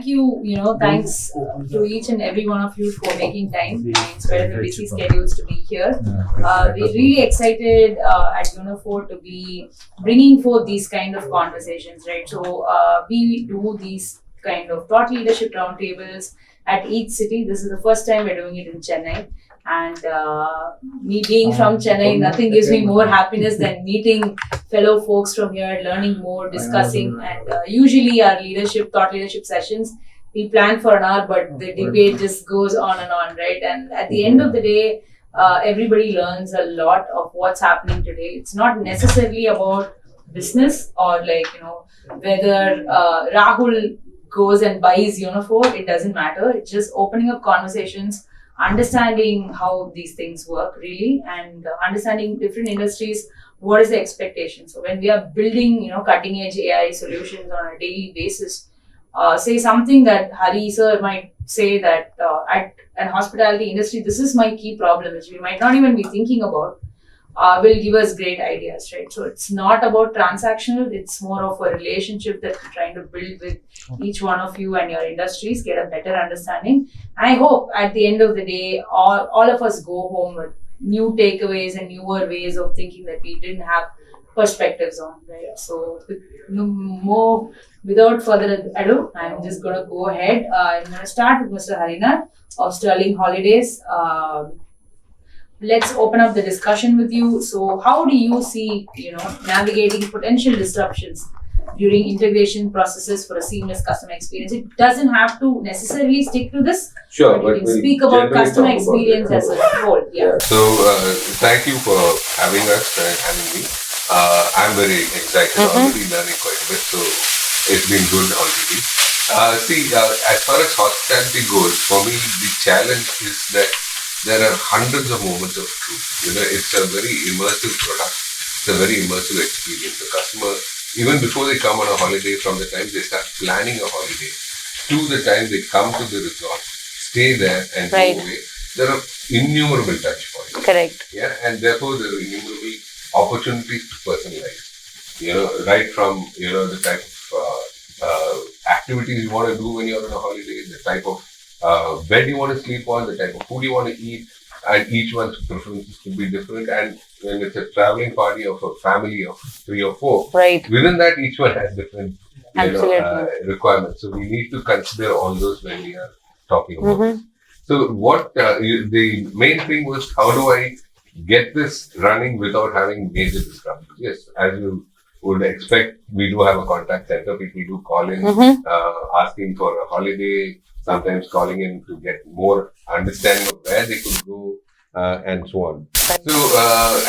thank you. Thanks to each and every one of you for making time in spite of the busy schedules to be here. We're really excited at Unifor to be bringing forth these kind of conversations, right? So we do these kind of thought leadership roundtables at each city. This is the first time we're doing it in Chennai. And me being from Chennai, nothing gives me more happiness than meeting fellow folks from here, learning more, discussing. And usually our thought leadership sessions, we plan for an hour, but the debate just goes on and on, right? And at the end of the day, everybody learns a lot of what's happening today. It's not necessarily about business or whether Rahul goes and buys Unifor. It doesn't matter. It's just opening up conversations, understanding how these things work really, and understanding different industries, what is the expectation. So when we are building cutting edge AI solutions on a daily basis, say something that Hari sir might say that at an hospitality industry, this is my key problem, which we might not even be thinking about, will give us great ideas, right? So it's not about transactional, it's more of a relationship that we're trying to build with each one of you and your industries, get a better understanding. And I hope at the end of the day, all of us go home with new takeaways and newer ways of thinking that we didn't have perspectives on, right? So without further ado, I'm just going to go ahead. I'm going to start with Mr. Harinath of Sterling Holidays. Let's open up the discussion with you. So how do you see, navigating potential disruptions during integration processes for a seamless customer experience? It doesn't have to necessarily stick to this. Sure, but you can speak about customer experience as a whole. Yeah. So thank you for having us and having me. I'm very excited, already learning quite a bit. So it's been good already. As far as hospitality goes, for me, the challenge is that there are hundreds of moments of truth. It's a very immersive product. It's a very immersive experience. The customer, even before they come on a holiday, from the time they start planning a holiday to the time they come to the resort, stay there and go away, there are innumerable touch points. Correct. Yeah, and therefore there are innumerable opportunities to personalize. Right from the type of activities you want to do when you're on a holiday, the type of bed you want to sleep on, the type of food you want to eat, and each one's preferences could be different. And when it's a traveling party of a family of 3 or 4, within that each one has different requirements. So we need to consider all those when we are talking about this. So what the main thing was, how do I get this running without having major disruptions? Yes, as you would expect, we do have a contact center. People do call in asking for a holiday, sometimes calling in to get more understanding of where they could go and so on. So,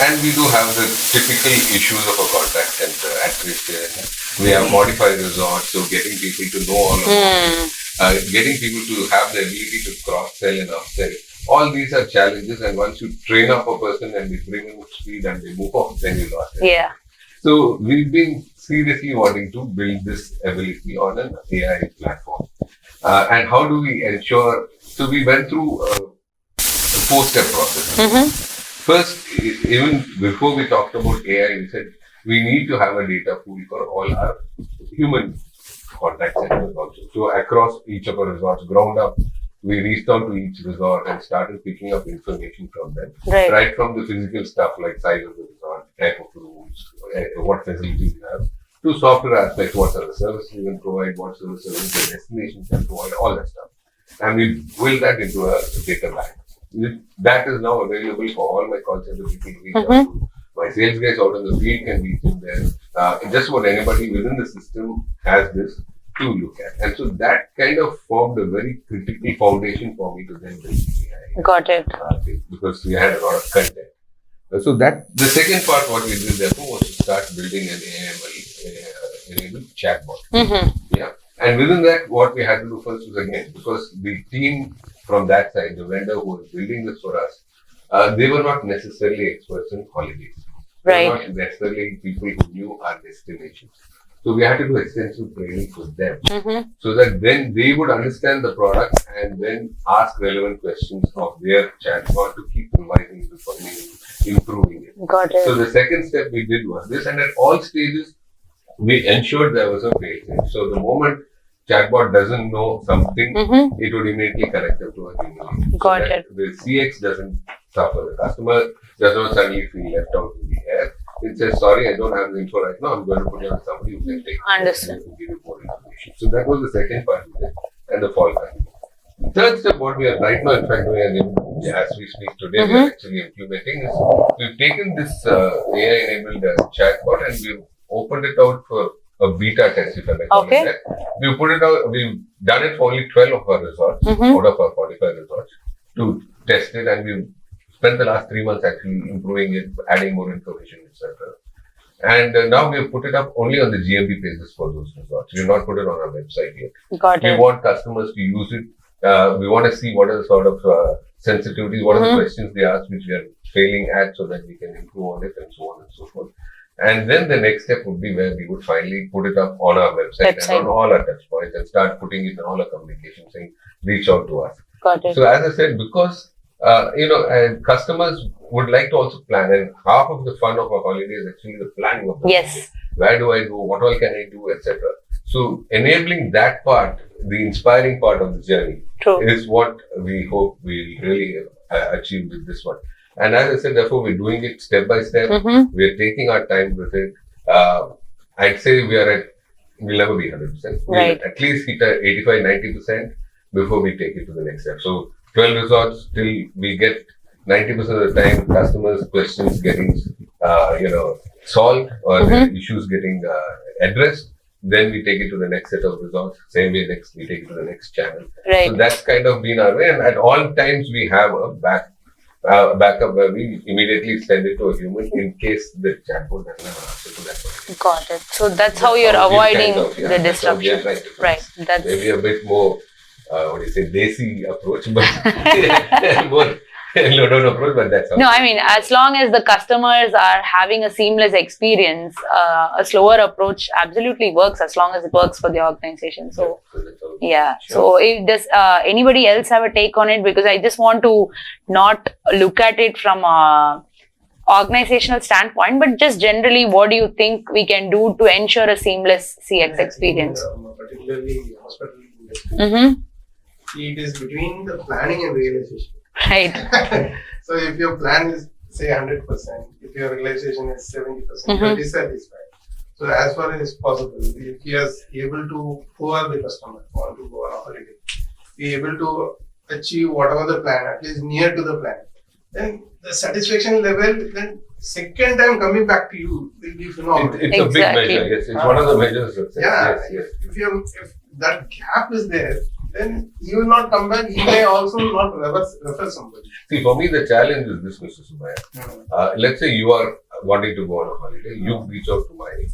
and we do have the typical issues of a contact center, attrition. We have modified resorts, so getting people to know all of it, getting people to have the ability to cross-sell and upsell. All these are challenges, and once you train up a person and they bring in speed and they move on, then you lost it. Yeah. So we've been seriously wanting to build this ability on an AI platform. And how do we ensure? So we went through a 4-step process. First, even before we talked about AI, we said we need to have a data pool for all our human contact centers also. So across each of our resorts, ground up, we reached out to each resort and started picking up information from them. Right from the physical stuff like size of the resort, type of rooms, what facilities you have, to software aspects, what are the services you can provide, what services the destinations can provide, all that stuff. And we build that into a data bank. That is now available for all my call center people to reach out to. My sales guys out on the field can reach in there. Just about anybody within the system has this to look at. And so that kind of formed a very critical foundation for me to then build AI. Got it. Because we had a lot of content. So that the second part, what we did therefore was to start building an AI-enabled chatbot. Yeah. And within that, what we had to do first was, again, because the team from that side, the vendor who was building this for us, they were not necessarily experts in holidays. They were not necessarily people who knew our destinations. So we had to do extensive training for them, so that then they would understand the product and then ask relevant questions of their chatbot to keep revising, refining, improving it. Got it. So the second step we did was this, and at all stages, we ensured there was a fail-safe. So the moment chatbot doesn't know something, Mm-hmm. it would immediately connect them to a human agent. Got that it. The CX doesn't suffer. The customer does not suddenly feel left out in the air. It says, sorry, I don't have the info right now. I'm going to put you on somebody who can take it Understood. and give you more information. So that was the second part of it, and the fall back. The third step, what we are right now, in fact, doing, and as we speak today, we are actually implementing is we've taken this AI-enabled chatbot and we've opened it out for a beta test, if I may call Okay. it that. We've put it out. We've done it for only 12 of our resorts Mm-hmm. out of our 45 resorts to test it, and we've spent the last 3 months actually improving it, adding more information, etc. And now we have put it up only on the GMB pages for those resorts. We have not put it on our website yet. Got We it. want customers to use it. We want to see what are the sort of sensitivities, what are the questions they ask which we are failing at, so that we can improve on it, and so on and so forth. And then the next step would be where we would finally put it up on our website and on all our touch points and start putting it in all our communication, saying reach out to us. Got it. So as I said, because customers would like to also plan, and half of the fun of a holiday is actually the planning of the holiday. Yes. Where do I go? What all can I do, etc. So enabling that part, the inspiring part of the journey, True. is what we hope we really achieve with this one. And as I said, therefore, we're doing it step by step. Mm-hmm. We're taking our time with it. I'd say we'll never be 100%. We'll Right. at least hit 85-90% before we take it to the next step. So 12 resorts till we get 90% of the time customers' questions getting solved or their issues getting addressed. Then we take it to the next set of resorts. Same way, next we take it to the next channel. Right. So that's kind of been our way. And at all times we have a backup where we immediately send it to a human in case the chatbot doesn't have an answer to that question. Got it. So that's how you're how we avoiding kind of, yeah, the that's how we are disruption. trying to do Right. this. That's Maybe a bit more, desi approach, but more low-down approach, but that's how. no, I mean, as long as the customers are having a seamless experience, a slower approach absolutely works as long as it works for the organization. So, that's how. yeah. Sure. So, if does anybody else have a take on it? Because I just want to not look at it from a organizational standpoint, but just generally, what do you think we can do to ensure a seamless CX experience? Particularly hospital industry. Mm-hmm. It is between the planning and realization. Right. So if your plan is say 100%, if your realization is 70%, you're dissatisfied. So as far as possible, if he is able to whoever the customer want to go on a holiday, be able to achieve whatever the plan, at least near to the plan, then the satisfaction level, then second time coming back to you will be phenomenal. It's a big Exactly. measure. Yes, it's one of the measures of success. Yeah, Yes, yes. if that gap is there, then he will not come back. He may also not refer somebody. See, for me, the challenge is this, Mr. Subaya. Let's say you are wanting to go on a holiday. You reach out to my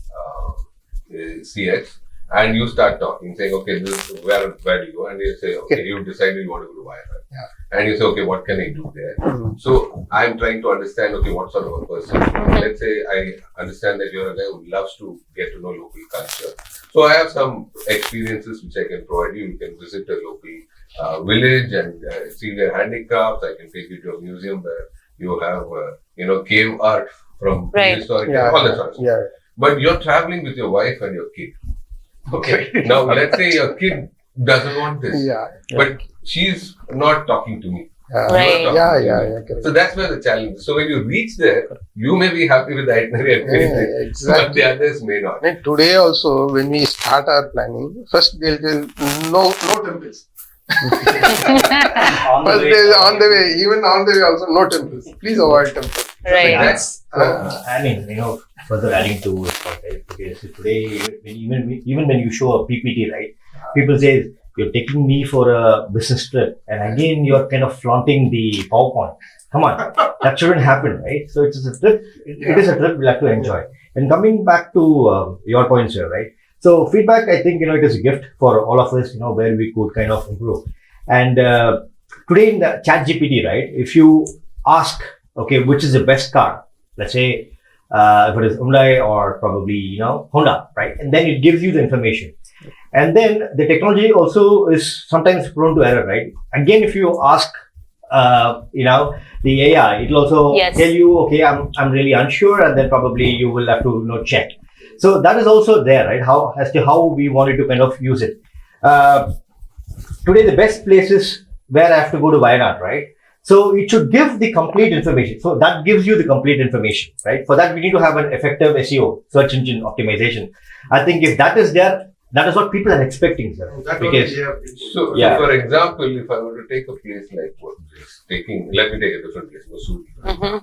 CX and you start talking, saying, okay, this is where do you go? And you say, okay, you decided you want to go to Wi-Fi. Yeah. And you say, okay, what can I do there? So I'm trying to understand, okay, what sort of a person. Let's say I understand that you're a guy who loves to get to know local culture. So I have some experiences which I can provide you. You can visit a local village and see their handicrafts. I can take you to a museum where you have, cave art from prehistoric, all that sort of stuff. Yeah. But you're traveling with your wife and your kid. Okay. Now, let's say your kid doesn't want this. Yeah. But she's not talking to me. Right. You are talking to me. Correct. So that's where the challenge is. So when you reach there, you may be happy with the itinerary, but Exactly. the others may not. And today also, when we start our planning, first they'll tell no temples. First they on the way, even on the way also no temples. Please avoid temples. Right. That's Further adding to it, right? Okay, so today, even when you show a PPT, right, people say you're taking me for a business trip, and again you're kind of flaunting the PowerPoint. Come on, that shouldn't happen, right? So it's a trip. It is a trip we'll have to enjoy. And coming back to your points here, right? So feedback, I think it is a gift for all of us. Where we could kind of improve. And today in the Chat GPT, right? If you ask, okay, which is the best car? Let's say. If it is Hyundai or probably, Honda, right? And then it gives you the information. And then the technology also is sometimes prone to error, right? Again, if you ask, the AI, it will also tell you, okay, I'm really unsure, and then probably you will have to, check. So that is also there, right? As to how we wanted to kind of use it. today the best places where I have to go to Wayanad, right? So it should give the complete information. So that gives you the complete information, right? For that, we need to have an effective SEO, search engine optimization. I think if that is there, that is what people are expecting, sir. Because so for example, if I were to take a place like what let me take a different place, Masuri.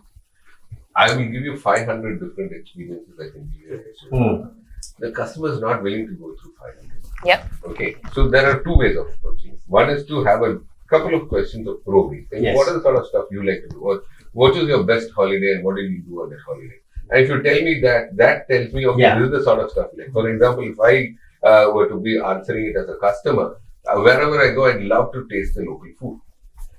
I will give you 500 different experiences I can give you. The customer is not willing to go through 500. Yep. Okay. So there are two ways of approaching. One is to have a couple of questions of probing. Yes. What are the sort of stuff you like to do? Or what is your best holiday and what did you do on that holiday? And if you tell me that, that tells me, okay, this is the sort of stuff like. For example, if I were to be answering it as a customer, wherever I go, I'd love to taste the local food.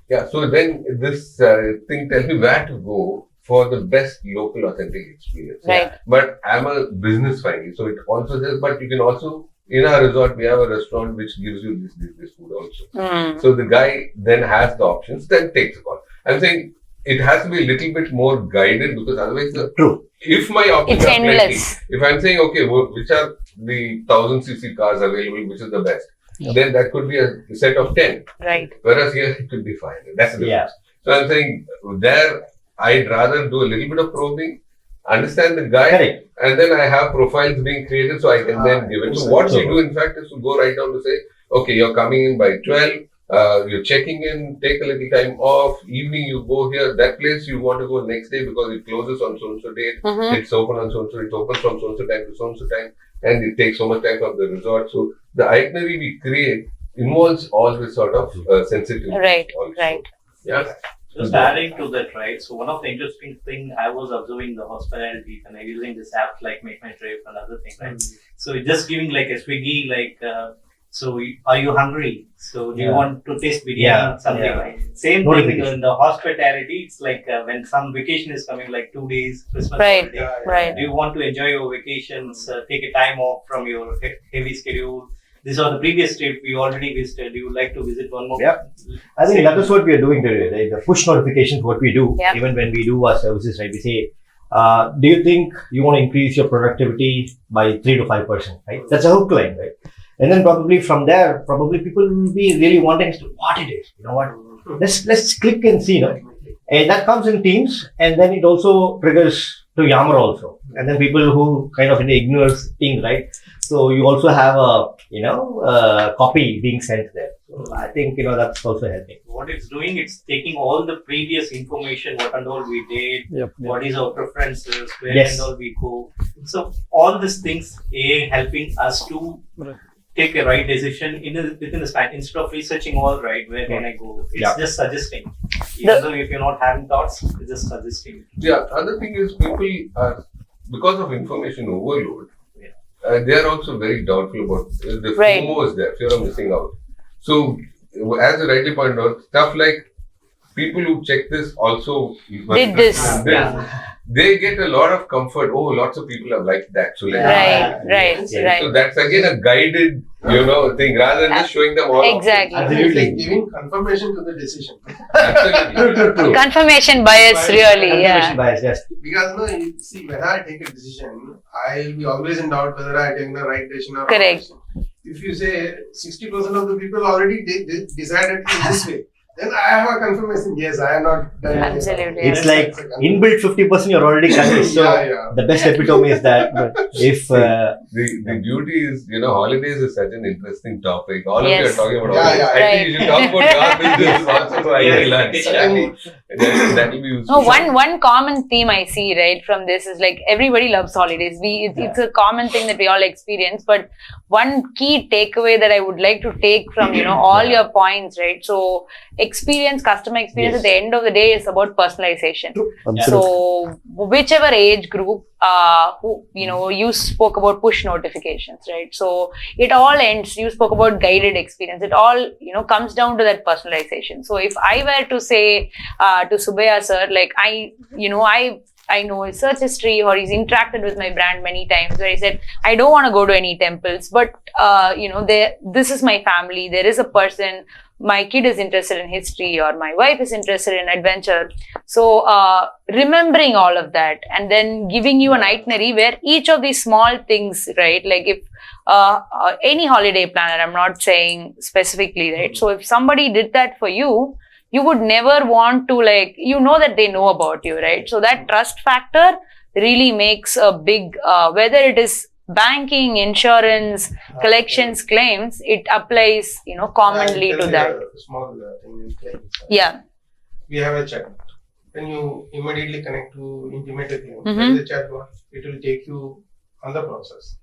Yeah. So then this thing tells me where to go for the best local authentic experience. Right. But I'm a business finally, so it also says, but you can also, in our resort, we have a restaurant which gives you this food also. So the guy then has the options, then takes a call. I'm saying it has to be a little bit more guided because otherwise, true. If my options It's are plenty, endless. if I'm saying, okay, which are the 1000cc cars available, which is the best, then that could be a set of 10. Right. Whereas here it could be 500. That's the difference. Yeah. So I'm saying there, I'd rather do a little bit of probing, understand the guy, Correct. and then I have profiles being created so I can then give it. So what we do in fact is to go right down to say, okay, you're coming in by 12, you're checking in, take a little time off, evening you go here, that place you want to go next day because it closes on so-and-so date, it's open on so-and-so, it's open from so-and-so time to so-and-so time, and it takes so much time from the resort. So the itinerary we create involves all this sort of sensitivity. Right, also. right. Yeah. Just adding to that, right? So one of the interesting thing I was observing the hospitality and using this app like Make My Trip and other things, right? So it's just giving like a Swiggy, like, are you hungry? So do you want to taste biryani? Something like same thing in the hospitality. It's like when some vacation is coming, like 2 days, Christmas holiday. Right. Do you want to enjoy your vacations? Take a time off from your heavy schedule. These are the previous trip we already visited. You would like to visit one more? Yeah. I think that is what we are doing today, right? The push notifications, what we do, even when we do our services, right? We say, do you think you want to increase your productivity by 3 to 5%, right? That's a hook line, right? And then probably from there, probably people will be really wanting us to what it is. You know what? Let's click and see, and that comes in teams, and then it also triggers to Yammer also, and then people who kind of ignore things, right? So you also have a copy being sent there. So I think that's also helping. What it's doing, it's taking all the previous information, what and all we did, what is our preferences, where and all we go. So all these things, helping us to take a right decision within the span instead of researching all right, where can I go? It's just suggesting. Even though if you're not having thoughts, it's just suggesting. Yeah, other thing is people are, because of information overload, they are also very doubtful about the FOMO is there, fear of missing out. So, as you rightly pointed out, stuff like people who check this also Did this. They get a lot of comfort. Oh, lots of people have liked that. So Right. So that's again a guided, thing rather than just showing them all. Exactly. It's like giving confirmation to the decision. Absolutely. True. Confirmation bias, really. Confirmation bias, yes. Because you see, when I take a decision, I'll be always in doubt whether I take the right decision or wrong Correct. decision. If you say 60% of the people already decided in this way, then I have a confirmation. Yes, I have not done it. Absolutely. It's like inbuilt 50%, you're already convinced. So the best epitome is that if the beauty is, holidays is such an interesting topic. All of you are talking about holidays. Yeah, I think you should talk about your business also, so I can learn. That will be useful. No, one common theme I see right from this is like everybody loves holidays. It's a common thing that we all experience. But one key takeaway that I would like to take from all your points, right? So customer experience at the end of the day is about personalization. So whichever age group, you spoke about push notifications, right? So it all ends. You spoke about guided experience. It all comes down to that personalization. So if I were to say to Subhaya sir, like I I know his search history or he's interacted with my brand many times where he said, I don't want to go to any temples, but this is my family. There is a person, my kid is interested in history or my wife is interested in adventure. So remembering all of that and then giving you an itinerary where each of these small things, right? Like if any holiday planner, I'm not saying specifically, right? So if somebody did that for you, you would never want to that they know about you, right? So that trust factor really makes a big, whether it is banking, insurance, collections, claims, it applies, commonly to that. Small thing in claims. Yeah. We have a chat. When you immediately connect to intimate a claim, Mhm. there is a chat box. It will take you on the process.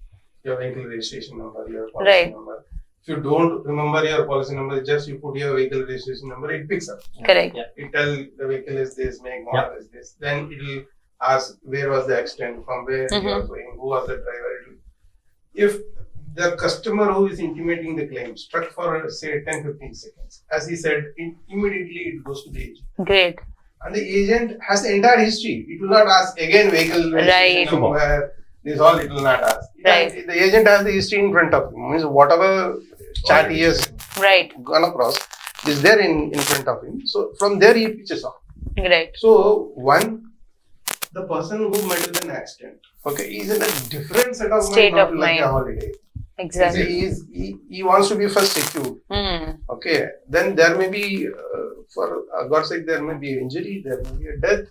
Your vehicle registration number, your policy Right. number. If you don't remember your policy number, just you put your vehicle registration number, it picks up. Correct. It tell the vehicle is this, make model is this. Then it will ask where was the accident, from where you are going, who was the driver. If the customer who is intimating the claim struck for say 10-15 seconds, as he said, immediately it goes to the agent. Great. And the agent has the entire history. It will not ask again vehicle registration Right. number. This all it will not ask. Right. The agent has the history in front of him. Means whatever chat he has Right. gone across is there in front of him. So from there he pitches off. Right. So the person who met with an accident, okay, he's in a different set of State mind, not of like a mind. holiday. Exactly. He wants to be first secured. Okay, then there may be, for God's sake, there may be an injury, there may be a death.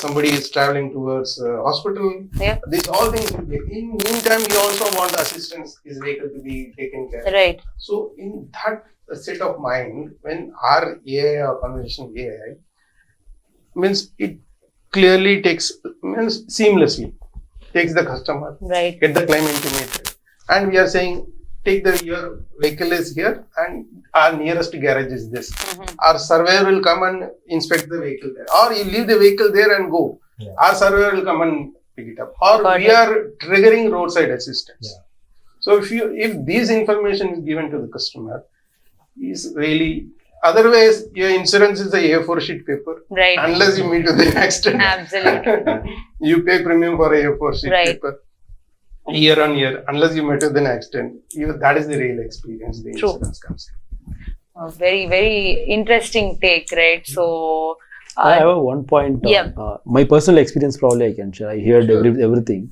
Somebody is traveling towards hospital. Yeah. These all things will be. In meantime, he also wants assistance, his vehicle to be taken care of. Right. So in that state of mind, when our AI or conversational AI means it clearly means seamlessly takes the customer, Right. get the claim intimated, and we are saying your vehicle is here and our nearest garage is this. Our surveyor will come and inspect the vehicle there, or you leave the vehicle there and go. Yeah. Our surveyor will come and pick it up, or Got we it. are triggering roadside assistance. Yeah. So if this information is given to the customer, is really, otherwise your insurance is a A4 sheet paper. Right. Unless you meet with the accident, Absolutely. you pay premium for a A4 sheet Right. paper. Year on year, unless you met with an accident, that is the real experience the True. insurance comes in. Very, very interesting take, right? So, I have one point. Yeah. My personal experience, probably I can share. I heard Sure. everything.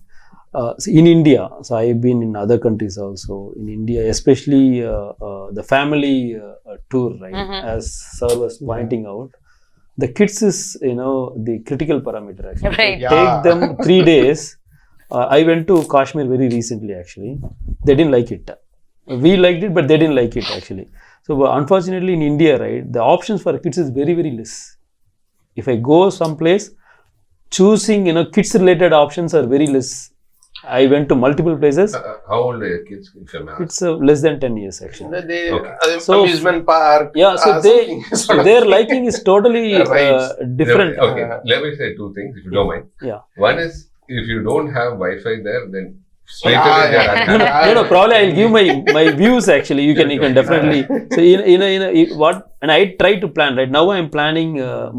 So in India, so I've been in other countries also. In India, especially the family tour, right? As Sir was pointing out, the kids is the critical parameter actually. Right. Yeah. Take them 3 days. I went to Kashmir very recently actually. They didn't like it. We liked it, but they didn't like it actually. So unfortunately in India, right, the options for kids is very, very less. If I go someplace, choosing kids related options are very less. I went to multiple places. How old are your kids? If I'm asked? It's less than 10 years actually. They, Okay. So- amusement park. Yeah, so their liking is totally Right. different. Okay, let me say two things if you don't mind. Yeah. One is, if you don't have Wi-Fi there, then straight Ah, away they are yeah. unhappy. No, probably I'll give my views actually. You can definitely. So what, and I try to plan right now. I'm planning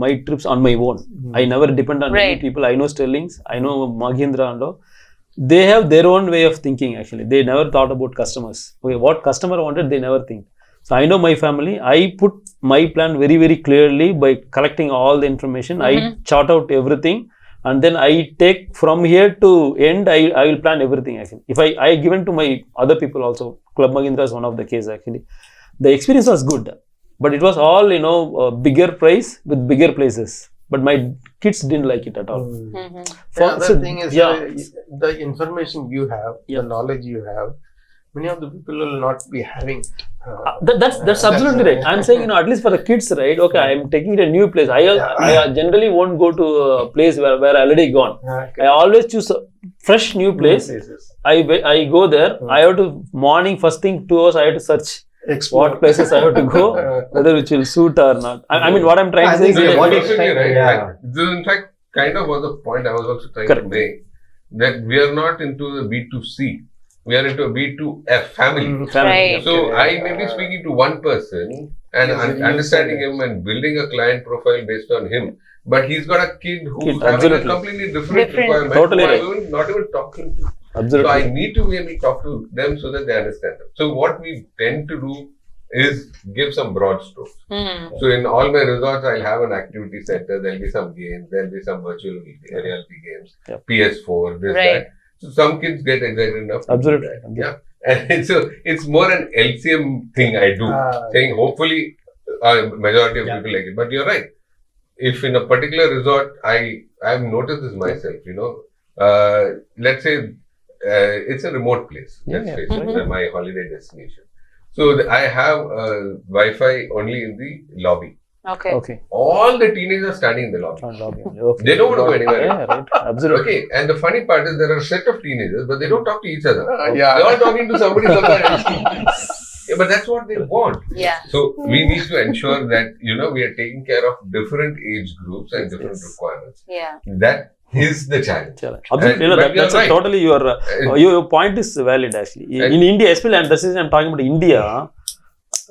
my trips on my own. I never depend on many Right. people. I know Sterling's. I know Maghindra and all. They have their own way of thinking actually. They never thought about customers. Okay, what customer wanted, they never think. So I know my family. I put my plan very, very clearly by collecting all the information. I chart out everything. And then I take from here to end, I will plan everything actually. If I given to my other people also, Club Mahindra is one of the case actually. The experience was good, but it was all, bigger price with bigger places. But my kids didn't like it at all. The other thing is yeah, the information you have, Yeah. the knowledge you have, many of the people will not be having. that's absolutely right. I'm saying, at least for the kids, right? Okay, I'm taking it a new place. I generally won't go to a place where I already gone. I always choose a fresh new place. I go there. I have to, morning, first thing, 2 hours, I have to search what places I have to go, whether which will suit or not. I mean, what I'm trying to say is, No, you're What perfectly extent- right. yeah. This is in fact kind of was the point I was also trying Correct. to make, that we are not into the B2C. We are into a B2F family. Right. So I may be speaking to one person and Yes, yes, understanding yes. him and building a client profile based on him. but he's got a kid who's Kid, having absolutely. a completely different requirement. Totally who right. I'm not even talking to. Absolutely. So I need to really talk to them so that they understand them. So what we tend to do is give some broad strokes. So in all my resorts, I'll have an activity center. There'll be some games. There'll be some virtual reality games. Yep. PS4, this, Right. that. So some kids get excited enough. to do Absolutely. that. Yeah. And so it's more an LCM thing I do, saying hopefully majority of people like it. But you're right. If in a particular resort, I've noticed this myself, let's say it's a remote place, let's face it, my holiday destination. So I have Wi-Fi only in the lobby. Okay. Okay. All the teenagers are standing in the lobby. Okay. They don't want to go anywhere. Yeah, right. Absolutely. Okay, and the funny part is there are a set of teenagers, but they don't talk to each other. Yeah. They're all talking to somebody somewhere else. Yeah, but that's what they want. Yeah. So we need to ensure that we are taking care of different age groups and different requirements. Yeah. That is the challenge. Absolutely. But That's you're right. totally your point is valid actually. In India, especially, and this is I'm talking about India.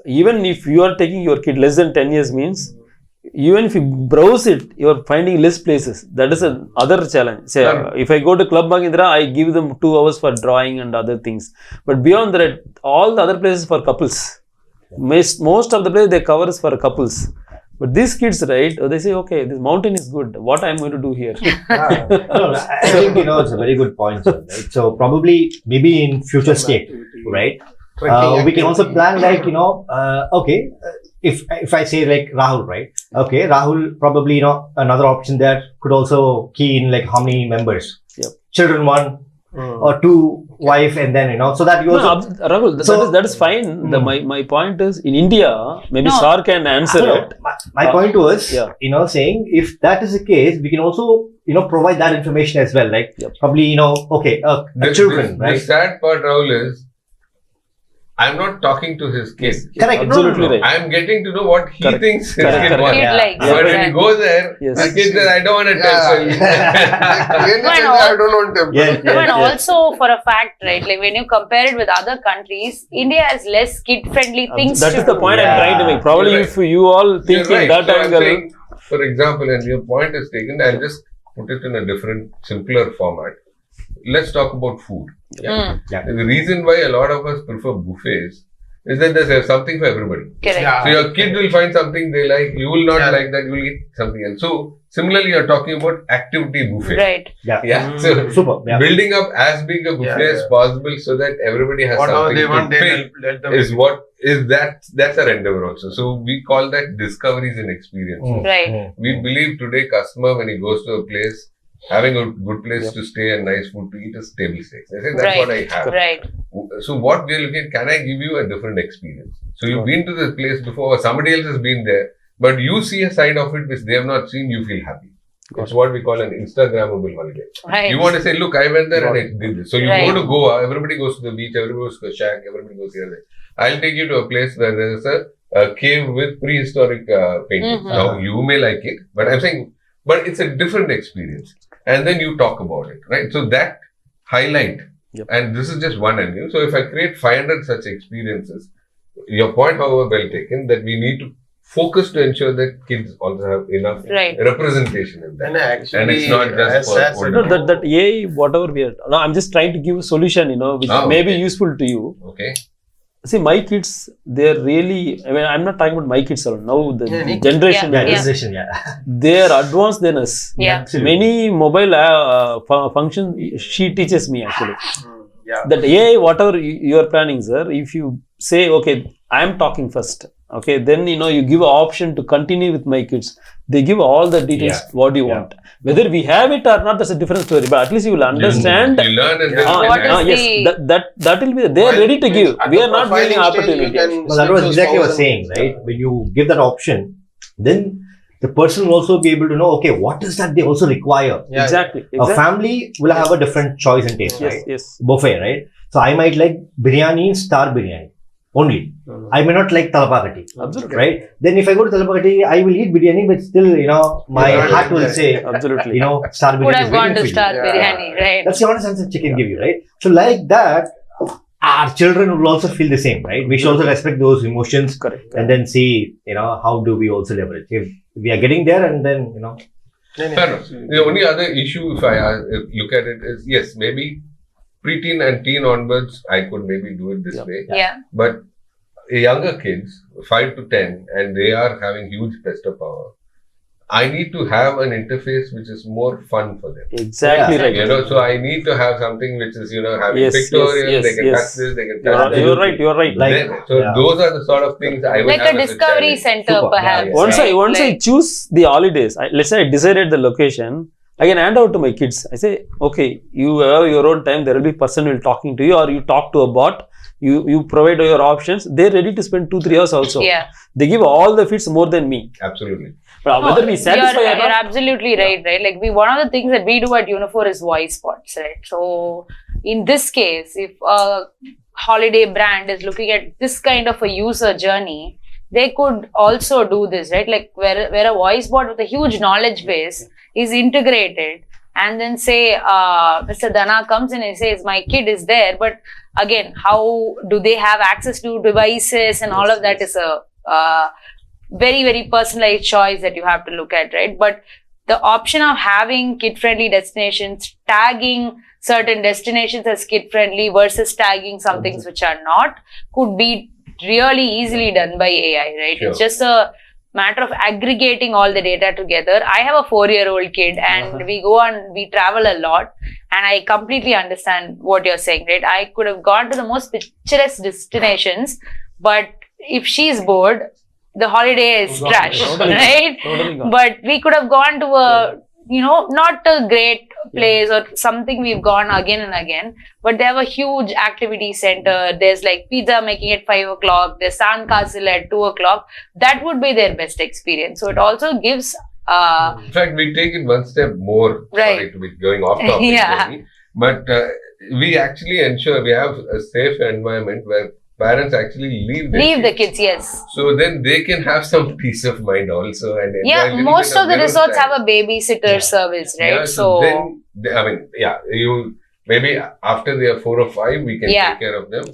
Even if you are taking your kid less than 10 years means, even if you browse it, you are finding less places. That is another challenge. Say, if I go to Club Mahindra, I give them 2 hours for drawing and other things. But beyond that, all the other places for couples. Most of the places they cover is for couples. But these kids, right, they say, okay, this mountain is good. What I'm going to do here? No, I think, it's a very good point, sir, right? So probably, maybe in future state, right? We can also plan like, okay, if I say like Rahul, right? Okay, Rahul probably, another option there could also key in like how many members. Yep. Children 1 or 2, wife, and then, so that you also... Rahul, that is fine. My point is, in India, maybe Sar can answer it. My point was, saying if that is the case, we can also, provide that information as well. Like probably, okay, children, right? The sad part, Rahul, is I'm not talking to his kid. Correct. Absolutely right. I'm getting to know what he thinks his Correct. kid wants. Kid likes. But when he goes there, the kid says, I don't want to tell you. I don't want them. Yes, No, and yes. also for a fact, right? Like when you compare it with other countries, India has less kid-friendly things. That to is the do. point I'm trying to make. Probably You're if you all think You're in right. that So I'm angle. saying, for example, and your point is taken, I'll just put it in a different, simpler format. Let's talk about food. The reason why a lot of us prefer buffets is that there's something for everybody. Correct. Yeah. So your kid will find something they like, you will not like that, you will eat something else. So similarly, you're talking about activity buffet. Right. Yeah. So Super. Yeah. building up as big a buffet as possible so that everybody has Whatever something they to want, pick let them. that's our endeavor also. So we call that discoveries and experiences. Right. We believe today customer when he goes to a place, having a good place to stay and nice food to eat is table stakes. I think that's what I have. Right. So what we're looking at, can I give you a different experience? So you've been to this place before, somebody else has been there, but you see a side of it which they have not seen, you feel happy. It's what we call an Instagrammable holiday. Right. You want to say, look, I went there and I did this. So you Right. go to Goa, everybody goes to the beach, everybody goes to a shack, everybody goes here. There. I'll take you to a place where there is a cave with prehistoric paintings. Now you may like it, but I'm saying, but it's a different experience. And then you talk about it, right? So that highlight, and this is just one angle. So if I create 500 such experiences, your point, however, well taken, that we need to focus to ensure that kids also have enough representation in that. And actually, And it's not just for older No, that AI, whatever we are. No, I'm just trying to give a solution, which may be useful to you. Okay. See, my kids, they're really, I'm not talking about my kids alone. Now, the generation, they are advanced than us. Yeah. Many mobile functions, she teaches me actually. Yeah. That AI, whatever you are planning, sir, if you say, okay, I'm talking first. Okay, then you give an option to continue with my kids. They give all the details what you want. Whether we have it or not, that's a different story. But at least you will understand. You learn and then that will be. They are ready to give. We are not giving opportunity. Well, that was exactly what I was saying, right? When you give that option, then the person will also be able to know, okay, what is that they also require? Yeah. Exactly. A family will have a different choice and taste, right? Yes. Buffet, right? So I might like biryani, star biryani only. I may not like talapakati. Absolutely. Right? Then if I go to talapakati, I will eat biryani, but still, my heart will say, Absolutely. star biryani. Would have is gone waiting to for you. Star Biryani, right? That's the honest answer chicken give you, right? So like that, our children will also feel the same, right? We should also respect those emotions. Correct. And then see, how do we also leverage. If we are getting there and then, Fair enough. The only other issue, if I look at it, is yes, maybe preteen and teen onwards, I could maybe do it this way. Yeah. But younger kids, 5 to 10, and they are having huge tester power. I need to have an interface which is more fun for them. Exactly Yeah. right. You know, so I need to have something which is, having Yes, pictorial, yes, they can yes. touch this, they can touch that. You're right. Like, So yeah. those are the sort of things I would Like have a as discovery challenge. center, Super. perhaps. Yeah, Once right? I choose the holidays, let's say I decided the location, I can hand out to my kids. I say, okay, you have your own time. There will be person will talking to you, or you talk to a bot. You provide your options. They're ready to spend 2-3 hours also. Yeah. They give all the feeds more than me. Absolutely. But whether we satisfy you're, or you're not, absolutely right, right? Like one of the things that we do at Unifor is voice bots, right? So in this case, if a holiday brand is looking at this kind of a user journey, they could also do this, right? Like where a voice bot with a huge knowledge base is integrated, and then say Mr. Dana comes in and says, my kid is there, but again, how do they have access to devices and all of that is a very, very personalized choice that you have to look at, right? But the option of having kid-friendly destinations, tagging certain destinations as kid-friendly versus tagging some things which are not, could be really easily done by AI, right? Sure. It's just a matter of aggregating all the data together. I have a 4-year-old kid, and we travel a lot, and I completely understand what you're saying, right? I could have gone to the most picturesque destinations, but if she's bored, the holiday is trash, right? Totally gone. But we could have gone to a, not a great place or something we've gone again and again, but they have a huge activity center. There's like pizza making at 5 o'clock. There's sandcastle at 2 o'clock. That would be their best experience. So it also gives, In fact, we take it one step more. Right. Sorry to be going off topic. Yeah. Maybe, but we actually ensure we have a safe environment where parents actually leave the kids, yes. So then they can have some peace of mind also. And enjoy a Yeah, little most bit of the their own resorts time. have a babysitter service, right? Yeah, so then, you maybe after they are 4 or 5, we can Yeah. take care of them.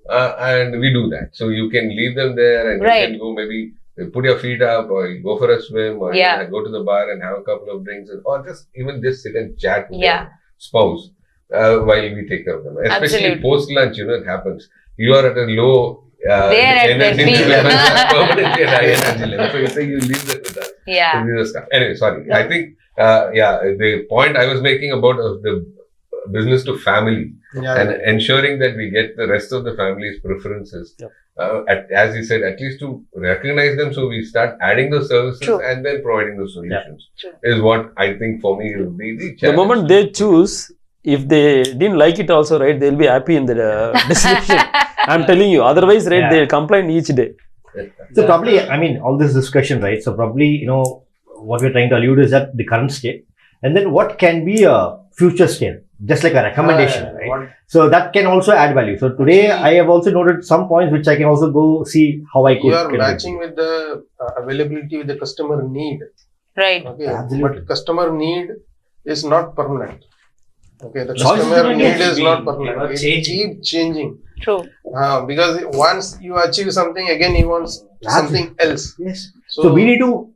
And we do that. So you can leave them there and Right. you can go maybe put your feet up or you go for a swim or Yeah. you can go to the bar and have a couple of drinks or just sit and chat with Yeah. your spouse while we take care of them. Especially Absolutely. post lunch, it happens. You are at a low They're at their energy peak. level, permanently at high energy level. So you say you leave that with us. Yeah. So these are stuff. Anyway, sorry. I think, the point I was making about the business to family and ensuring that we get the rest of the family's preferences. Yep. As you said, at least to recognize them, so we start adding those services True. and then providing those solutions. True. Is what I think for me will be the the challenge. moment they choose, if they didn't like it also, right, they'll be happy in the description. I'm telling you. Otherwise, right, Yeah. they'll complain each day. So probably, all this discussion, right? So probably, what we're trying to allude is that the current state, and then what can be a future state, just like a recommendation, right? So that can also add value. So today, I have also noted some points which I can also go see how I could. You are get matching with the availability with the customer need. Right. Okay, Absolutely. but customer need is not permanent. Okay, the Choice customer is need changing. is not They permanent. are It changing. keeps changing. True. Because once you achieve something, again he wants something else. Yes. So we need to,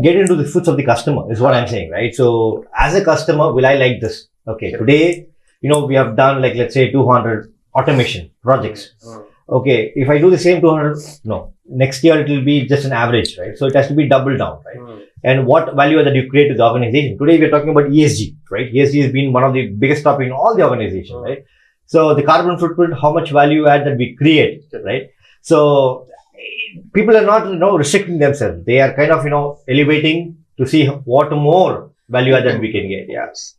get into the foots of the customer is what I'm saying, right? So as a customer, will I like this? Okay. Today, we have done like, let's say 200 automation projects. Okay. If I do the same 200, no. Next year it will be just an average, right? So it has to be doubled down, right? And what value that you create to the organization. Today we're talking about ESG, right? ESG has been one of the biggest topic in all the organization, right? So the carbon footprint, how much value add that we create, right? So people are not, restricting themselves. They are kind of, elevating to see what more value add that we can get. Yes.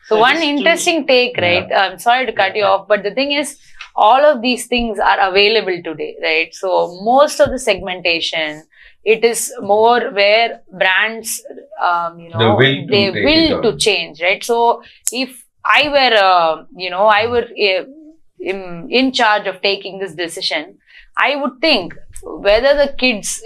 So So one just to- interesting take, right? I'm sorry to cut you off, but the thing is, all of these things are available today, right? So most of the segmentation, it is more where brands, The will to they take it will on. to change, right? So if I were, in charge of taking this decision, I would think whether the kids,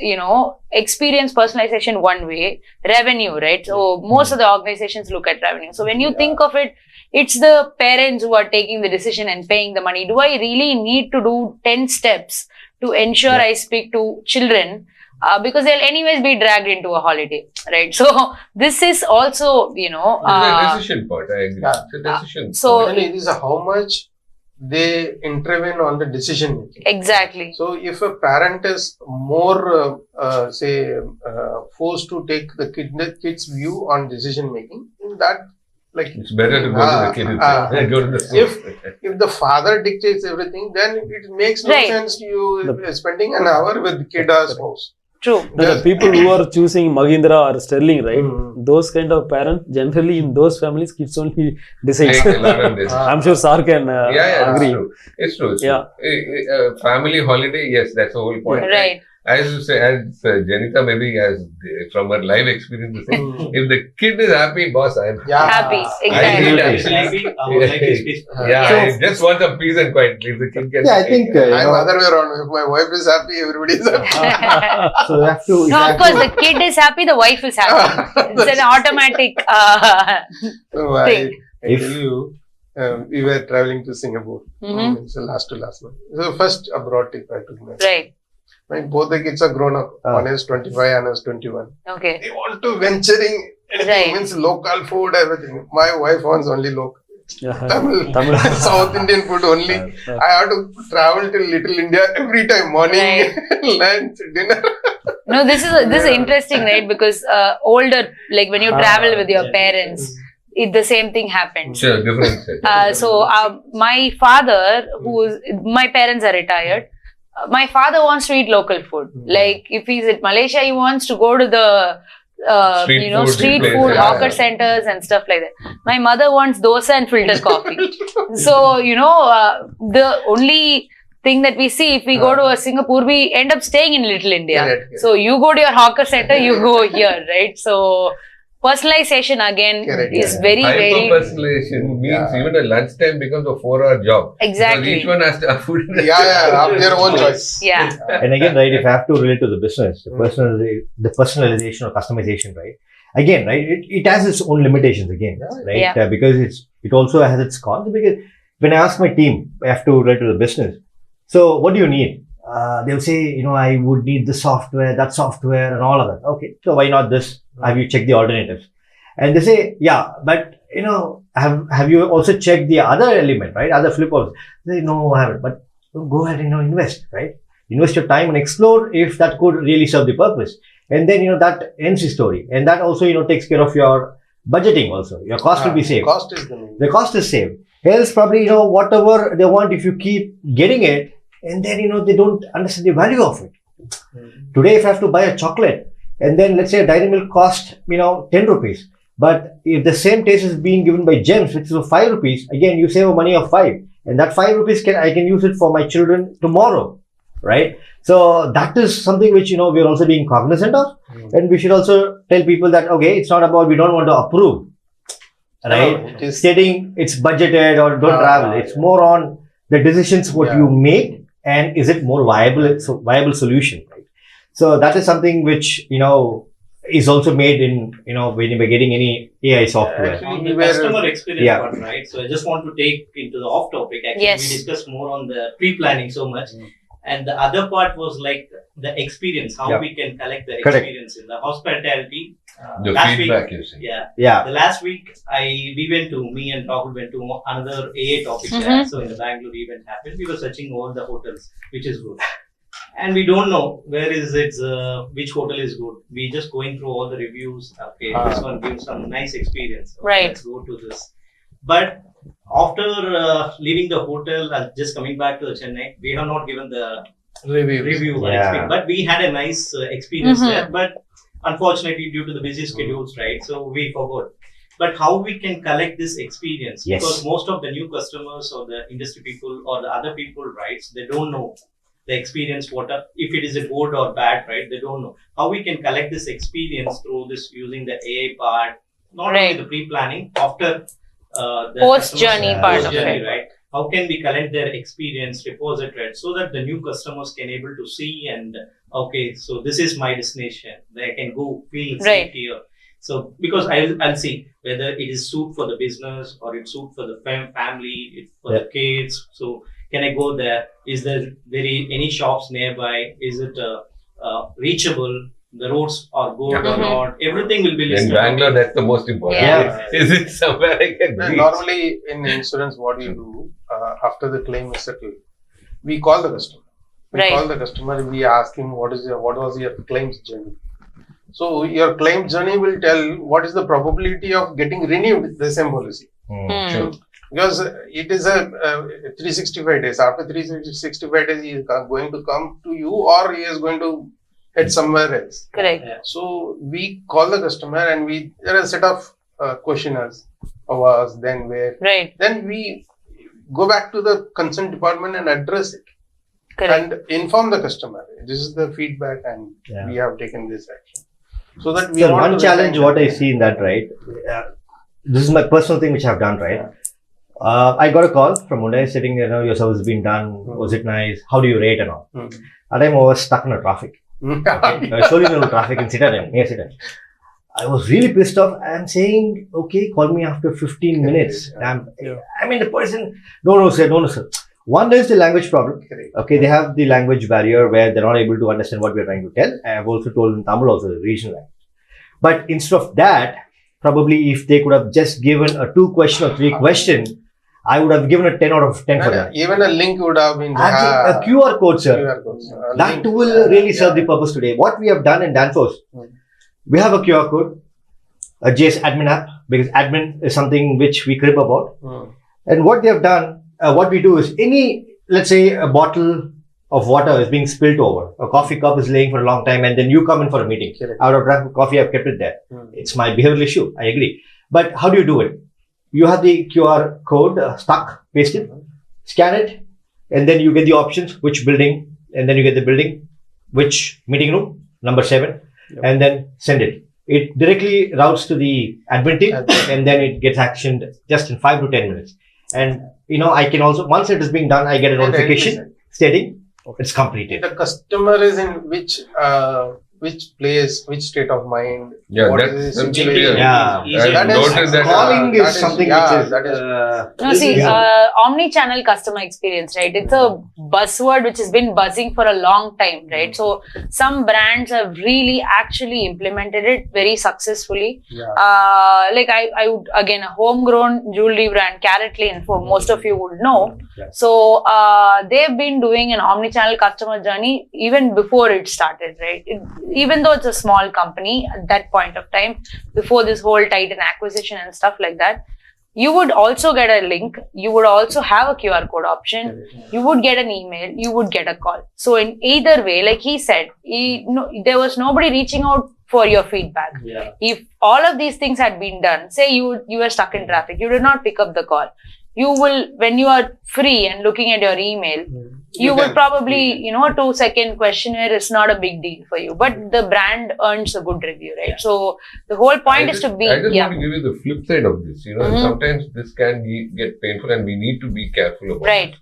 experience personalization one way, revenue, right? So most of the organizations look at revenue. So when you think of it, it's the parents who are taking the decision and paying the money. Do I really need to do 10 steps to ensure I speak to children because they'll anyways be dragged into a holiday, right? So this is also, It's a decision part. I agree. Yeah. It's a decision. so And it is how much they intervene on the decision making. exactly. So if a parent is more, forced to take the kid's view on decision making, that like It's better to go to the kid than go to the school. if the father dictates everything, then it makes no Right. sense to you spending an hour with the kid or spouse. True. The people who are choosing Mahindra or Sterling, right? Mm. Those kind of parents, generally in those families, kids only decide. Take a lot of this. I'm sure Sar can agree. It's true. It's Yeah. true. Family holiday, yes, that's the whole point. Right. As you say, as Janita maybe has from her live experience, to say, if the kid is happy, boss, I'm Happy. I Exactly. need Absolutely, our life is peaceful. Yeah, So- I just want some peace and quiet. If the kid gets Yeah, I think I'm other way around. If my wife is happy, everybody is happy. so. You have to. No, of course, the kid is happy, the wife is happy. It's an automatic So I thing. tell you, we were traveling to Singapore. Mhm. It's the last to last month. So first abroad trip I took. Right. Like both the kids are grown up. Ah. One is 25 and is 21. Okay. They want to venturing anything, Right. means local food, everything. My wife wants only local. Yeah. Tamil, Tamil. South Indian food only. I have to travel to Little India every time, morning, lunch, dinner. No, this is interesting, right? Because older, like when you travel with your parents, the same thing happens. Sure, different set. So my father, my parents are retired. My father wants to eat local food. Like if he's at Malaysia, he wants to go to the Street street food food place, hawker yeah. centers and stuff like that. My mother wants dosa and filter coffee. So the only thing that we see, if we go to a Singapore, we end up staying in Little India. Correct. So you go to your hawker center, you go here, right? So personalization again Correct. is very, very Hyper-personalization means even a lunchtime becomes a 4-hour job. exactly. Because each one has to have food. Have their own choice. Yeah. And again, right, if I have to relate to the business, the personalization or customization, right? Again, right, it has its own limitations again, right? Yeah. Because it also has its cons. Because when I ask my team, I have to relate to the business. So what do you need? They'll say, I would need this software, that software, and all of that. Okay, so why not this? Have you checked the alternatives? And they say, yeah, but have you also checked the other element, right? Other flip offs? They say, no, I haven't. But go ahead and invest, right? Invest your time and explore if that could really serve the purpose. And then that ends the story. And that also takes care of your budgeting also. Your cost will be saved. Cost is the main. The cost is saved. Else probably whatever they want, if you keep getting it, and then they don't understand the value of it. Today, if I have to buy a chocolate, and then let's say a dairy milk cost 10 rupees, but if the same taste is being given by Gems, which is 5 rupees, again you save a money of 5, and that 5 rupees I can use it for my children tomorrow, right? So that is something which we're also being cognizant of, and we should also tell people that okay, it's not about we don't want to approve, right? It is Stating it's budgeted or don't travel. It's more on the decisions what you make. And is it more viable solution, right? So that is something which, is also made in, when you're getting any AI software. Actually, On we the were- customer experience Yeah. part, right? So I just want to take into the off topic. Actually, Yes. we discussed more on the pre-planning so much. And the other part was like the experience, how Yeah. we can collect the Correct. experience in the hospitality. The last feedback week, you see. yeah. Yeah. The last week, me and Rahul went to another AA topic there. Mhm. So in the Bangalore event happened, we were searching all the hotels, which is good. And we don't know where is it, which hotel is good. We just going through all the reviews. Okay, this one gives some nice experience. Okay, Right. Let's go to this. But after leaving the hotel and just coming back to the Chennai, we have not given the review or Yeah. experience. But we had a nice experience Mhm. there. But unfortunately, due to the busy schedules, right? So we forgot. But how we can collect this experience? Yes. Because most of the new customers or the industry people or the other people, right? They don't know the experience, if it is a good or bad, right? They don't know. How we can collect this experience through this using the AI part, not Right. only the pre-planning, after the Post-journey customers- part of post-journey, it. right? How can we collect their experience, repository, right? So that the new customers can able to see and okay, so this is my destination. They can go feel safe Right. here. So because I'll see whether it is suit for the business or it suit for the family, it's for the kids. So can I go there? Is there any shops nearby? Is it reachable, the roads are good or Mhm. not, everything will be In listed. Bangalore, that's the most important. Yeah. Is it somewhere I can And reach? normally in insurance, what we do after the claim is settled, we call the customer. We Right. call the customer. We ask him what was your claims journey. So your claim journey will tell what is the probability of getting renewed the same policy. Sure. Because it is a 365 days. After 365 days, he is going to come to you, or he is going to head somewhere else. Correct. Yeah. So we call the customer, and there are a set of questionnaires of ours. Then where Right. then we go back to the concerned department and address it Correct. and inform the customer. This is the feedback, and Yeah. we have taken this action. So that we So want one to challenge, retain what I that. see in that, right? This is my personal thing which I've done, right? I got a call from Mundai sitting, your service has been done. Was it nice? How do you rate and all? At time I was stuck in a traffic. Surely no traffic in Citadel, near Citadel. I was really pissed off. I'm saying, okay, call me after 15 minutes. I mean, the person, no, sir. One is the language problem. Correct. Okay, they have the language barrier where they're not able to understand what we're trying to tell. I have also told in Tamil also, the regional language. But instead of that, probably if they could have just given a 2-question or 3-question, I would have given a 10 out of 10 for that. Even a link would have been Actually, a QR code, sir. QR code, sir. A That link. too will really serve the purpose today. What we have done in Danfoss, we have a QR code, a JS admin app, because admin is something which we crib about. And what they have done, what we do is let's say a bottle of water is being spilt over, a coffee cup is laying for a long time, and then you come in for a meeting. Correct. Out of drunk coffee, I've kept it there. It's my behavioral issue. I agree. But how do you do it? You have the QR code stuck, pasted, scan it, and then you get the options, which building, and then you get the building, which meeting room, number 7, and then send it. It directly routes to the admin team, and then it gets actioned just in 5 to 10 minutes. And I can also, once it is being done, I get a notification stating it's completed. The customer is in which place, which state of mind. Yeah, what that's is his something situation. we Yeah. Easy. I've That is- noticed that. Calling that is is- something yeah, which is. that is- No, see, Yeah. omni-channel customer experience, right? It's a buzzword which has been buzzing for a long time, right? So some brands have really actually implemented it very successfully. Yeah. Like I would, again, a homegrown jewelry brand, Carrot Lane, for most of you would know. Yeah. So they've been doing an omni-channel customer journey even before it started, right? Even though it's a small company at that point of time, before this whole Titan acquisition and stuff like that, you would also get a link, you would also have a QR code option, you would get an email, you would get a call. So in either way, like he said, there was nobody reaching out for your feedback. Yeah. If all of these things had been done, say you were stuck in traffic, you did not pick up the call, you will, when you are free and looking at your email, you You would can. probably, a 2-second questionnaire is not a big deal for you, but the brand earns a good review, right? So the whole point is to be, I just want to give you the flip side of this. Mhm. Sometimes this can get painful, and we need to be careful about right, it.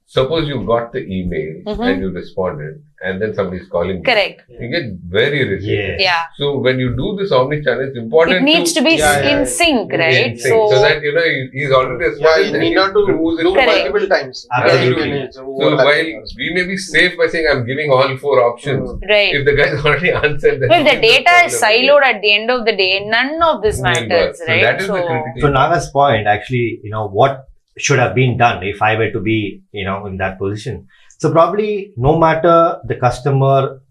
Suppose you got the email Mhm. and you responded, and then somebody is calling you. correct, You get very rigid. Yeah. yeah. So when you do this omni-channel, it's important It needs to be Yeah, in yeah, sync, be right? in sync, so that he's already Yeah, responded. you and need he not to removes it. do Correct. multiple times. Absolutely. So while we may be safe by saying I'm giving all 4 options, Right. if the guy's already answered, then Well, the it's a data is problem. siloed at the end of the day. None of this Will work. matters, So right? that is the critical. So Naga's point, actually, what should have been done if I were to be, in that position. So probably no matter the customer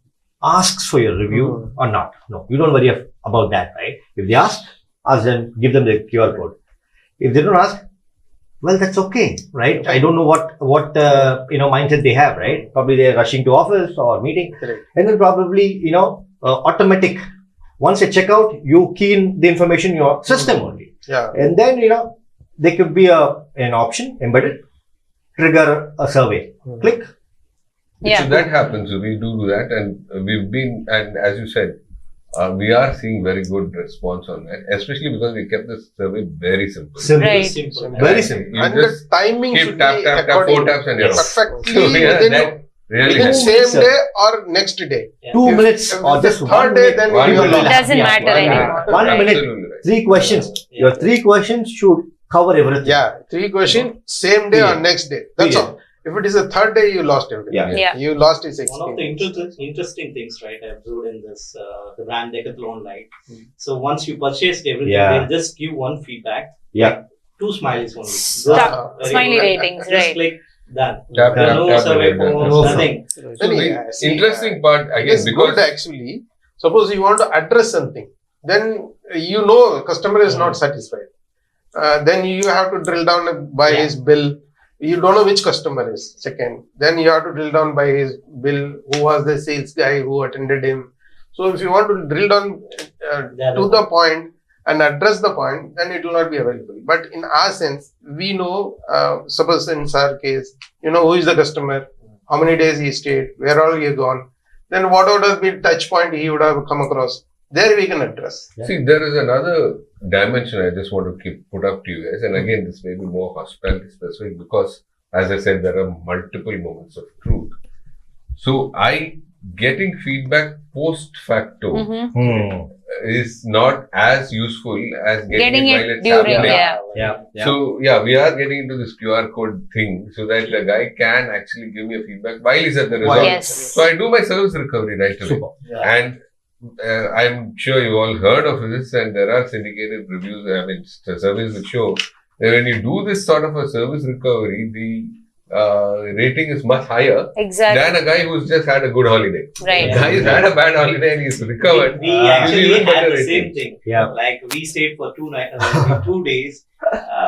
asks for your review or not. No, you don't worry about that, right? If they ask them, give them the QR code. If they don't ask, well, that's okay, right? I don't know what mindset they have, right? Probably they're rushing to office or meeting, Correct. and then probably automatic. Once they check out, you key in the information in your system only, Yeah. and then there could be an option embedded, trigger a survey, click. Yeah. So that happens. We do that, and we've been, and as you said, we are seeing very good response on that, especially because we kept this survey very simple. Simple. Right. Simple. Very simple. You And the just timing keep should tap, be tap, tap, according 4 taps and you're off. perfectly So, yeah, within that really within helps. same Sir. day or next day. 2 Yeah. minutes If or it's just the 1 third day, minute. then One we will minute. not. Doesn't matter One anymore. minute. 1 minute. Absolutely right. 3 questions. Your 3 questions should cover everything. Yeah, 3 questions, same day Yeah. or next day. That's Yeah. all. If it is a third day, you lost everything. Yeah. You lost his One of the experience. interesting things, right, I observed in this the brand Decathlon light. So once you purchased everything, Yeah. they'll just give one feedback. Yeah. Like 2 smileys only. Stop. Very Smiley good. ratings, Just right? click done. Tap, tap, No tap, survey and then forms, done. nothing. So the interesting part It again, is because good actually. Suppose you want to address something, then you know customer is not satisfied. Then you have to drill down by Yeah. his bill. You don't know which customer is second. Then you have to drill down by his bill. Who was the sales guy who attended him? So if you want to drill down to the point and address the point, then it will not be available. But in our sense, we know. Suppose in our case, you know who is the customer, how many days he stayed, where all he had gone. Then what would have been touch point he would have come across. There we can address. see, there is another dimension I just want to put up to you guys, and again, this may be more hospitality specific because, as I said, there are multiple moments of truth. So, getting feedback post facto is not as useful as getting it while it's during, happening. yeah. So, we are getting into this QR code thing so that the guy can actually give me a feedback while he's at the resort. Yes. So, I do my service recovery right away. Super. And I'm sure you all heard of this, and there are syndicated reviews, surveys which show that when you do this sort of a service recovery, the rating is much higher Exactly. than a guy who's just had a good holiday. Right. The guy who's had a bad holiday and he's recovered. We will actually even had better the rating. same thing. Yeah. Like we stayed for 2 days.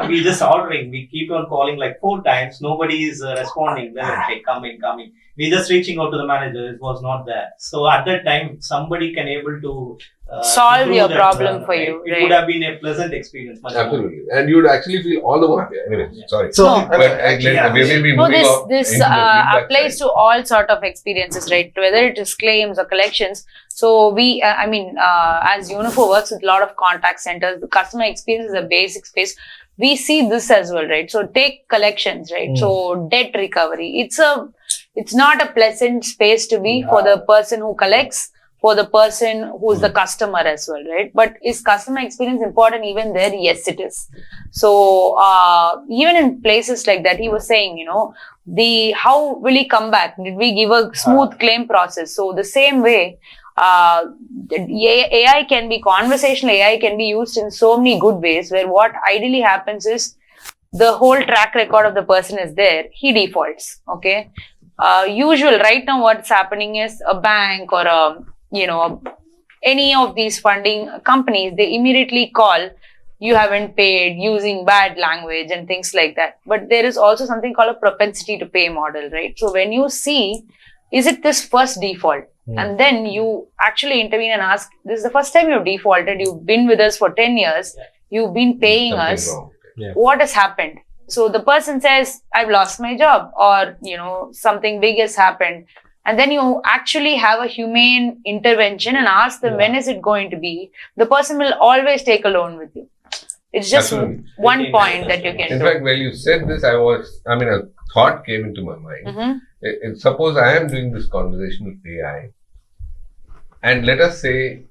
We just ordering. We keep on calling like 4 times. Nobody is responding. Then okay, coming. We just reaching out to the manager. It was not there. So at that time, somebody can able to Solve improve your that, problem for right? you, It right. would have been a pleasant experience. Much more. Absolutely. And you'd actually feel all the more happy. Anyway, sorry. So, No. But we will be No, moving on this into the feedback applies side. to all sort of experiences, right? Whether it is claims or collections. So we, as Unifo works with a lot of contact centers, the customer experience is a basic space. We see this as well, right? So take collections, right? So debt recovery. It's not a pleasant space to be for the person who collects, for the person who's the customer as well, right? But is customer experience important even there? Yes, it is. So even in places like that, he was saying, how will he come back? Did we give a smooth claim process? So the same way, AI can be, conversational AI can be used in so many good ways, where what ideally happens is the whole track record of the person is there. He defaults. Okay. Usual right now what's happening is a bank or any of these funding companies, they immediately call, you haven't paid, using bad language and things like that. But there is also something called a propensity to pay model, right? So when you see, is it this first default? And then you actually intervene and ask, this is the first time you've defaulted, you've been with us for 10 years, you've been paying Something us, wrong. what has happened? So the person says, I've lost my job, or, something big has happened. And then you actually have a humane intervention and ask them, when is it going to be? The person will always take a loan with you. It's just Absolutely. one point that you can In do. fact, when you said this, a thought came into my mind. Suppose I am doing this conversation with AI, and let us say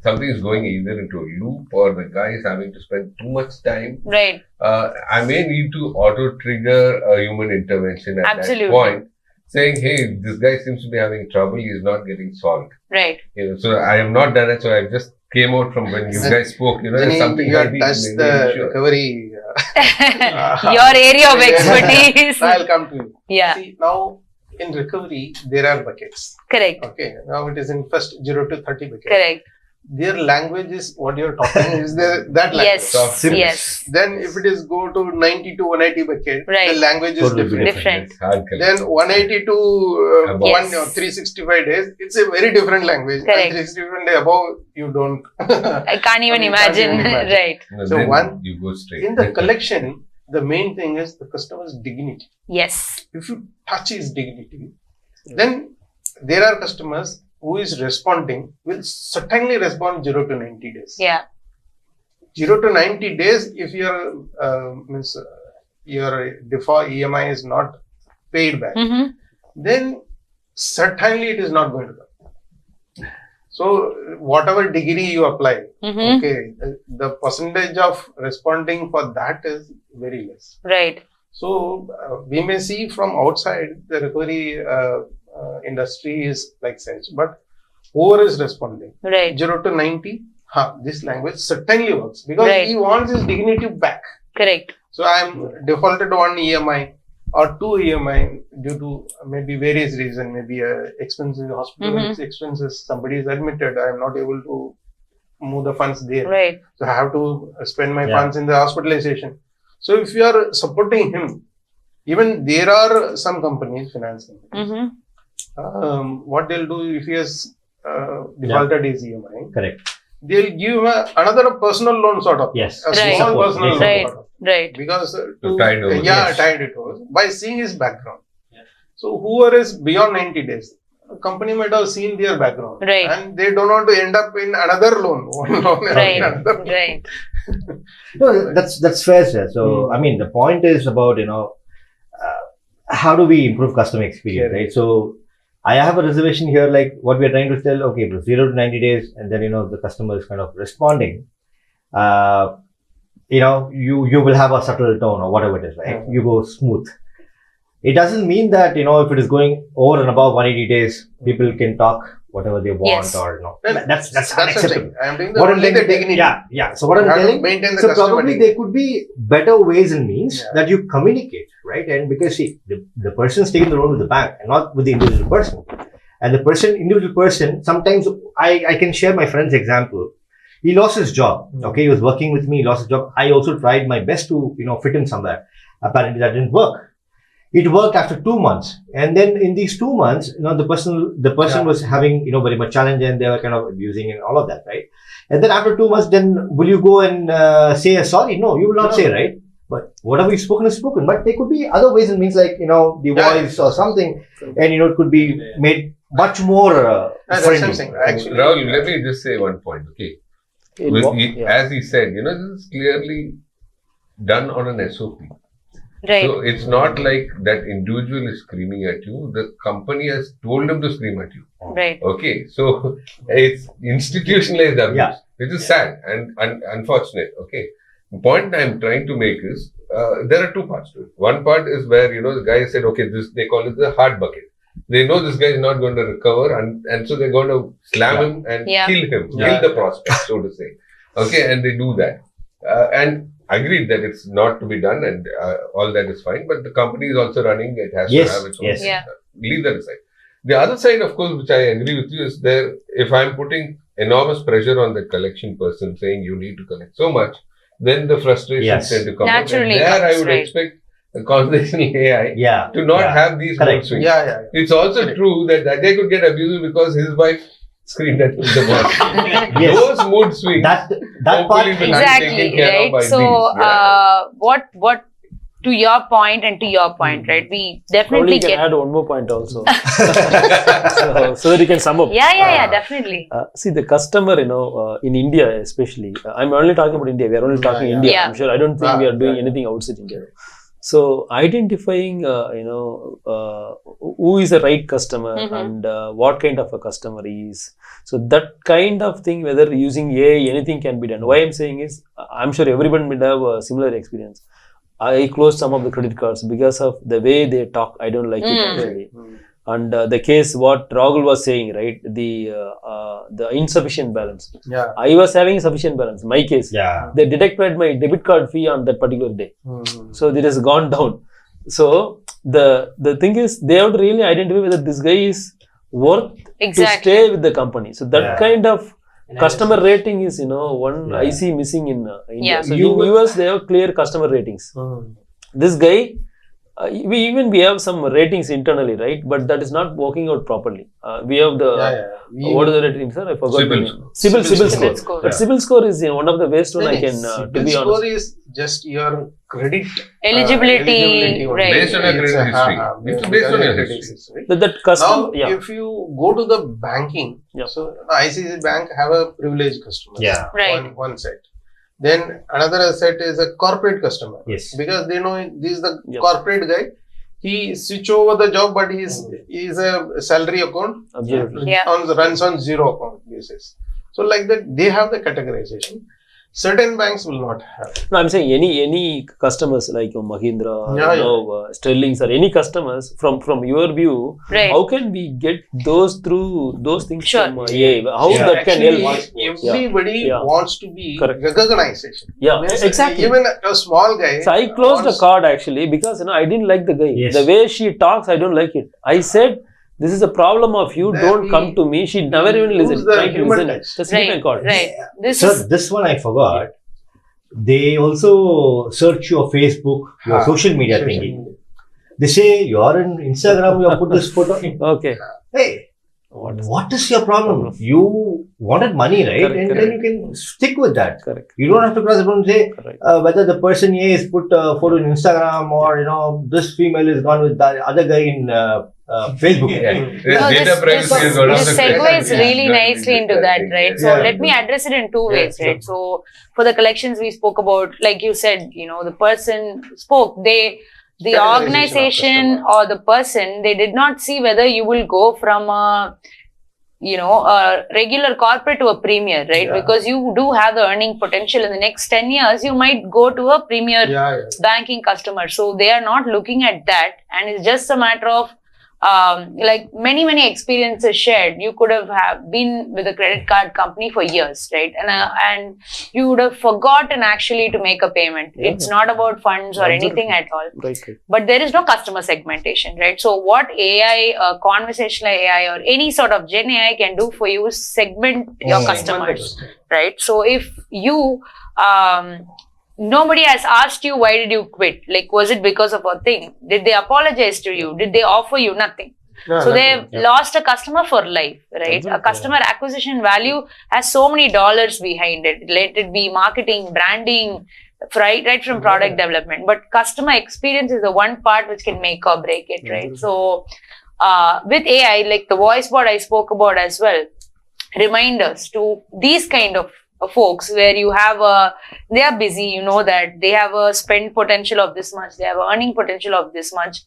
something is going either into a loop or the guy is having to spend too much time. Right. I may need to auto-trigger a human intervention at Absolutely. that point, saying, hey, this guy seems to be having trouble, he is not getting solved. Right. So I have not done it, so I just came out from when you guys spoke, there's something you I have need to touched make the sure. recovery. Your area of expertise. I'll come to you. Yeah. See, now in recovery, there are buckets. Correct. Okay, now it is in first 0 to 30 bucket. Correct. Their language is what you're talking is that language. Yes. Soft Yes. Then if it is go to 90 to 180 bucket, Right. the language is Totally different. Different. It's hard color. Then 180 to Above. 1 Yes. or 365 days, it's a very different language. Correct. And 365 days above, you don't. I can't even You can't imagine. even imagine. Right. So Then one- you go straight. In the collection, the main thing is the customer's dignity. Yes. If you touch his dignity, then there are customers who is responding will certainly respond 0 to 90 days. Yeah. 0 to 90 days, if your your default EMI is not paid back, then certainly it is not going to come. So whatever degree you apply, okay, the percentage of responding for that is very less. Right. So we may see from outside the recovery industry is like such, but whoever is responding Right. 0 to 90, this language certainly works because Right. he wants his dignity back. Correct. So I am defaulted one EMI or two EMI due to maybe various reasons, maybe expenses, hospital expenses, somebody is admitted, I am not able to move the funds there. Right. So I have to spend my funds in the hospitalization. So if you are supporting him, even there are some companies, finance companies, what they'll do if he has defaulted his EMI, Correct. they'll give another personal loan sort of. Yes. A Right. small Support. personal Yes. loan Right. sort of. Right. Because To tide over. tide it over by seeing his background. So whoever is beyond 90 days, a company might have seen their background, Right. and they don't want to end up in another loan, one loan, Right. another. Right. No, that's fair, sir. So I mean, the point is about how do we improve customer experience, right? So I have a reservation here, like what we are trying to tell. Okay, 0 to 90 days, and then the customer is kind of responding. You will have a subtle tone or whatever it is, right? You go smooth. It doesn't mean that if it is going over and above 180 days, people can talk whatever they want. Yes. Or that's the unacceptable. thing. I am doing What I'm only the telling- dignity. Yeah. So what I'm You have to telling, maintain the so customer probably dignity. there could be better ways and means Yeah. that you communicate, right? And because see, the person is taking the role with the bank and not with the individual person. And the individual person, sometimes I can share my friend's example. He lost his job. Okay, he was working with me. He lost his job. I also tried my best to fit him somewhere. Apparently, that didn't work. It worked after 2 months, and then in these 2 months, the person was having very much challenge, and they were kind of abusing and all of that, right? And then after 2 months, then will you go and say sorry? No, you will not say, right? But whatever you spoken is spoken. But there could be other ways and means, like the voice or something, and it could be made much more That's friendly. something. Actually, Rahul, let me just say one point, okay? As he said, this is clearly done on an SOP. Right. So it's not like that individual is screaming at you. The company has told him to scream at you. Right. Okay, so it's institutionalized abuse, which is sad and unfortunate. Okay, the point I'm trying to make is there are two parts to it. One part is where the guy said, okay, they call it the hard bucket. They know this guy is not going to recover, and so they're going to slam him and kill him, kill the prospect, so to say. Okay, and they do that, and agreed that it's not to be done, and all that is fine. But the company is also running; it has to have its own. Yes. Yeah. Leave that aside. The other side, of course, which I agree with you, is there. If I'm putting enormous pressure on the collection person, saying you need to collect so much, then the frustrations tend to come. Naturally and there, I comes, would right. expect a conversational AI to not have these Correct. mood swings. Yeah. It's also true that guy could get abusive because his wife screamed at him the boss. Yes. Those mood swings. That part hopefully will be Exactly. taken care of Right. by So, these. Yeah. what to your point and to your point, right? We Probably definitely you can get. add one more point also. so that you can sum up. Yeah, definitely. See, the customer, in India especially, I'm only talking about India. We are only talking India. Yeah. I'm sure. I don't think we are doing anything outside India. So identifying, who is the right customer and what kind of a customer he is. So that kind of thing, whether using AI, anything can be done. Why I'm saying is, I'm sure everyone will have a similar experience. I closed some of the credit cards because of the way they talk. I don't like it actually. And the case what Rahul was saying, right? The insufficient balance. Yeah. I was having sufficient balance. My case. Yeah. They deducted my debit card fee on that particular day. So it has gone down. So the thing is, they have to really identify whether this guy is worth to stay with the company. So that kind of customer rating is one I see missing in India. Yeah. So in US they have clear customer ratings. This guy, we have some ratings internally, right? But that is not working out properly. We have the what is the rating, sir? I forgot the name. CIBIL score. But CIBIL score is one of the best one I can to be honest. Score is just your credit eligibility, only. right? Based on your credit history. It's based on your history. That customer, Now, if you go to the banking, so ICICI Bank have a privileged customer. Yeah. Right. One set. Then another set is a corporate customer. Yes. Because they know this is the corporate guy. He switch over the job, but he's a salary account. Absolutely. Yeah. Runs on zero account basis. So like that, they have the categorization. Certain banks will not have. No, I'm saying any customers like Mahindra, Sterling's, or any customers from your view, Right. how can we get those through those things Sure. from AI? How that can Actually, help? everybody Yeah. wants to be Correct. recognition. Yeah, Means exactly. Even a small guy. So I closed the wants- card actually because I didn't like the guy. Yes. The way she talks, I don't like it. I said, "This is a problem of you. Then Don't we- come to me." She never even use listened. the Try to human listen. touch. Just keep my Right, card. right. This Sir, is this one I forgot. They also search your Facebook, your social media social thingy. media. They say you're in Instagram, you have put this photo. Okay. Hey, what is your problem? You wanted money, right? Correct, and correct. then you can stick with that. Correct. You don't have to cross the phone and say Correct. whether the person A has put a photo in Instagram or this female is gone with the other guy in Facebook. Yes, No, data privacy is one of this the segues questions. really Yeah. nicely into that, right? So Yeah. let me address it in two ways, right? So for the collections we spoke about, like you said, the person spoke, the Categorization of organization customer. or the person, they did not see whether you will go from a regular corporate to a premier, right? Yeah. Because you do have the earning potential in the next 10 years, you might go to a premier Yeah. banking customer. So they are not looking at that, and it's just a matter of like many experiences shared. You could have been with a credit card company for years, right? And you would have forgotten actually to make a payment. Yeah. It's not about funds or anything at all. Right. But there is no customer segmentation, right? So what AI, conversational AI, or any sort of Gen AI can do for you is segment your customers, right? So if you nobody has asked you why did you quit, like was it because of a thing, did they apologize to you, did they offer you nothing? No, So nothing. they've lost a customer for life, right? A customer acquisition value has so many dollars behind it. Let it be marketing, branding, right from product development. But customer experience is the one part which can make or break it, right? So with AI, like the voice bot I spoke about as well, reminders to these kind of folks where you have they are busy, that they have a spend potential of this much, they have a earning potential of this much.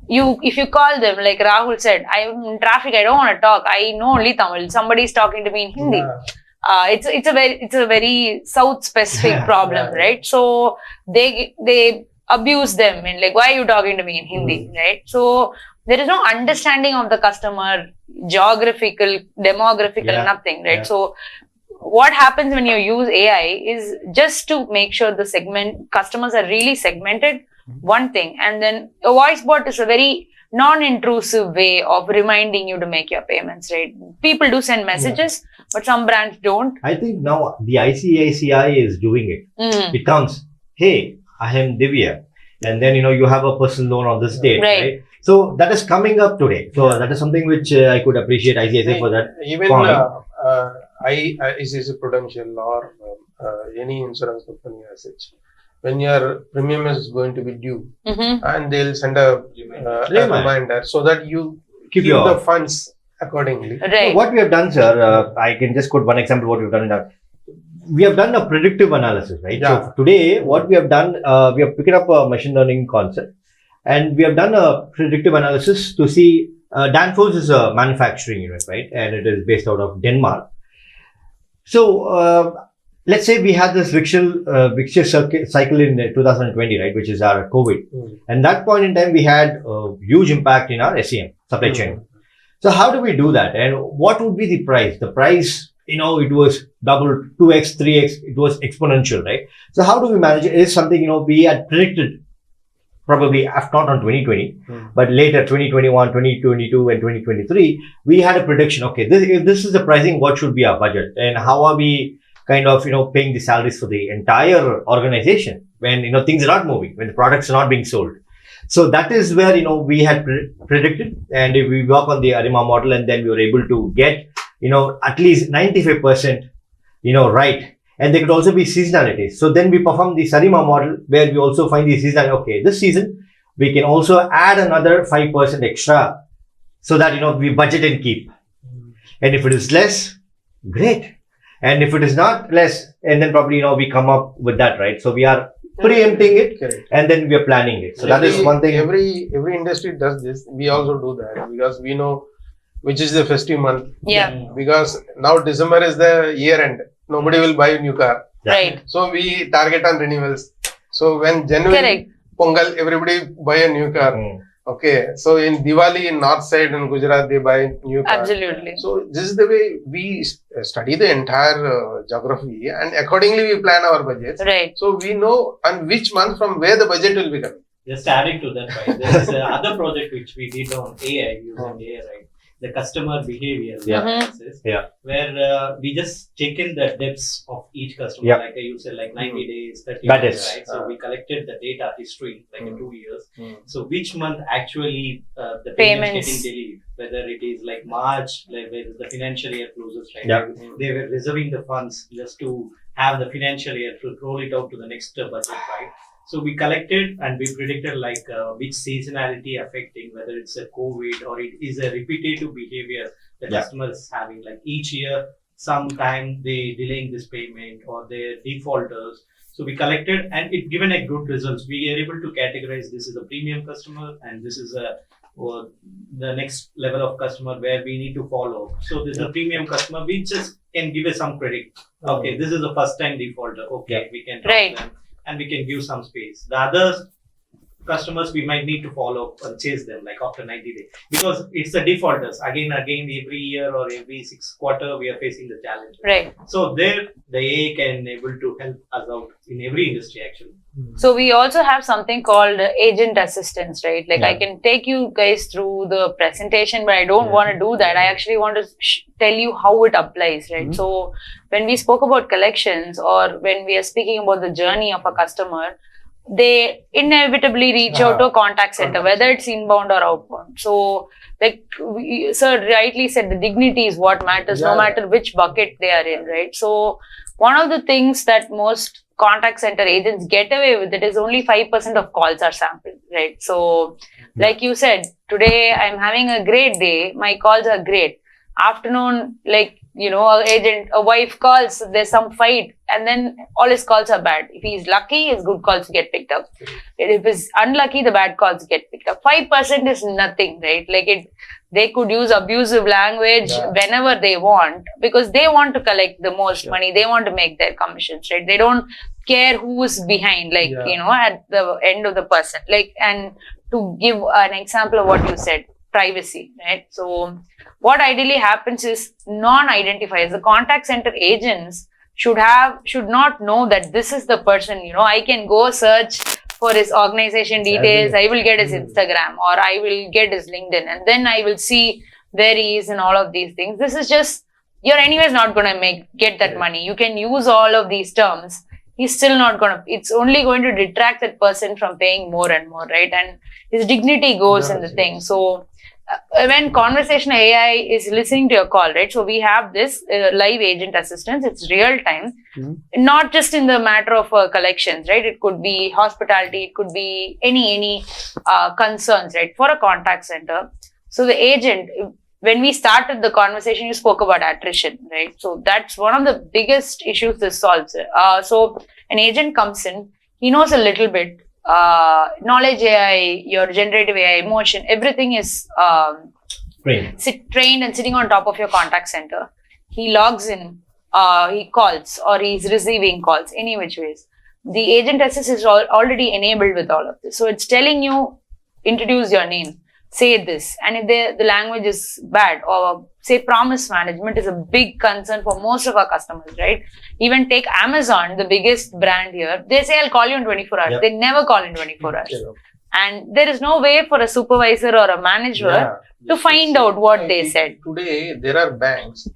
If you call them, like Rahul said, I'm in traffic, I don't want to talk, I know only Tamil, somebody is talking to me in Hindi. Yeah. It's a very South specific problem, right? So they abuse them and like, why are you talking to me in Hindi, right? So there is no understanding of the customer, geographical, demographical, nothing, right? Yeah. So what happens when you use AI is just to make sure the customers are really segmented, one thing, and then a voice bot is a very non-intrusive way of reminding you to make your payments, right? People do send messages, but some brands don't. I think now the ICICI is doing it. Mm. It comes, hey, I am Divya. And then, you have a personal loan on this date, Right. right? So that is coming up today. So that is something which I could appreciate ICICI for that. Even Fine. ICICI Prudential or any insurance company as such, when your premium is going to be due, Mhm. and they'll send a reminder so that you Keep keep your- the funds accordingly. Right. So what we have done, sir, I can just quote one example what we've done in that. We have done a predictive analysis, right? Yeah. So today, what we have done, we have picked up a machine learning concept, and we have done a predictive analysis to see. Danfoss is a manufacturing unit, right? And it is based out of Denmark. So let's say we had this vicious cycle in 2020, right? Which is our COVID. And that point in time, we had a huge impact in our SEM, supply chain. So how do we do that? And what would be the price? The price, it was double, 2x, 3x, it was exponential, right? So how do we manage it? It is something, we had predicted probably not on 2020, but later 2021, 2022 and 2023, we had a prediction. Okay, if this is the pricing, what should be our budget? And how are we kind of, paying the salaries for the entire organization when, things are not moving, when the products are not being sold. So that is where, we had predicted, and if we work on the Arima model, and then we were able to get, at least 95%, right. And there could also be seasonalities. So then we perform the Sarima model where we also find the seasonality. Okay, this season, we can also add another 5% extra so that, we budget and keep. And if it is less, great. And if it is not less, and then probably, we come up with that, right? So we are preempting it, Correct. and then we are planning it. So that is one thing. Every industry does this. We also do that because we know which is the festive month. Yeah. Because now December is the year end. Nobody will buy a new car. Right. So we target on renewals. So when January Correct. Pongal, everybody buy a new car. Okay, so in Diwali in north side in Gujarat they buy new car. Absolutely. So this is the way we study the entire geography, and accordingly we plan our budgets. Right. So we know on which month from where the budget will be coming. Just adding to that, right? There is another project which we did on AI, using AI, right? The customer behavior analysis, where we just check in the depths of each customer, like you said, like 90 days, 30 That days, is. right? So we collected the data history, like in 2 years. So which month actually the payments getting delayed, whether it is like March, like where the financial year closes, right? They were reserving the funds just to have the financial year to roll it out to the next budget, right? So we collected and we predicted like which seasonality affecting, whether it's a COVID or it is a repetitive behavior the customer is having. Like each year, sometime they delaying this payment or they're defaulters. So we collected and it given a good results. We are able to categorize this is a premium customer and this is a the next level of customer where we need to follow. So this is a premium customer. We just can give it some credit. Okay, this is a first time defaulter. Okay, we can drop them. And we can give some space. The other customers we might need to follow and chase them like after 90 days because it's the defaulters. Again, every year or every 6 quarter we are facing the challenge. Right. So there, the AI can able to help us out in every industry actually. So we also have something called agent assistance, right? Like I can take you guys through the presentation, but I don't want to do that. I actually want to tell you how it applies, right? So when we spoke about collections or when we are speaking about the journey of a customer, they inevitably reach out to a contact center, whether it's inbound or outbound. So like sir rightly said, the dignity is what matters, no matter which bucket they are in, right? So one of the things that most contact center agents get away with it is only 5% of calls are sampled, right? So like you said, today I'm having a great day, my calls are great. Afternoon, like, you know, a wife calls, there's some fight, and then all his calls are bad. If he's lucky, his good calls get picked up. If he's unlucky, the bad calls get picked up. 5% is nothing, right? Like they could use abusive language whenever they want because they want to collect the most money. They want to make their commissions, right? They don't care who's behind, like, you know, at the end of the person. Like, and to give an example of what you said, privacy, right? So what ideally happens is non-identifiers, the contact center agents should not know that this is the person. You know, I can go search for his organization details, I will get his Instagram or I will get his LinkedIn and then I will see where he is and all of these things. This is just, you're anyways not going to get that money. You can use all of these terms. He's still not going to, it's only going to detract that person from paying more and more, right? And his dignity goes in the thing. So when conversational AI is listening to your call, right? So we have this live agent assistance. It's real time, not just in the matter of collections, right? It could be hospitality, it could be any concerns, right? For a contact center. So the agent, when we started the conversation, you spoke about attrition, right? So that's one of the biggest issues this solves. So an agent comes in, he knows a little bit. Knowledge AI, your generative AI, emotion, everything is trained and sitting on top of your contact center. He logs in, he calls or he's receiving calls, any which ways. The agent assist is already enabled with all of this. So it's telling you, introduce your name, say this. And if the language is bad or say promise management is a big concern for most of our customers, right? Even take Amazon, the biggest brand here. They say, I'll call you in 24 hours. They never call in 24 hours. And there is no way for a supervisor or a manager to find out what they said. Today, there are banks.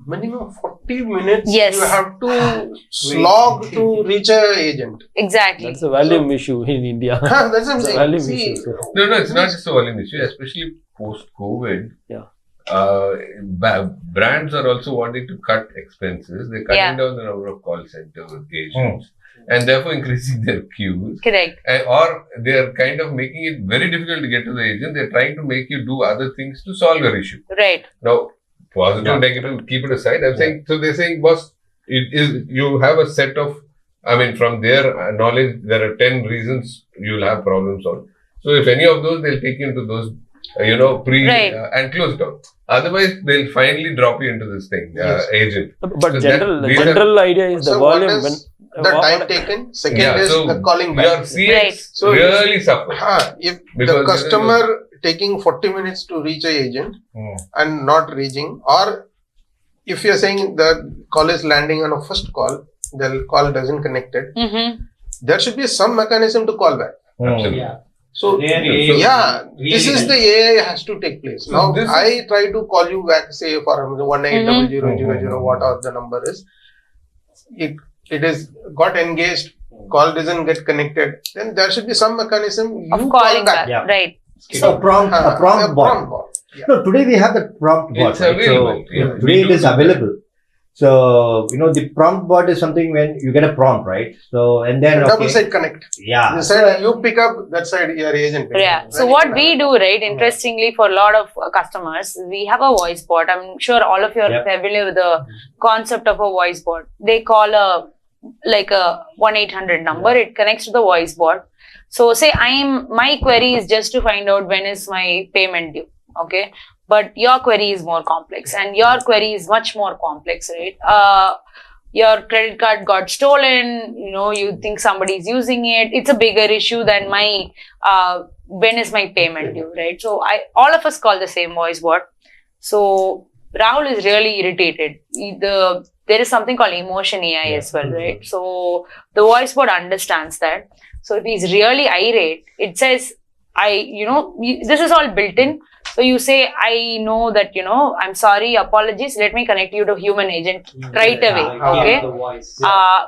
Minimum 40 minutes you have to slog to reach an agent. Exactly. That's a volume issue in India. That's what I'm saying. Volume issue. No, it's not just a volume issue, especially post-COVID. Brands are also wanting to cut expenses. They're cutting down the number of call center agents and therefore increasing their queues. Correct. Or they're kind of making it very difficult to get to the agent. They're trying to make you do other things to solve your issue. Right. Now, positive, negative, keep it aside. I'm saying, so they're saying, boss, you have a set of, from their knowledge, there are 10 reasons you'll have problems on. So if any of those, they'll take you into those Right. And close down. Otherwise, they'll finally drop you into this thing, Yes. agent. But So the these are- general idea is the So one volume. is the time taken. Second is the calling your back. CX Right. So really suffers. If Because, the customer taking 40 minutes to reach a agent and not reaching, or if you're saying the call is landing on a first call, the call doesn't connect it, there should be some mechanism to call back. Absolutely. Yeah. So There Yeah, yeah, really this is helps. the AI has to take place. So Now this I try to call you back, say for 180000, whatever the number is. It is got engaged, call doesn't get connected. Then there should be some mechanism you Of call calling back. back. Yeah. Right. So a prompt bot. prompt bot. Yeah. No, today we have the prompt bot. It's right? available. So Yeah, today we it do is that. available. So the prompt bot is something when you get a prompt, right? So and then Double side connect. yeah. This side you pick up, that side your agent. picks Yeah. up. So Then what you we can- do, right, interestingly for a lot of customers, we have a voice bot. I'm sure all of you are Yep. familiar with the concept of a voice bot. They call a 1-800 number. It connects to the voice bot. So say my query is just to find out when is my payment due. Okay. But your query is more complex and your query is much more complex, right? Your credit card got stolen, you think somebody's using it. It's a bigger issue than my, when is my payment due, right? So all of us call the same voice bot. So Rahul is really irritated. There is something called emotion AI as well, right? So the voice bot understands that. So if he's really irate, it says, this is all built in. So you say, I know that, I'm sorry, apologies, let me connect you to human agent right away, okay? The voice.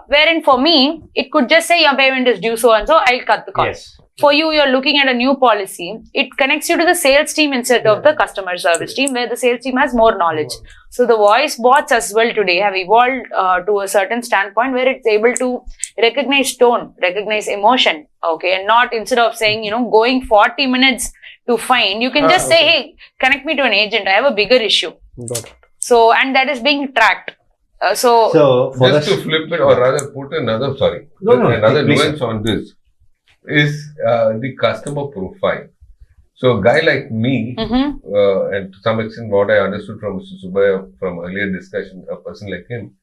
Wherein for me, it could just say your payment is due so and so, I'll cut the call. Yes. For you, you're looking at a new policy, it connects you to the sales team instead of the customer service team, where the sales team has more knowledge. So the voice bots as well today have evolved to a certain standpoint where it's able to recognize tone, recognize emotion, okay? And not instead of saying, going 40 minutes to find, you can just say, hey, connect me to an agent. I have a bigger issue. Got it. So, and that is being tracked. So for Just us, to flip it, or rather put another, No, another please, nuance on this is the customer profile. So a guy like me, and to some extent what I understood from Mr. Subaya from earlier discussion, a person like him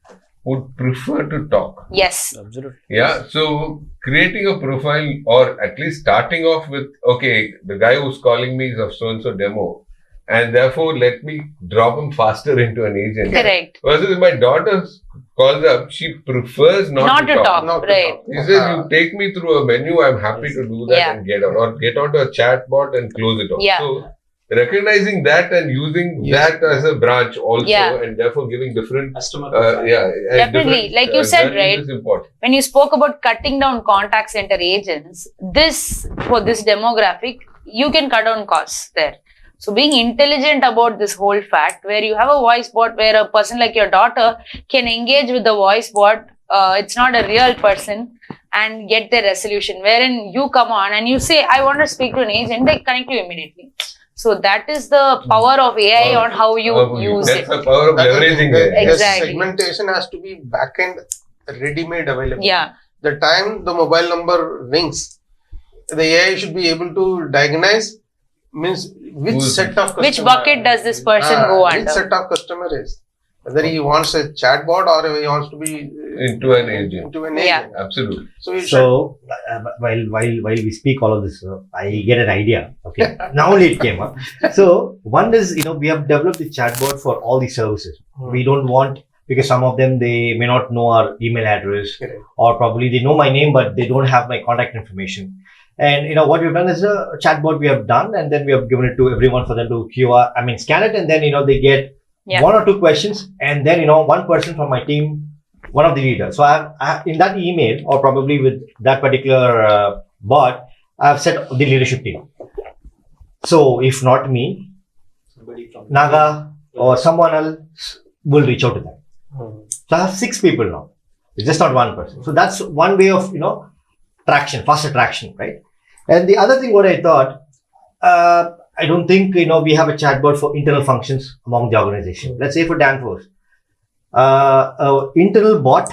would prefer to talk. Yes. Absolutely. Yeah, so creating a profile or at least starting off with, okay, the guy who's calling me is of so-and-so demo, and therefore let me drop him faster into an agent. Correct. Versus if my daughter calls up, she prefers not to talk. Not to Right. talk. He says, you take me through a menu, I'm happy to do that Yeah. and get out. Or get onto a chat bot and close it off. Yeah. So, recognizing that and using Yes. that as a branch also, Yeah. and therefore giving different, Customer Definitely. different, Like you said, journeys right? is important. When you spoke about cutting down contact center agents, for this demographic, you can cut down costs there. So being intelligent about this whole fact, where you have a voice bot, where a person like your daughter can engage with the voice bot, it's not a real person, and get the resolution. Wherein you come on and you say, I want to speak to an agent, they connect you immediately. So that is the power of AI on how you use That's it. the power of That is the leveraging thing. it. The Exactly. segmentation has to be back-end ready-made available. Yeah. The time the mobile number rings, the AI should be able to diagnose means which Who's- set of customer. Which bucket does this person go Which under? set of customer is. Whether he wants a chatbot or he wants to be Into an agent. Into an Yeah. agent. Absolutely. So you should. So while we speak all of this, I get an idea. Okay, now only it came up. So one is we have developed the chatbot for all the services. We don't want, because some of them they may not know our email address, Correct. or probably they know my name but they don't have my contact information. And what we've done is a chatbot we have done, and then we have given it to everyone for them to scan it, and then they get one or two questions, and then one person from my team, one of the leaders. So I in that email, or probably with that particular bot, I've set the leadership team. So if not me, Somebody from Naga or someone else will reach out to them. So I have 6 people now. It's just not one person. So that's one way of traction, faster traction, right? And the other thing what I thought, I don't think we have a chatbot for internal functions among the organization. Let's say for Danforth, internal bot,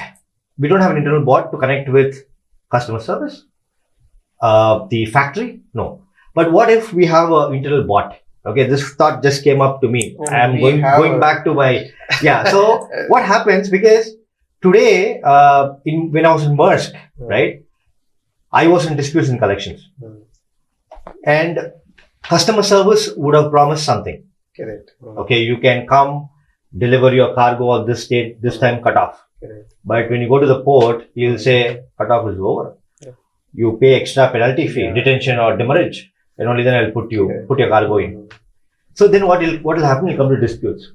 we don't have an internal bot to connect with customer service, the factory, no. But what if we have an internal bot Okay, this thought just came up to me. Yeah, I'm we going have going a- back to my So what happens, because today, when I was in Maersk, right, I was in disputes and collections, and customer service would have promised something. Correct. Okay, you can come, deliver your cargo on this date, this time cut off. Correct. But when you go to the port, you'll say cut off is over. Yeah. You pay extra penalty fee, Yeah. detention or demurrage, and only then I'll put your cargo in. So then what will happen? You come to disputes.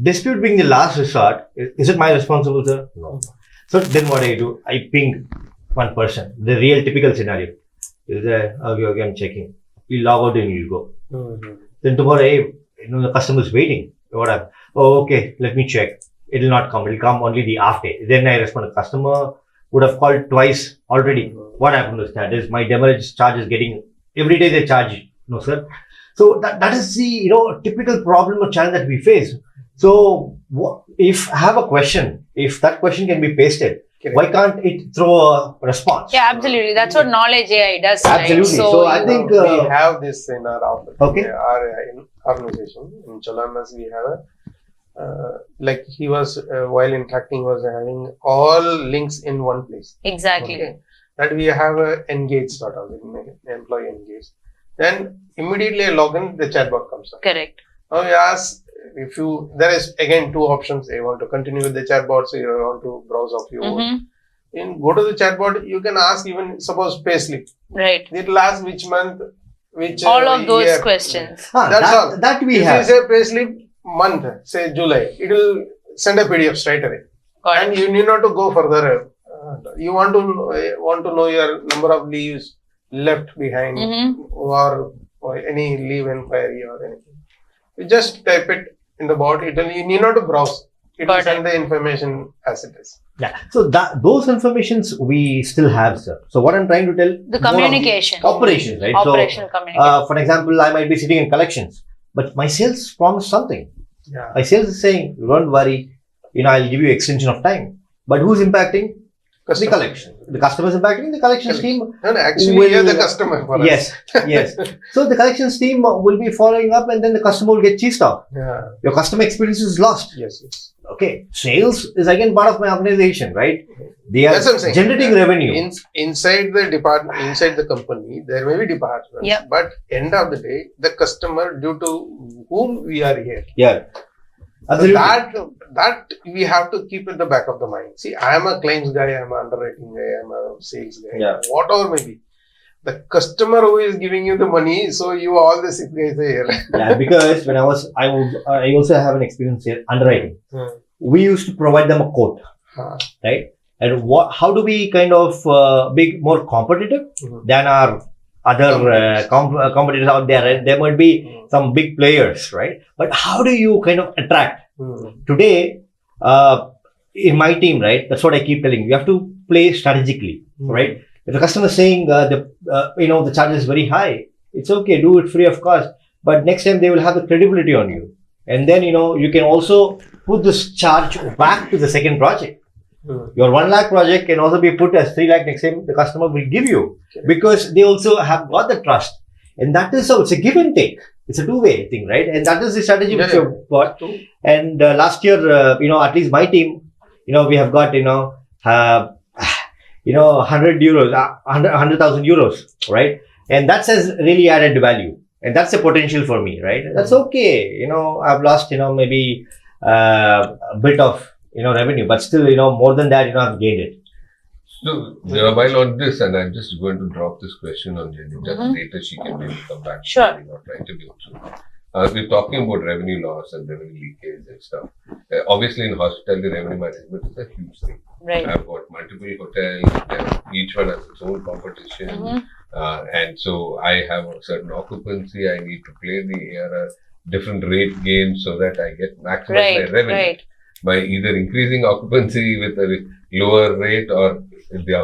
Dispute being the last resort, is it my responsibility, sir? No. So then what do? I ping one person, the real typical scenario. You say, okay, I'm checking. You log out and you go. Then tomorrow, hey, the customer is waiting. What happened? Oh, okay, let me check. It will not come. It will come only the after. Then I respond. The customer would have called twice already. What happened to that? Is my demurrage charge is getting, every day they charge. No, sir. So that is the typical problem or challenge that we face. So if I have a question, if that question can be pasted, why can't it throw a response? Yeah, absolutely. That's what knowledge AI does. Absolutely. Right? So I think we have this in our office. Okay. Our organization in Cholamas, we have a like he was while interacting was having all links in one place. Exactly. Okay. That we have a engage sort of employee engage. Then immediately I log in, the chatbot comes up. Correct. Now we ask there is again two options. You want to continue with the chatbot, so you want to browse off your own. Go to the chatbot, you can ask even suppose payslip. Right. It will ask which month, which All of those year. questions. That's all. That we If have. you say payslip month, say July, it will send a PDF straight away. Got And it. you need not to go further. You want to know your number of leaves left behind or any leave inquiry or anything. You just type it in the bot. You need not to browse. It will Got send the information as it is. Yeah. So those informations we still have, sir. So what I'm trying to tell, The more of communication. operations, right? Operational communication. So, for example, I might be sitting in collections, but my sales promised something. Yeah. My sales is saying, don't worry, I'll give you extension of time. But who's impacting? The collection. The customer is impacting the collections team. No, actually, will- you're the customer for us. Yes, yes. So the collections team will be following up, and then the customer will get cheesed off. Yeah. Your customer experience is lost. Yes. Yes. Okay. Sales is again part of my organization, right? They are That's what I'm saying. generating revenue. Inside the department, inside the company, there may be departments. Yeah. But end of the day, the customer, due to whom we are here. Yeah. So Absolutely. that we have to keep at the back of the mind. See, I am a claims guy, I am an underwriting guy, I am a sales guy, Yeah. whatever may be. The customer who is giving you the money, so you all the six guys are here. Yeah, because when I also have an experience here underwriting. Hmm. We used to provide them a quote, right? And how do we kind of be more competitive than our other competitors out there? Right? There might be some big players, right? But how do you kind of attract? Today, in my team, right? That's what I keep telling you. You have to play strategically, right? If the customer is saying the charge is very high, it's okay, do it free of cost. But next time they will have the credibility on you, and then you can also put this charge back to the second project. Your 1 lakh project can also be put as 3 lakh next time the customer will give you, because they also have got the trust, and that is how it's a give and take. It's a two-way thing, right? And that is the strategy which you've got. And last year, at least my team, we have got 100 euros, 100,000 euros, right? And that has really added value, and that's the potential for me, right? That's okay. I've lost, maybe a bit of revenue, but still, more than that, I've gained it. So, while on this, and I'm just going to drop this question on Jenny, that later she can maybe come back. Sure. Not right away also. We're talking about revenue loss and revenue leakage and stuff. Obviously, in hospitality, revenue management is a huge thing. Right. I've got multiple hotels, each one has its own competition. And so I have a certain occupancy, I need to play the ARR, different rate games so that I get maximize my revenue by either increasing occupancy with a lower rate or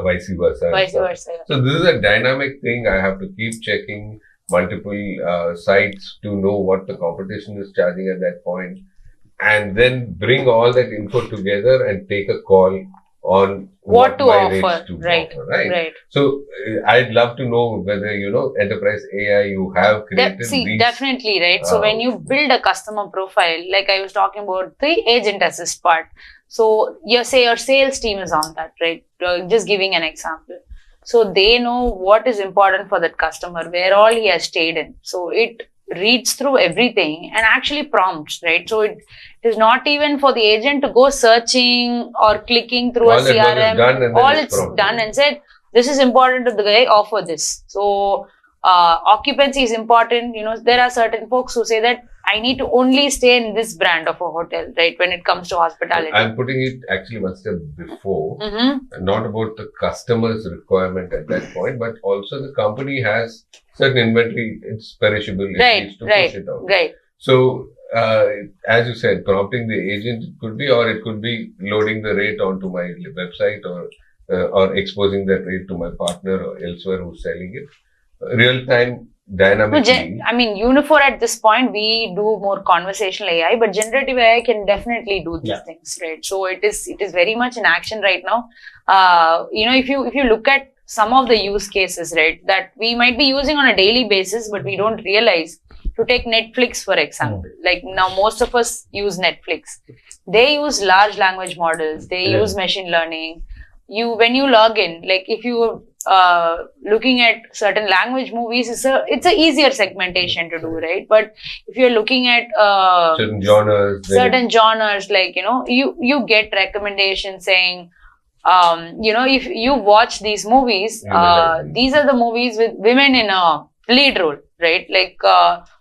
vice versa. Vice versa. So this is a dynamic thing. I have to keep checking multiple sites to know what the competition is charging at that point, and then bring all that info together and take a call on What to my offer, rates to right, offer, right? right. So I'd love to know whether, enterprise AI, you have created these. Definitely, right. So when you build a customer profile, like I was talking about the agent assist part. So your sales team is on that, right? Just giving an example. So they know what is important for that customer, where all he has stayed in. So it reads through everything and actually prompts, right? So it is not even for the agent to go searching or clicking through All a that work is CRM. done and then All it's it's prompted. done and said, this is important to the guy, offer this. So occupancy is important. There are certain folks who say that I need to only stay in this brand of a hotel, right? When it comes to hospitality. I'm putting it actually one step before, Mm-hmm. not about the customer's requirement at that point, but also the company has certain inventory, it's perishable, it needs to push it out. Right. So, as you said, prompting the agent could be, or it could be loading the rate onto my website, or exposing that rate to my partner or elsewhere who's selling it. Real time, dynamically. Unifor at this point, we do more conversational AI, but generative AI can definitely do these things, right? So it is very much in action right now. If you look at some of the use cases, right, that we might be using on a daily basis, but we don't realize. To take Netflix, for example, like now most of us use Netflix. They use large language models. They use machine learning. When you log in, like if you looking at certain language movies, it's a easier segmentation to do, right? But if you're looking at certain genres, like you get recommendations saying, if you watch these movies, these are the movies with women in a lead role, right? Like,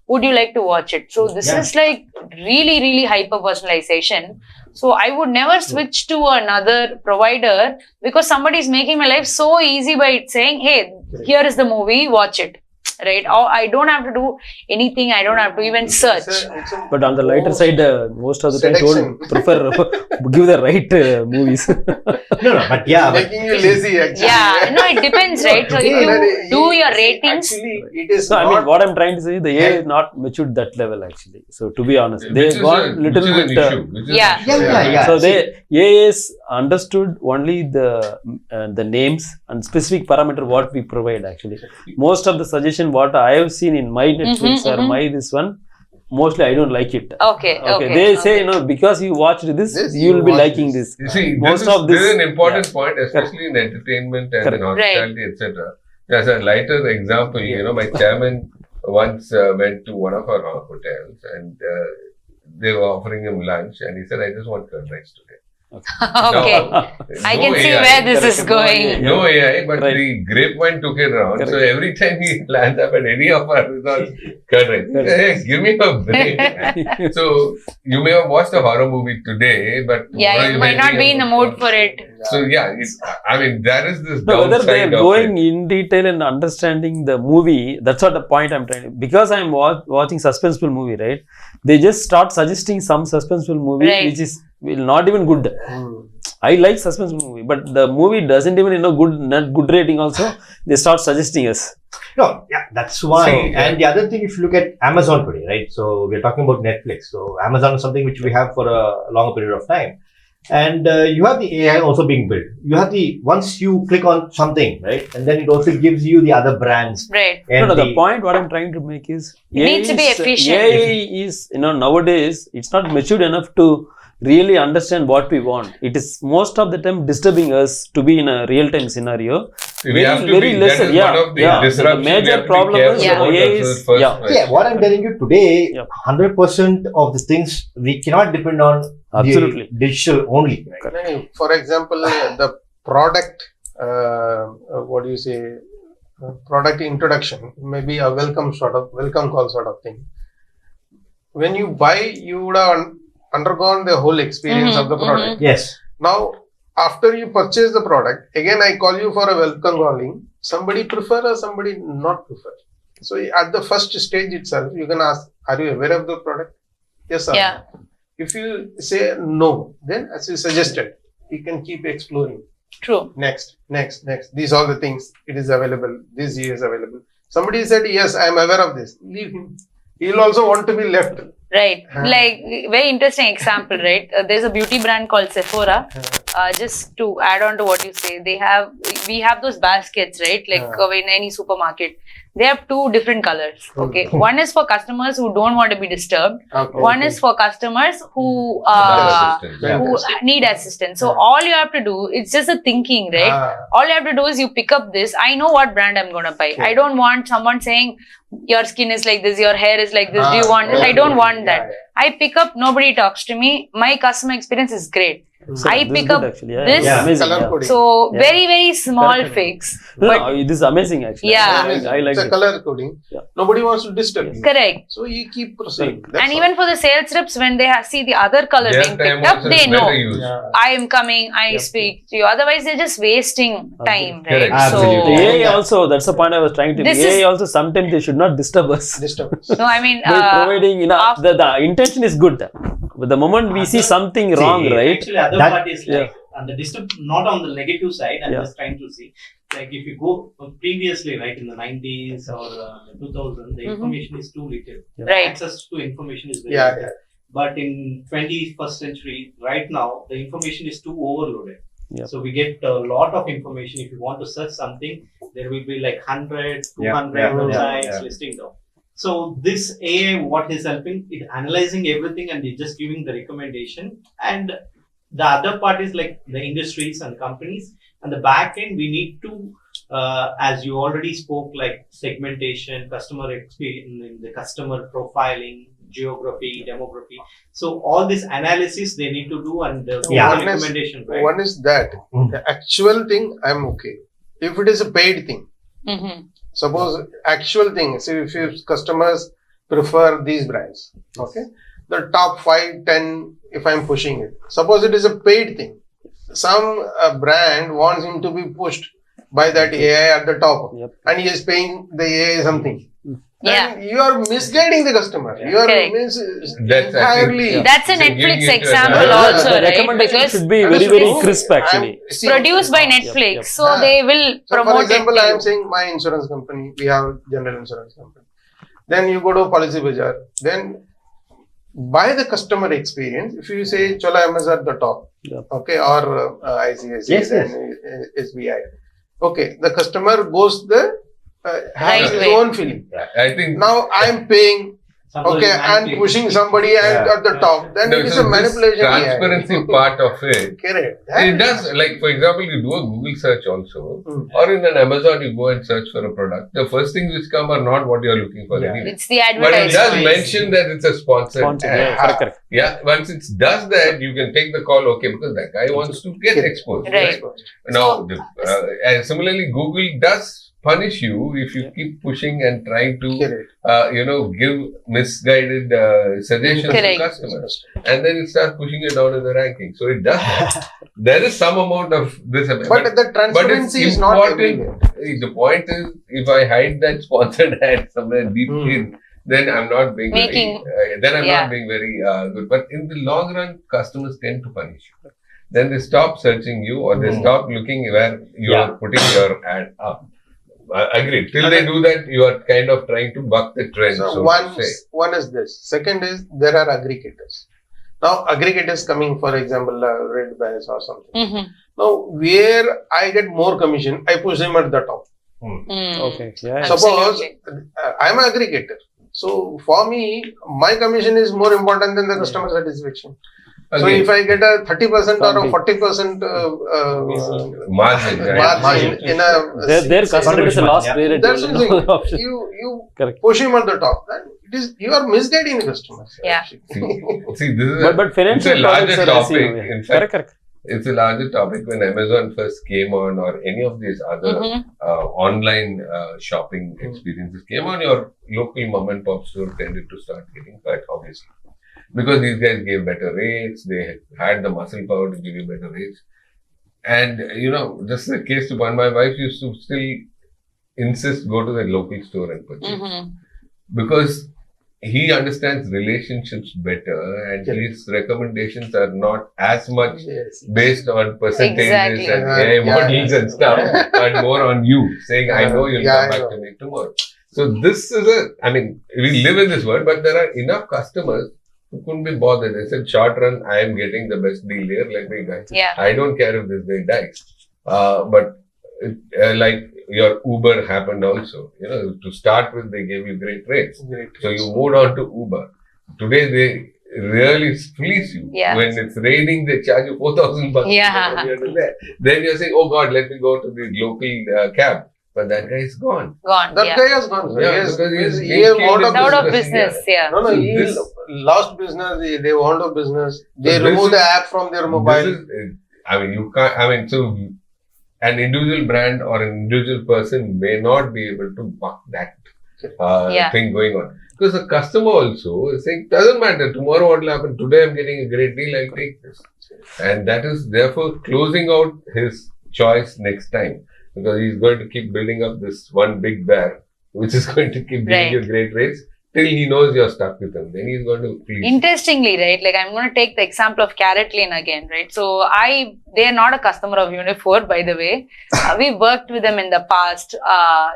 would you like to watch it? So this is like really, really hyper personalization. So I would never switch to another provider because somebody is making my life so easy by saying, hey, here is the movie, watch it. Right? Or I don't have to do anything. I don't have to even search. But on the lighter side, most of the time don't prefer give the right movies. But making you lazy actually. It depends, right? So if you do your ratings. Actually, it is. So what I'm trying to say, the AI is not matured that level actually. So to be honest, they've gone little bit. So AI is understood only the names and specific parameter what we provide actually. Most of the suggestion what I have seen in my Netflix or my this one, mostly I don't like it. Okay. They say, because you watched this you will be liking this. You see, Most this of this is an important point, especially in entertainment and in hospitality, etc. As a lighter example, my chairman once went to one of our hotels and they were offering him lunch and he said, I just want curd rice today. Okay. I can see where this is going. No AI, but the grapevine took it around. So every time he lands up at any of our resorts, curd rice. Hey, give me a break. So you may have watched a horror movie today, but you might not be in the mood for it. So there is this whether they are downside of going it. in detail and understanding the movie, that's what the point I'm trying to. Because I'm watching suspenseful movie, right? They just start suggesting some suspenseful movie which is not even good. I like suspense movie, but the movie doesn't even not good rating also. They start suggesting us. That's why. And the other thing, if you look at Amazon today, right? So we're talking about Netflix. So Amazon is something which we have for a longer period of time. And you have the AI also being built. You have once you click on something, right? And then it also gives you the other brands. Right. The point what I'm trying to make is it needs to be efficient. AI is, nowadays it's not matured enough to really understand what we want. It is most of the time disturbing us to be in a real-time scenario. Very lesser. The major problem is AI what I'm telling you today, 100% of the things we cannot depend on the digital only. Right? For example, the product, product introduction, maybe a welcome call sort of thing. When you buy, you would have undergone the whole experience of the product. Yes. Now, after you purchase the product, again I call you for a welcome calling. Somebody prefer or somebody not prefer. So at the first stage itself, you can ask, are you aware of the product? Yes or no? If you say no, then as you suggested, you can keep exploring. True. Next. These are the things. It is available. This is available. Somebody said, yes, I am aware of this. Leave him. He will also want to be left. Right. Like, very interesting example, right? There's a beauty brand called Sephora. just to add on to what you say, we have those baskets, right? Like in any supermarket, they have two different colors. Okay, one is for customers who don't want to be disturbed. One is for customers who need assistance. So all you have to do, it's just a thinking, right? All you have to do is you pick up this. I know what brand I'm gonna buy. I don't want someone saying your skin is like this, your hair is like this. Do you want this? I don't want that. I pick up. Nobody talks to me. My customer experience is great. So I this pick is up good actually. this. Amazing, Color coding. So Yeah. very small Correct. fix. No, But no, this is amazing actually. Yeah. I like it's a it. color coding. Yeah. Nobody wants to disturb you. correct. So you keep proceeding. That's And all. even for the sales reps, when they see the other color Their being time picked up, also they is know better used. I am coming. I Yep. speak to you. Otherwise, they're just wasting time, right? Correct. Absolutely. So AI also, that's the point I was trying to. This AI is- also sometimes they should not disturb us. Disturbance. no, I mean, By providing, after- the intention is good. But the moment we see something wrong, right? Actually, other That- part is like, and the disturb, not on the negative side, I'm Yeah. just trying to see. Like if you go previously, like in the 90s or 2000, the Mhm. information is too little. Right. Access to information is very Yeah, little. yeah. But in 21st century, right now, the information is too overloaded. Yep. So we get a lot of information. If you want to search something, there will be like 100, 200 Yeah, yeah, websites yeah. listing down. So this AI, what is helping, it analyzing everything and it just giving the recommendation. And the other part is like the industries and companies. And the back end, we need to, as you already spoke, like segmentation, customer experience, the customer profiling, geography, demography. So all this analysis they need to do and the Yeah. recommendation, right? One is that the actual thing I'm okay. If it is a paid thing, Mhm. suppose actual thing. See if your customers prefer these brands, okay, the top 5, 10. If I'm pushing it, suppose it is a paid thing. Some brand wants him to be pushed by that AI at the top, Yep. and he is paying the AI something. Yeah. Then you are misguiding the customer. You are Correct. That's, I entirely. think, That's a So giving Netflix it to a example brand. also, The right? recommendation Because should be That very, is very true. crisp actually. See, produced by Yep, Netflix, yep. so they will So promote for example, it. I to am you. saying my insurance company, we have general insurance company. Then you go to Policy Bazaar, then by the customer experience, if you say Chola MS at the top, Yep. okay, or ICICI, Yes, then SBI, okay, the customer goes the has Right his way. own feeling. I think Now I am paying, Suppose okay, you and manipulate. pushing somebody and Yeah. at the top, then no, it is so a this manipulation. transparency part of it. Correct. It does, like for example, you do a Google search also, Mm. or in an Amazon, you go and search for a product. The first things which come are not what you are looking for Yeah. anyway. It's the But it does advertisement. mention that it's a sponsored Sponsored, ad. yeah, correct, correct. Yeah, once it does that, you can take the call, okay, because that guy wants to get exposed. Right. Now, and similarly, Google does punish you if you keep pushing and trying to, Correct. give misguided suggestions Correct. to customers. And then it starts pushing it down in the ranking. So it does that. There is some amount of this. But the transparency is not everywhere. The point is, if I hide that sponsored ad somewhere deep Hmm. in, then I'm not being Making- not being very good. But in the long run, customers tend to punish you. Then they stop searching you, or they stop looking where you are putting your ad up. Agreed. Till they do that, you are kind of trying to buck the trend. So So one, to say. one is this. Second is there are aggregators. Now aggregators coming, for example, Red Bands or something. Mhm. Now where I get more commission, I push them at the top. Mm. Okay. Yeah. Suppose Absolutely. I'm an aggregator. So for me, my commission is more important than the customer satisfaction. So Again, if I get a 30% or a Something. 40% margin, right? margin in a Their customer is a lost Yeah. priority. that's what I'm saying. Option. You Correct. push him at the top. Then it is you are misguiding the customer. Yeah. See, this is But financial it's a larger products are seen, topic. yeah. In fact, Correct, correct. it's a larger topic when Amazon first came on, or any of these other Mhm. online shopping experiences came on. Your local mom and pop store tended to start getting cut, obviously, because these guys gave better rates. They had the muscle power to give you better rates. And just the case to one, my wife used to still insist go to the local store and purchase, Mhm. because he understands relationships better, and Correct. his recommendations are not as much Yes. based on percentages Exactly. and Yeah, AI yeah, models yeah. and stuff, and more on you saying, I know you'll Yeah, come I back know. to me tomorrow. So this is we live in this world, but there are enough customers who couldn't be bothered. They said, short run, I am getting the best deal here. Let me die. Yeah. I don't care if this guy dies. But like your Uber happened also. To start with, they gave you great rates. So you moved on to Uber. Today they really fleece you. Yeah. When it's raining, they charge you $4,000. Yeah. Then you're saying, oh God, let me go to the local cab. But that guy is gone. Gone. That Yeah. guy has gone. Yeah, Yes, because he he is killed It's out of business, business. Yeah. No, So he this- lost business. They wound up business. They So this removed is- the app from their mobile. You can't, so an individual brand or an individual person may not be able to buck that Yeah. thing going on. Because the customer also is saying, doesn't matter, tomorrow what will happen, today I'm getting a great deal, I'll take this. And that is therefore closing out his choice next time. Because he's going to keep building up this one big bear, which is going to keep giving you great rates till he knows you're stuck with him. Then he's going to please. Interestingly, right? Like I'm going to take the example of Carrot Lane again, right? So they are not a customer of Unit4, by the way. We worked with them in the past,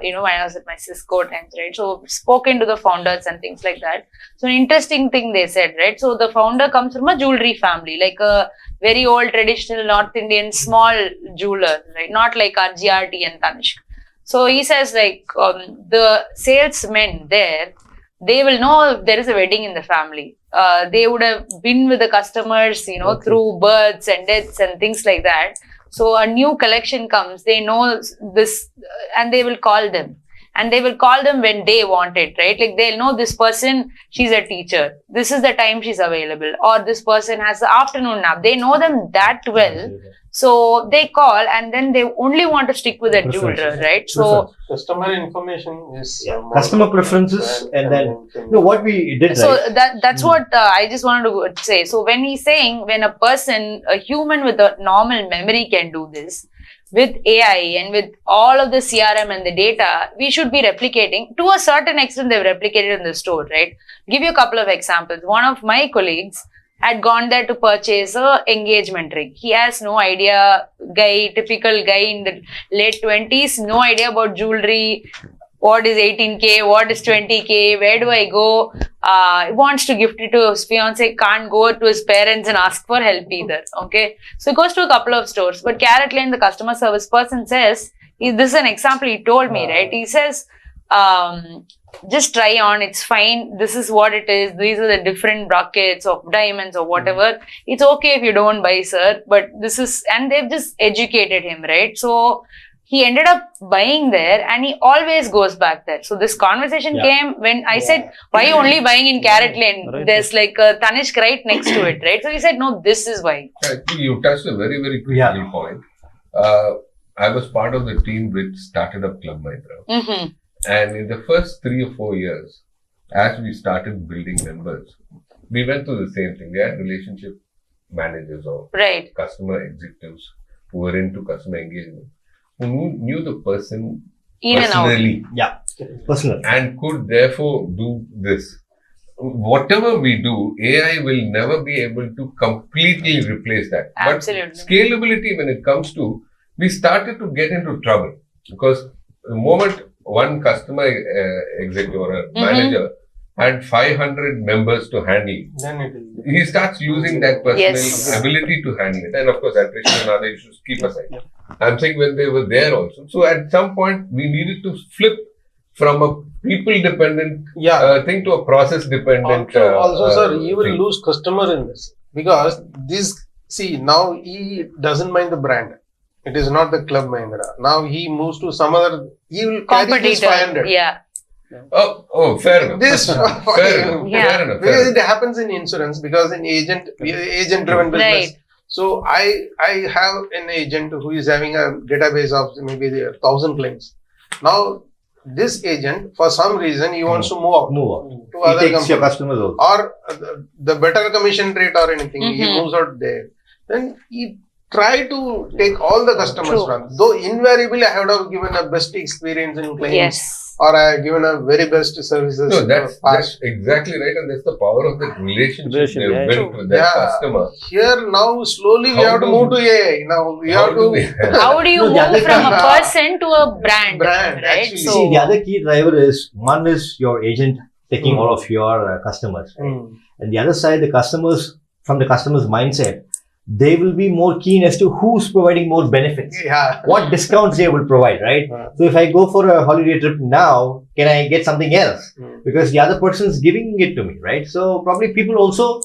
when I was at my Cisco times, right? So spoken to the founders and things like that. So an interesting thing they said, right? So the founder comes from a jewelry family, like a very old traditional North Indian small jeweler, right? Not like our GRT and Tanishq. So he says like the salesmen there, they will know if there is a wedding in the family. They would have been with the customers, through births and deaths and things like that. So a new collection comes, they know this and they will call them. And they will call them when they want it, right? Like they'll know this person, she's a teacher. This is the time she's available. Or this person has the afternoon nap. They know them that well. So they call and then they only want to stick with that jeweler, right? So Customer information is customer preferences, and then what we did, so right? that's what I just wanted to say. So when he's saying when a human with a normal memory can do this, with AI and with all of the CRM and the data, we should be replicating. To a certain extent, they've replicated in the store, right? Give you a couple of examples. One of my colleagues had gone there to purchase a engagement ring. He has no idea, typical guy in the late 20s, no idea about jewelry. What is 18K? What is 20K? Where do I go? He wants to gift it to his fiance, can't go to his parents and ask for help either. Okay. So he goes to a couple of stores. But Carrot Lane, the customer service person says, this is an example he told me, right? He says, just try on, it's fine. This is what it is. These are the different brackets of diamonds or whatever. It's okay if you don't buy, sir. But this is, and they've just educated him, right? So he ended up buying there and he always goes back there. So this conversation came when I said, why are you only buying in Carrot Lane? Right. There's like a Tanishq right next to it, right? So he said, no, this is why. I think you touched a very, very critical point. I was part of the team which started up Club Mahindra. Mm-hmm. And in the first 3 or 4 years, as we started building members, we went through the same thing. We had relationship managers or customer executives who were into customer engagement, who knew the person personally. Personal. And could therefore do this. Whatever we do, AI will never be able to completely replace that. Absolutely. But scalability, when it comes to, we started to get into trouble because the moment one customer executive or a manager had 500 members to handle, Then he starts losing that personal Yes. ability to handle it. And of course, attrition and other issues keep aside. I'm saying when they were there also. So at some point, we needed to flip from a people-dependent thing to a process-dependent Also, sir, you will thing. lose customer in this because now he doesn't mind the brand. It is not the Club Mahindra. Now he moves to some other. He will carry this 500. Yeah. Oh, fair enough. This fair enough. Yeah. Fair enough. because it happens in insurance because in agent-driven business. Right. So I have an agent who is having a database of maybe 1,000 claims. Now this agent, for some reason, he wants to move out to He other takes your companies customers also. or the better commission rate or anything. He Mhm. moves out there. Then he try to take all the customers True. from. Though invariably I have to have given a best experience in claims. Yes. Or I have given a very best services. No, that's past. exactly right, and that's the power of the relationship Yeah, they've built true. with that customer. Here now slowly we How have to do- move to AI. Now we How have do to. we- How do you No, the move other from a thing- person to a brand? Brand, right? actually. So, See, the other key driver is one is your agent taking all of your customers. Right? And the other side, the customers, from the customer's mindset, they will be more keen as to who's providing more benefits. Yeah. What discounts they will provide, right? So if I go for a holiday trip now, can I get something else? Because the other person's giving it to me, right? So probably people also,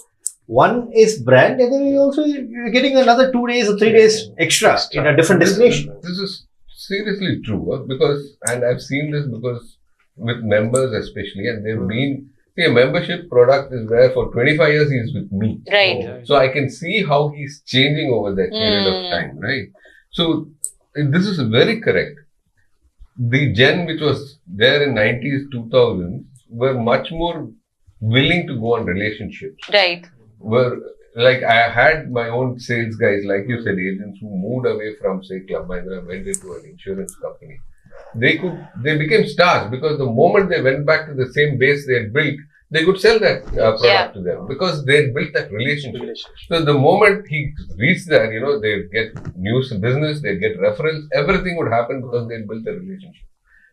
one is brand, and then you're getting another 2 days or 3 days extra in a different destination. This is seriously true, because, and I've seen this because with members especially, and they've been, see, a membership product is where for 25 years he's with me. Right. So I can see how he's changing over that period of time, right? So this is very correct. The gen which was there in 90s, 2000s were much more willing to go on relationships. Right. Were like, I had my own sales guys, like you said, agents who moved away from, say, Club Mahindra, went into an insurance company. They became stars because the moment they went back to the same base they had built, they could sell that product to them because they had built that relationship. So the moment he reached there, they get new business, they get referrals, everything would happen because they built a relationship.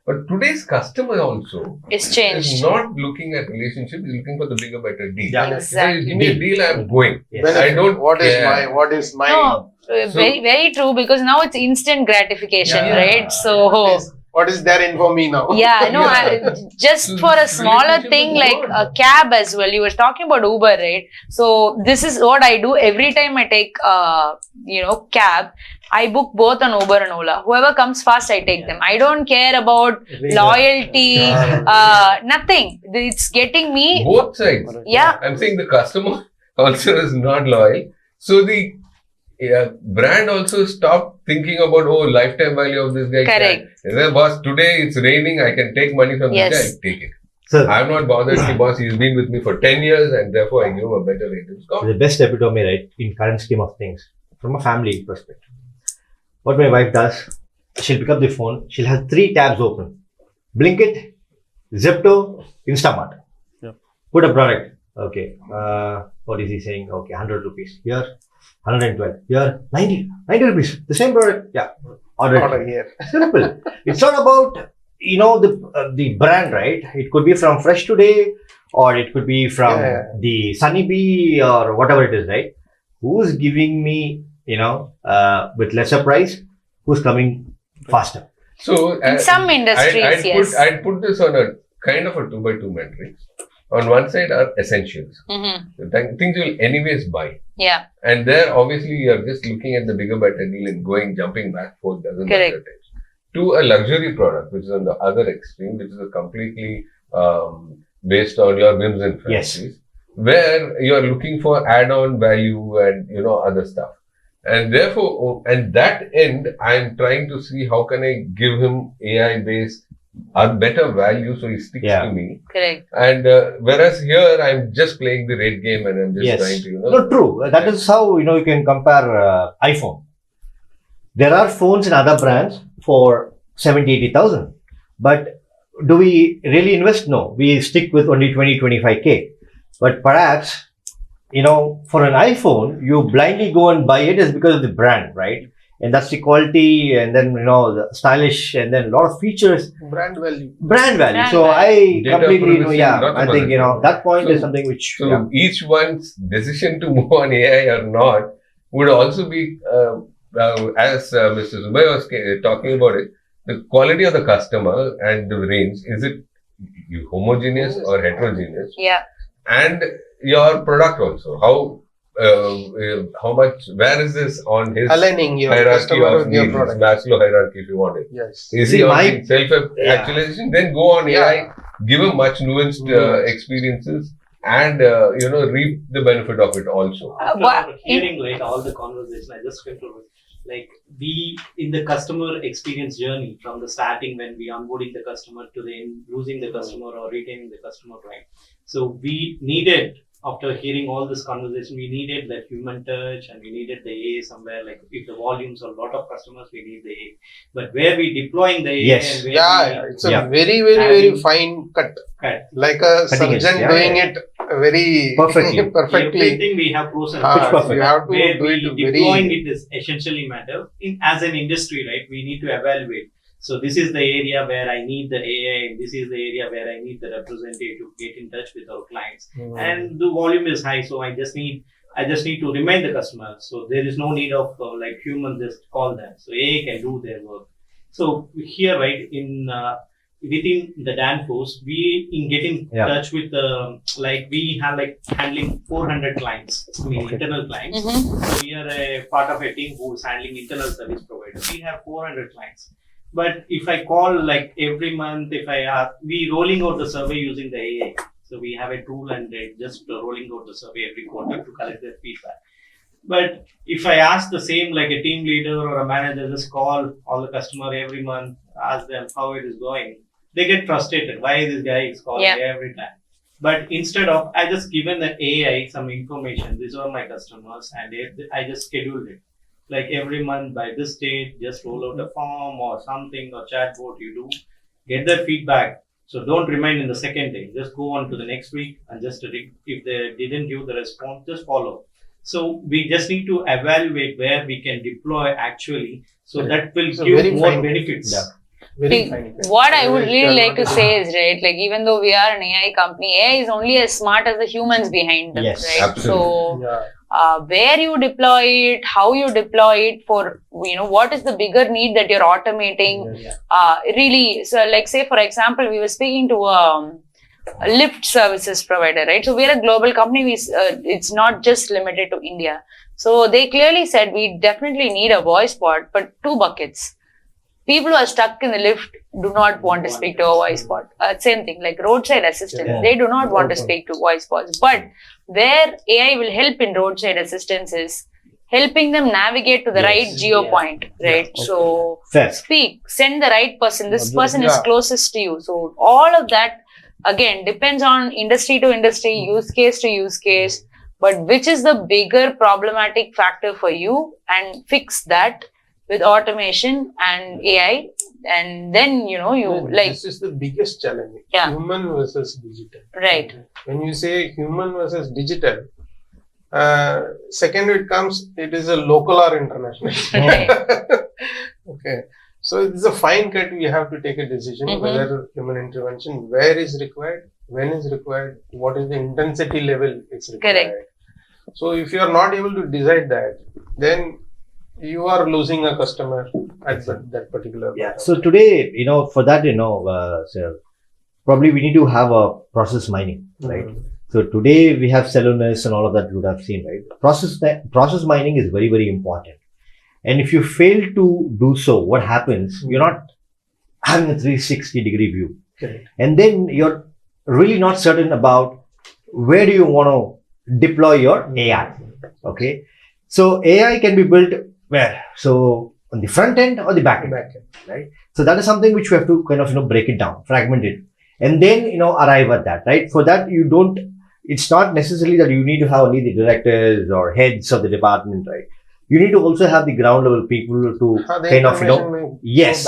But today's customer also It's changed. is not looking at relationship, he's looking for the bigger, better deal. Yeah. Exactly. Give me a deal, I'm going. Yes. I don't What care. is my No, very, very true, because now it's instant gratification, Yeah. right? So, what is there in for me now? yeah, no, just So for a this smaller relationship thing is like gone. a cab as well. You were talking about Uber, right? So this is what I do every time I take, cab. I book both on Uber and Ola. Whoever comes fast, I take them. I don't care about loyalty, nothing. It's getting me. Both sides. Yeah. I'm saying the customer also is not loyal. So the brand also stopped thinking about, lifetime value of this guy. Correct. Boss, today it's raining, I can take money from Yes. this guy, take it. So I'm not bothered, boss, he's been with me for 10 years and therefore I give him a better rate. It's gone. the best epitome, right, in current scheme of things, from a family perspective. What my wife does, she'll pick up the phone, she'll have 3 tabs open. Blinkit, Zepto, Instamart. Yeah. Put a product. Okay. What is he saying? Okay, 100 rupees. Here, 112. Here, 90 rupees. The same product. Yeah. Order here. Simple. It's not about, the brand, right? It could be from Fresh Today, or it could be from the Sunny Bee, or whatever it is, right? Who's giving me, with lesser price? Who's coming faster? So In some industries, yes. I'd put this on a kind of a 2x2 matrix. On one side are essentials. The things you'll anyways buy. Yeah. And there, obviously, you're just looking at the bigger, better deal and jumping back 4 dozen Correct. other times. To a luxury product, which is on the other extreme, which is a completely based on your whims and fancies, where you're looking for add-on value and, other stuff. And therefore, at that end, I'm trying to see how can I give him AI-based a better value so he sticks to me. Correct. And whereas here, I'm just playing the rate game and I'm just trying to, No, true. That is how, you can compare iPhone. There are phones in other brands for 70,000-80,000. But do we really invest? No. We stick with only 20-25K. But perhaps, for an iPhone, you blindly go and buy it is because of the brand, right? And that's the quality, and then, the stylish, and then a lot of features. Brand value. Brand value. Brand So value. I Data completely, privacy, lot I of think, other that point So- is something which, So each one's decision to move on AI or not would also be, as Mr. Zubai was talking about it, the quality of the customer and the range, is it homogeneous or heterogeneous? Yeah. And your product also, how much, where is this on his Aligning your hierarchy customer of with your needs, product. Maslow hierarchy if you want it. Yes. Is See, he on my- self-actualization? Then go on AI, give him much nuanced experiences and, reap the benefit of it also. Hearing like all the conversation, I just went to like we in the customer experience journey from the starting when we onboarding the customer to the end, losing the customer or retaining the customer, right? So we needed, after hearing all this conversation, we needed that human touch and we needed the AI somewhere. Like if the volumes are a lot of customers, we need the AI. But where we deploying the AI Yes. and where It's a very, very, very fine cut. Correct. Like a Cutting edge. surgeon Yeah, doing yeah. it very Perfectly. perfectly. Everything we have pros and Pitch cons. perfect. You have to Where do we it deploying very. it is essentially matter. As an industry, right, we need to evaluate So this is the area where I need the AI. This is the area where I need the representative to get in touch with our clients. And the volume is high, so I just need to remind the customer. So there is no need of like human just call them. So AI can do their work. So here, right, in within the Danfoss, we in getting touch with like we have like handling 400 clients, I mean internal clients. So we are a part of a team who is handling internal service providers. We have 400 clients. But if I call like every month, if I ask, we rolling out the survey using the AI. So we have a tool and just rolling out the survey every quarter to collect their feedback. But if I ask the same, like a team leader or a manager, just call all the customer every month, ask them how it is going, they get frustrated. Why this guy is calling every time? But instead of, I just given the AI some information, these are my customers, and I just scheduled it. Like every month by this date, just roll out a form or something or chatbot you do, get their feedback. So don't remain in the second day. Just go on to the next week and just if they didn't give the response, just follow. So we just need to evaluate where we can deploy actually. So that will give more benefits. What I would really like to say is, right, like even though we are an AI company, AI is only as smart as the humans behind them, right? Absolutely. So where you deploy it, how you deploy it for, what is the bigger need that you're automating? Really, so like say for example, we were speaking to a lift services provider, right? So we're a global company. It's not just limited to India. So they clearly said we definitely need a voice bot, but 2 buckets. People who are stuck in the lift do not want to speak to a voice bot. Same thing, like roadside assistance, they do not want to speak to voice bots. But where AI will help in roadside assistance is helping them navigate to the right geo point, right? So speak, send the right person. This person is closest to you. So all of that, again, depends on industry to industry, use case to use case. But which is the bigger problematic factor for you, and fix that with automation and AI, and then this is the biggest challenge. Human versus digital. Right. When you say human versus digital, second it is a local or international. Okay. So it's a fine cut. We have to take a decision whether human intervention, where is required, when is required, what is the intensity level it's required. Correct. So if you are not able to decide that, then you are losing a customer at that particular. So today, for that, so probably we need to have a process mining, right? So today we have Celonis and all of that you would have seen, right? Process mining is very, very important. And if you fail to do so, what happens? You're not having a 360-degree view. And then you're really not certain about where do you want to deploy your AI. Okay. So AI can be built where? So on the front end or the back end, right? So that is something which we have to kind of, break it down, fragment it, and then, arrive at that, right? For that, it's not necessarily that you need to have only the directors or heads of the department, right? You need to also have the ground level people to kind of, yes.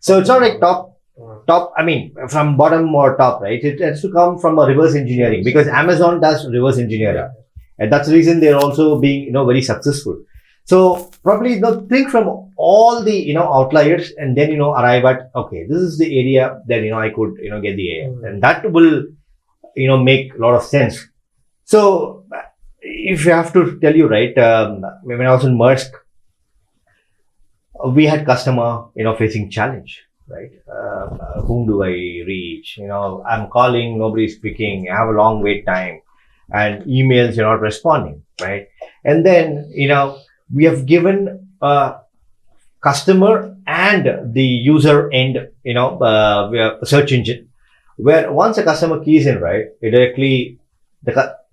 So it's not like top, I mean, from bottom or top, right? It has to come from a reverse engineering, because Amazon does reverse engineering. And that's the reason they're also being, very successful. So probably think from all the, outliers, and then, arrive at, okay, this is the area that, I could, get the AI. And that will, make a lot of sense. So if you have to tell you, right, when I was in Maersk, we had customer, facing challenge, right? Whom do I reach? I'm calling, nobody's picking, I have a long wait time, and emails, you're not responding, right? And then, we have given customer and the user end, search engine, where once a customer keys in, right, it directly,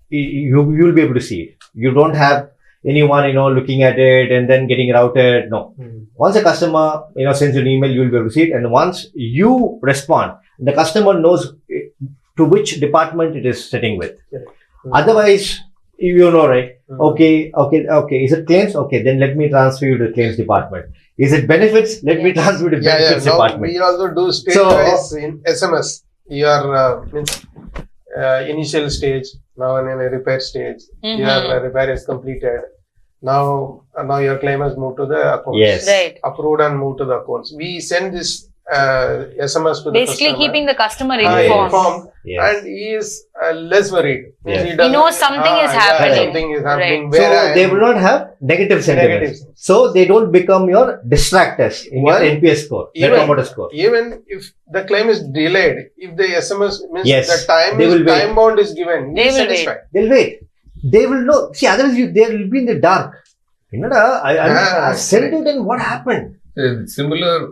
you'll be able to see it. You don't have anyone, looking at it and then getting routed. No. Once a customer, sends you an email, you'll be able to see it. And once you respond, the customer knows to which department it is sitting with. Otherwise, right? Okay. Is it claims? Okay, then let me transfer you to the claims department. Is it benefits? Let me transfer you to benefits department. We also do stage-wise in SMS. Your initial stage, now in a repair stage. Your repair is completed. Now your claim has moved to the accounts. Right. Approved and moved to the accounts. We send this SMS to the Basically, customer. keeping the customer Yes. informed. Yes. And he is less worried. Yes. He He doesn't- knows something is yeah, happening. something is happening. Right. Where So I they am- will not have negative sentiments. Negative. So they don't become your distractors in Well, your NPS score, Net even- Promoter Score. Even if the claim is delayed, if the SMS means Yes, the time they will wait. time bound is given, They he is will wait. satisfied. They'll wait. They will know. See, otherwise they will be in the dark. I sent it and what happened? Similar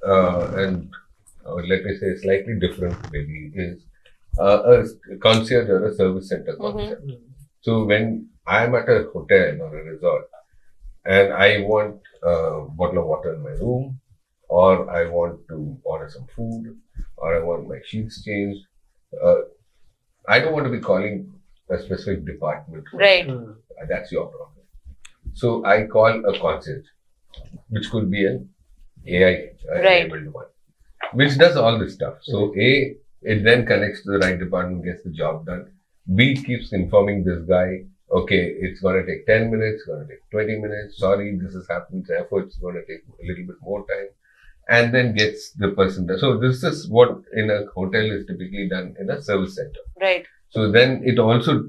and let me say slightly different maybe is a concierge or a service center concept. So when I am at a hotel or a resort and I want a bottle of water in my room, or I want to order some food, or I want my sheets changed, I don't want to be calling a specific department. Right. That's your problem. So I call a concierge, which could be an AI Right. enabled one, which does all this stuff. So A, it then connects to the right department, gets the job done. B keeps informing this guy, okay, it's going to take 10 minutes, it's going to take 20 minutes. Sorry, this has happened. Therefore, it's going to take a little bit more time. And then gets the person there. So this is what in a hotel is typically done in a service center. Right. So then it also,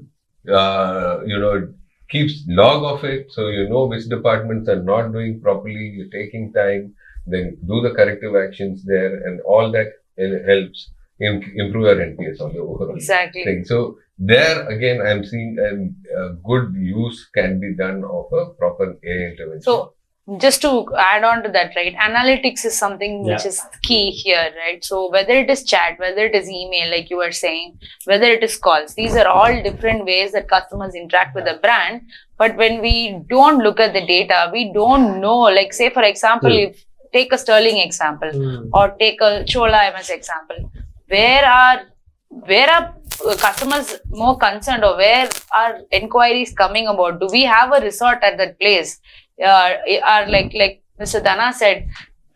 keeps log of it. So you know which departments are not doing properly. You're taking time, then do the corrective actions there, and all that helps improve your NPS on the overall Exactly. thing. So there again, I'm seeing a good use can be done of a proper AI intervention. So just to add on to that, right, analytics is something which is key here, right? So whether it is chat, whether it is email, like you were saying, whether it is calls, these are all different ways that customers interact with the brand. But when we don't look at the data, we don't know, like say for example, if take a Sterling example or take a Chola MS example, where are customers more concerned, or where are inquiries coming about? Do we have a resort at that place? Are like Mr. Dana said,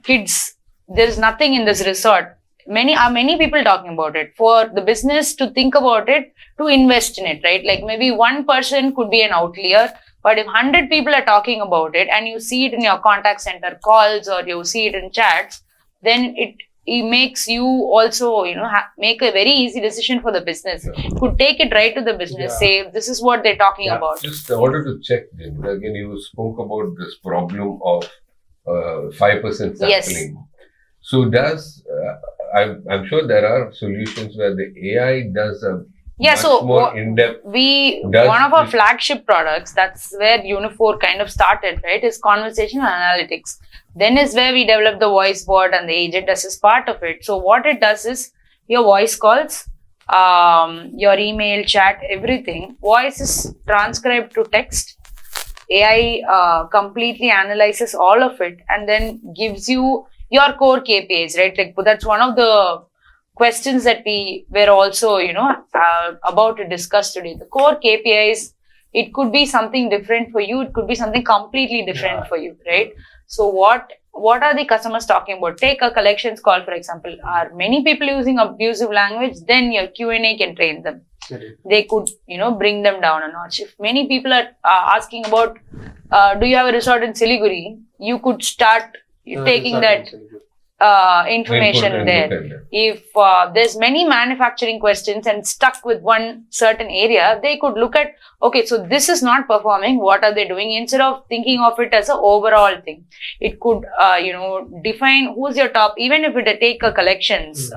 kids, there's nothing in this resort. Many people talking about it. For the business to think about it, to invest in it, right? Like maybe one person could be an outlier, but if 100 people are talking about it and you see it in your contact center calls or you see it in chats, then it makes you also, make a very easy decision for the business. Could take it right to the business, say, this is what they're talking about. Just I wanted to check, Jim. Again, you spoke about this problem of 5% sampling. Yes. So I'm sure there are solutions where the AI does a much more in-depth. One of our flagship products, that's where Unifor kind of started, right, is conversational analytics. Then is where we develop the voice bot and the agent as part of it. So what it does is your voice calls, your email, chat, everything. Voice is transcribed to text. AI completely analyzes all of it and then gives you your core KPIs, right? Like that's one of the questions that we were also, about to discuss today. The core KPIs, it could be something different for you. It could be something completely different for you, right? So what are the customers talking about? Take a collections call, for example. Are many people using abusive language? Then your Q&A can train them. They could, bring them down a notch. If many people are asking about, do you have a resort in Siliguri? You could start taking that information there. If there's many manufacturing questions and stuck with one certain area, they could look at, okay, so this is not performing, what are they doing, instead of thinking of it as an overall thing. It could define who's your top, even if it take a collections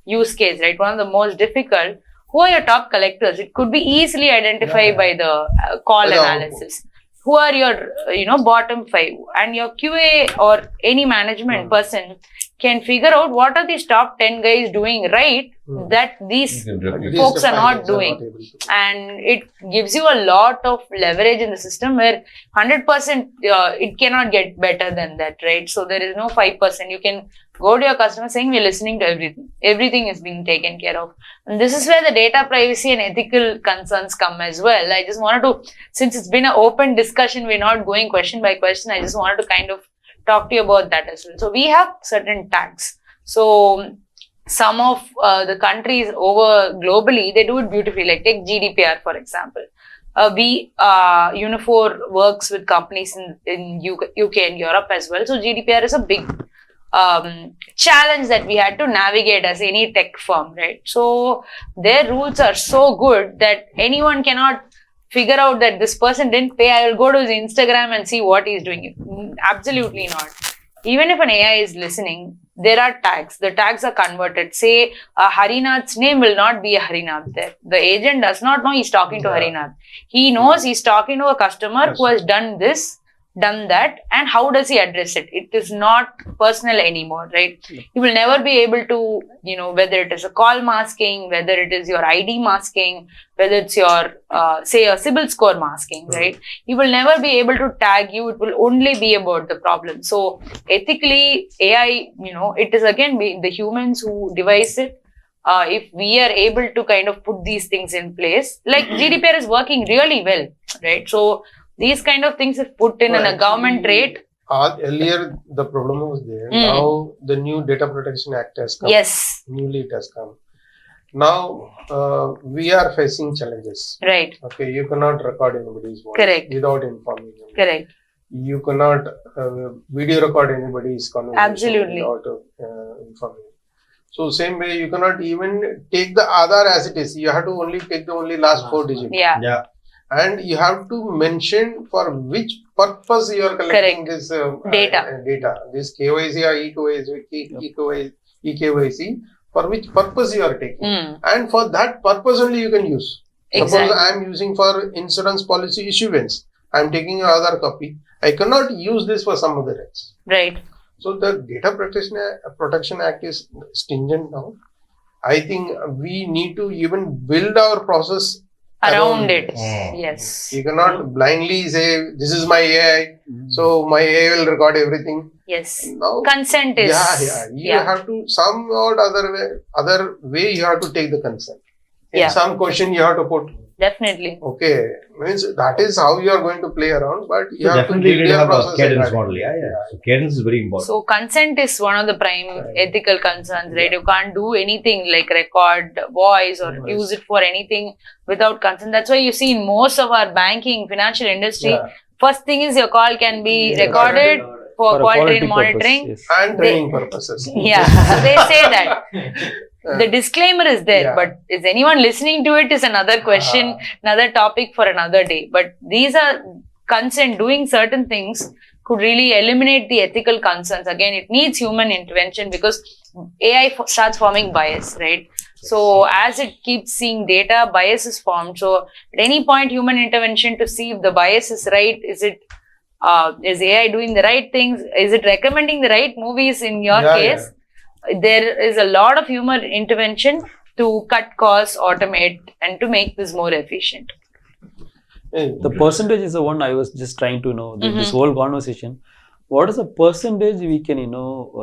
use case, right, one of the most difficult, who are your top collectors? It could be easily identified by the call analysis. Who are your, bottom 5, and your QA or any management person can figure out what are these top 10 guys doing right that these folks are not doing. And it gives you a lot of leverage in the system where 100% it cannot get better than that, right? So there is no 5%. You can go to your customer saying, we're listening to everything. Everything is being taken care of. And this is where the data privacy and ethical concerns come as well. I just wanted to, since it's been an open discussion, we're not going question by question. I just wanted to kind of talk to you about that as well. So we have certain tags. So some of the countries over globally, they do it beautifully. Like take GDPR, for example. Unifor works with companies in UK and Europe as well. So GDPR is a big challenge that we had to navigate as any tech firm, right? So their rules are so good that anyone cannot figure out that this person didn't pay. I will go to his Instagram and see what he's doing. Absolutely not. Even if an AI is listening, there are tags. The tags are converted. Say Harinath's name will not be a Harinath there. The agent does not know he's talking to Harinath. He knows he's talking to a customer who has done this, done that, and how does he address it? It is not personal anymore, right? You will never be able to, whether it is a call masking, whether it is your ID masking, whether it's your, say, a CIBIL score masking, right? You will never be able to tag you. It will only be about the problem. So ethically, AI, it is again the humans who devise it. If we are able to kind of put these things in place, like GDPR is working really well, right? So these kind of things if put in a government rate. Earlier, the problem was there. Now, the new Data Protection Act has come. Yes. Newly it has come. Now, we are facing challenges. Right. Okay, you cannot record anybody's voice. Correct. Without informing them. Correct. You cannot video record anybody's conversation. Absolutely. Without informing. So, same way, you cannot even take the Aadhaar as it is. You have to only take the last 4 digits. Yeah. And you have to mention for which purpose you are collecting this data. This KYC or EKYC, for which purpose you are taking. And for that purpose only you can use. Exactly. Suppose I am using for insurance policy issuance. I am taking another copy. I cannot use this for some other else. Right. So the Data Protection Act is stringent now. I think we need to even build our process around it. Yes. You cannot blindly say, this is my AI, so my AI will record everything. Yes. No. Consent is. You have to, some or other way, you have to take the consent. In some question, you have to put. Definitely. Okay. Means that is how you are going to play around, but you So have to definitely build you your have a process. cadence model. So cadence is very important. So consent is one of the prime ethical concerns, right? You can't do anything like record voice or use it for anything without consent. That's why you see in most of our banking, financial industry, first thing is your call can be recorded for quality monitoring. Purpose, And training purposes. So they say that. The disclaimer is there, but is anyone listening to it is another question, another topic for another day. But these are consent, doing certain things could really eliminate the ethical concerns. Again, it needs human intervention because AI starts forming bias, right? So as it keeps seeing data, bias is formed. So at any point, human intervention to see if the bias is right. Is AI doing the right things? Is it recommending the right movies in your case? There is a lot of human intervention to cut costs, automate, and to make this more efficient. The percentage is the one I was just trying to know. This whole conversation, what is the percentage we can,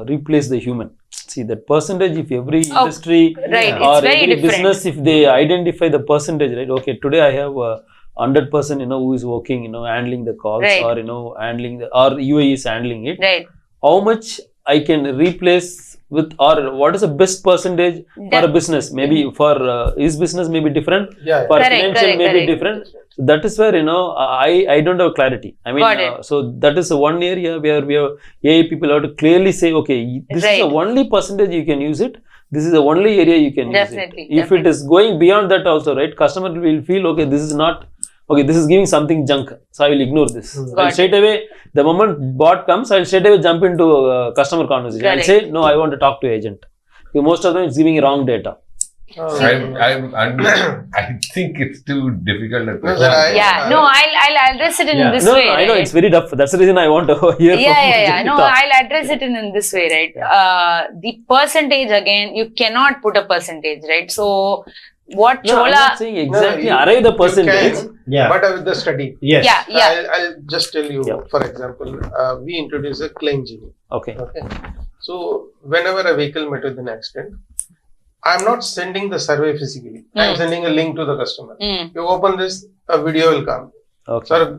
replace the human? See, that percentage, if every industry or every business, if they identify the percentage, right? Okay, today I have 100%, who is working, handling the calls or, handling or UAE is handling it. Right. How much I can replace with, or what is the best percentage for a business? Maybe for his business may be different, for financial may be different. So that is where, I don't have clarity. I mean, so that is the one area where we have AI people have to clearly say, okay, this is the only percentage you can use it. This is the only area you can use it. If it is going beyond that also, right, customer will feel, okay, this is not, okay, this is giving something junk, so I will ignore this. I'll straight away, the moment bot comes, I'll straight away jump into customer conversation. I'll say, no, I want to talk to agent. Because most of them it's giving wrong data. I think it's too difficult. I'll address it in this way. I know it's very tough. That's the reason I want to hear from you. No, I'll address it in this way, right? The percentage, again, you cannot put a percentage, right? So, what Chola... I'm not saying exactly arrive the percentage. But with the study. I'll just tell you, for example, we introduce a claim genie. Okay. So, whenever a vehicle met with an accident, I'm not sending the survey physically. I'm sending a link to the customer. You open this, a video will come. Sir,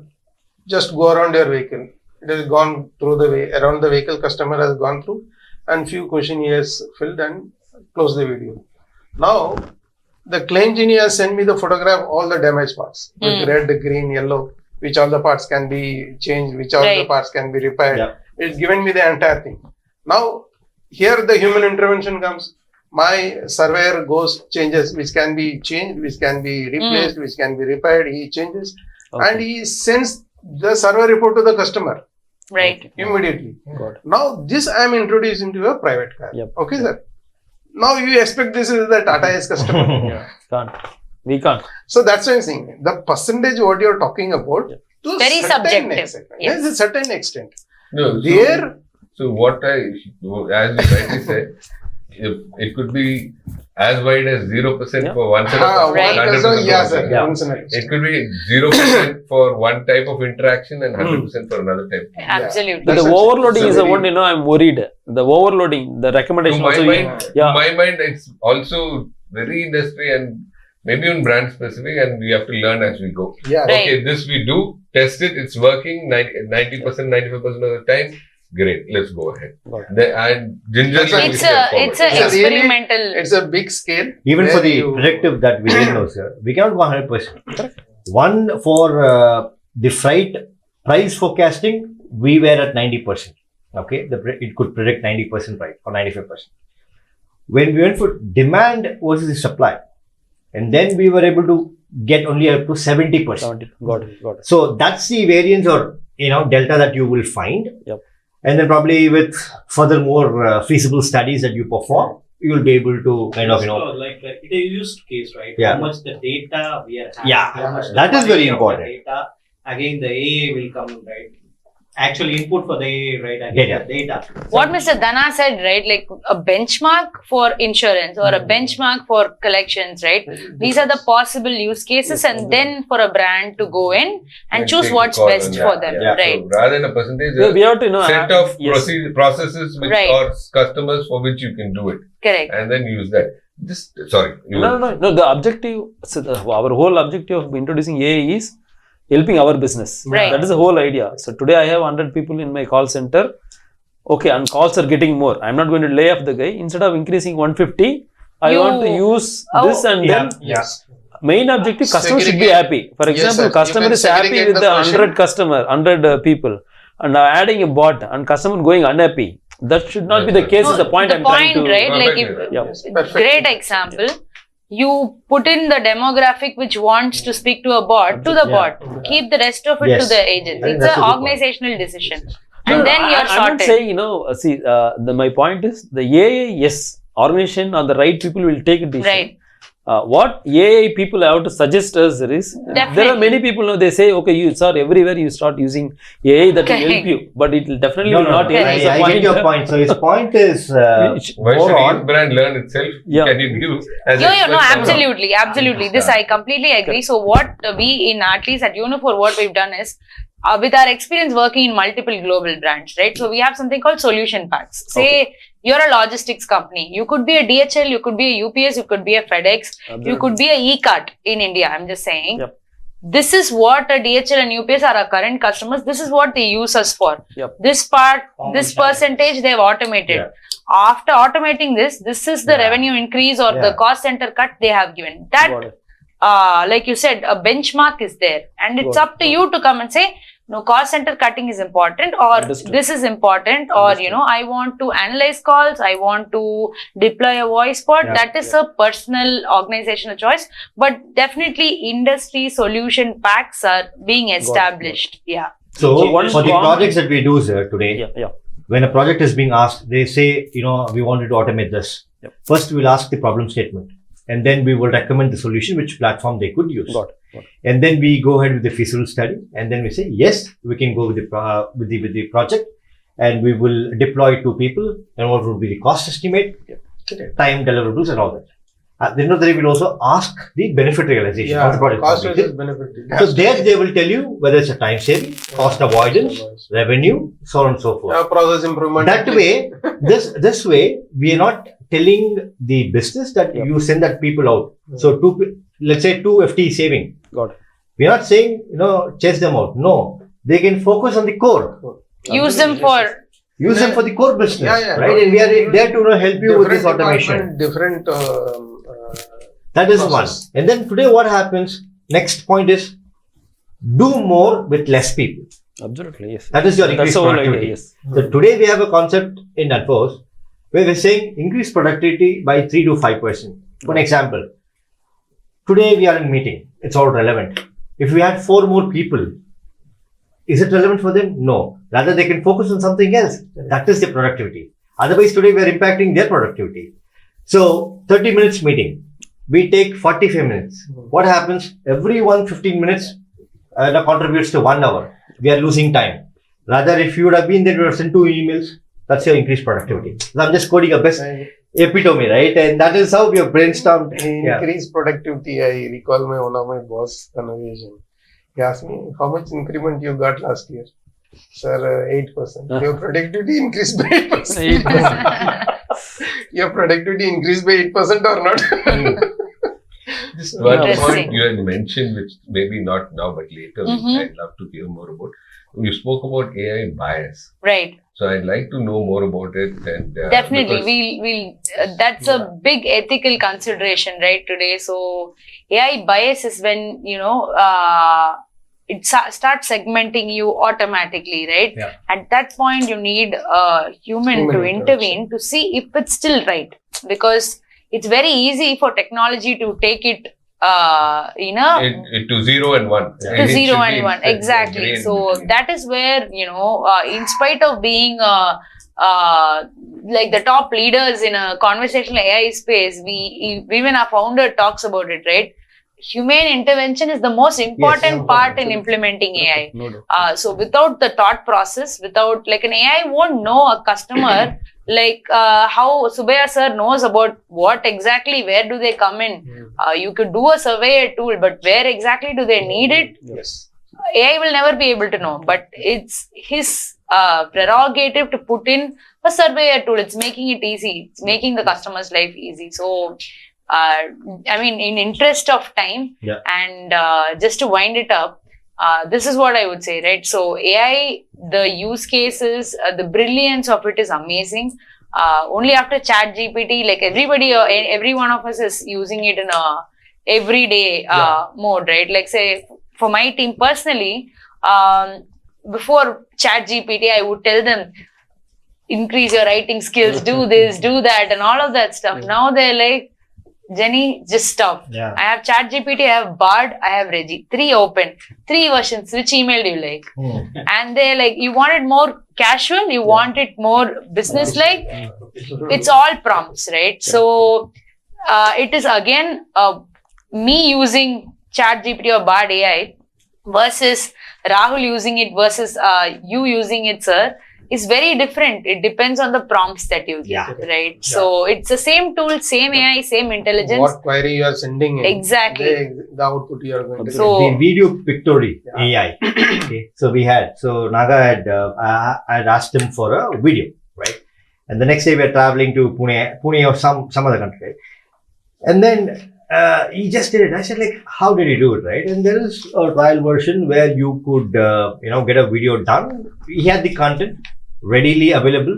just go around your vehicle. It has gone through the way, around the vehicle customer has gone through, and few questions he has filled and close the video. Now, the claim genie has sent me the photograph of all the damaged parts with red, green, yellow, which all the parts can be changed, which all the parts can be repaired. It's given me the entire thing. Now, here the human intervention comes. My surveyor changes, which can be changed, which can be replaced, which can be repaired. He changes and he sends the survey report to the customer Right. immediately. Got it. Now this I am introducing to a private car. Yep. Okay, sir. Now you expect this is the Tata S customer. Can't. We can't. So that's what I'm saying. The percentage what you're talking about to a Very certain subjective. extent. Yes. Yes, a certain extent. No, There, so what as you rightly said, it could be as wide as 0% Yeah. for one set of Right. customers, 100% yeah, for sir. one. Yeah. Once in a It could be 0% for one type of interaction and 100% for another type. Absolutely. That's The a- overloading it's is a the very- one, I'm worried. The overloading, the To recommendation my also. mind, yeah. to my mind, it's also very industry and maybe even brand specific, and we have to learn as we go. yeah. Right. Okay, this we do, test it, it's working 90%, 95% of the time. Great, let's go ahead. Got it. And gingerly we It's step forward. a It's a really- experimental. It's a big scale. Even where for the you- predictive that we didn't know, sir, we cannot go 100%. One for the freight price forecasting, we were at 90%. Okay, it could predict 90% price or 95%. When we went for demand versus the supply, and then we were able to get only up to 70%. 70. Got it. Got it. So that's the variance or delta that you will find. Yep. And then probably with furthermore feasible studies that you perform, you will be able to kind of So, like it is used case, right? Yeah. How much the data we are having. Yeah, how much the that is very quality of the important. Data. Again, the AA will come, right? Actual input for the AA, right? Again, the data. What Mr. Dana said, right? Like a benchmark for insurance or a benchmark for collections, right? These are the possible use cases, and then for a brand to go in and choose take a what's call best on for that. them, Yeah. right? So rather than a percentage, Yeah, we have to know. set of yes. processes which Right. or customers for which you can do it, Correct. and then use that. No. The objective, so our whole objective of introducing AI is helping our business. Right. That is the whole idea. So today I have 100 people in my call center. Okay, and calls are getting more. I'm not going to lay off the guy. Instead of increasing 150, I want to use this and then main objective, customer should be happy. For Yes, example, sir. customer You can is happy segregate with the the portion. 100 people, and adding a bot and customer going unhappy. That should not be the case. Is the point I'm trying to. right? Like if, Perfectly Yeah. Perfect. great example. You put in the demographic which wants to speak to a bot to the bot. Keep the rest of it to Yes. the agent. I think It's that's an a good point. organizational decision. No, And then you're I'm not sorted. saying, see, my point is the AI, yes, organization or the right people will take a decision. Right. What AI people have to suggest us is, there are Definitely. many people, they say, okay, you start everywhere, you start using AI that will help Correct. you, but it will definitely No, will not help. I It's a get your point. point. So his point is Why more should each on. brand learn itself? Yeah. Can you give as No, experts or not? absolutely. This I completely agree. So what we in at least at Unifor, what we've done is, with our experience working in multiple global brands, right? So we have something called solution packs. Say you're a logistics company. You could be a DHL, you could be a UPS, you could be a FedEx, you could be a e-cart in India. I'm just saying. Yep. This is what a DHL and UPS are our current customers. This is what they use us for. Yep. This part, this percentage they've automated. Yeah. After automating this is the Yeah. revenue increase or the Yeah. cost center cut they have given. That, Got it. like you said, a benchmark is there, and it's Got up to you to come and say, no, cost center cutting is important, or Understood. this is important, or Understood. I want to analyze calls, I want to deploy a voice bot. Yeah. That is a personal organizational choice, but definitely industry solution packs are being established. Yeah. So So one for the strong- projects that we do, sir, today, Yeah. when a project is being asked, they say, we wanted to automate this. Yep. First, we'll ask the problem statement, and then we will recommend the solution, which platform they could use. Got it. And then we go ahead with the feasible study, and then we say, yes, we can go with the project, and we will deploy 2 people, and what would be the cost estimate, time deliverables, and all that. At the end of the day, we'll also ask the benefit realization of the project. cost completed. versus benefit. So there they will tell you whether it's a time saving, cost avoidance, revenue, so on and so forth. Process improvement. That way, this way, we are not telling the business that Yep. you send that people out. So let's say 2 FT saving. Got it. We are not saying, chase them out. No, they can focus on the core. Use them for Use them for the core business, Yeah. right? And we are there to help you with this automation. Different That is process. one. And then today what happens, next point is, do more with less people. Absolutely, yes. That is your That's increased the whole idea, productivity. yes. So today we have a concept in Unforgettable where we're saying increase productivity by 3 to 5%. For an example, today we are in meeting. It's all relevant. If we had 4 more people, is it relevant for them? No. Rather, they can focus on something else. That is their productivity. Otherwise, today we are impacting their productivity. So, 30 minutes meeting. We take 45 minutes. What happens? Everyone 15 minutes contributes to 1 hour. We are losing time. Rather, if you would have been there, you would have sent 2 emails. That's your increased productivity. So I'm just quoting a best epitome, right? And that is how we have brainstormed. Increased productivity. I recall one of my boss conversation. He asked me, how much increment you got last year? Sir, 8%. Your productivity increased by 8%. Your productivity increased by 8% or not? One Interesting. point you had mentioned, which maybe not now but later, I'd love to hear more about. You spoke about AI bias. Right. So I'd like to know more about it. And Definitely, because- we'll that's a big ethical consideration, right, today. So AI bias is when, it starts segmenting you automatically, right? Yeah. At that point, you need a human to intervene to see if it's still right. Because it's very easy for technology to take it, It to 0 and 1. Yeah. to It 0 should and be 1 gray exactly. in So between. that is where, in spite of being like the top leaders in a conversational AI space, even our founder talks about it, right? Humane intervention is the most important part in implementing AI. No doubt. So without the thought process, without like an AI won't know a customer like how Subaya sir knows about what exactly, where do they come in. You could do a surveyor tool, but where exactly do they need it? Yes. AI will never be able to know, but it's his prerogative to put in a surveyor tool. It's making it easy. It's making the customer's life easy. So, in interest of time and just to wind it up, this is what I would say, right? So AI, the use cases, the brilliance of it is amazing. Only after ChatGPT, like every one of us is using it in a everyday mode, right? Like say, for my team personally, before ChatGPT, I would tell them, increase your writing skills, do this, do that, and all of that stuff. Now they're like, Jenny, just stop. Yeah. I have ChatGPT, I have Bard, I have Reggie. 3 open, 3 versions. Which email do you like? And they're like, you want it more casual? You want it more business-like? It's all prompts, right? So it is again me using ChatGPT or Bard AI versus Rahul using it versus you using it, sir, is very different. It depends on the prompts that you give, right? So it's the same tool, same AI, same intelligence. What query you are sending in. Exactly. The output you are going to So- The video pictory AI. Okay. So Naga had asked him for a video, right? And the next day we are traveling to Pune or some other country. And then he just did it. I said, like, how did he do it, right? And there is a trial version where you could, get a video done. He had the content readily available.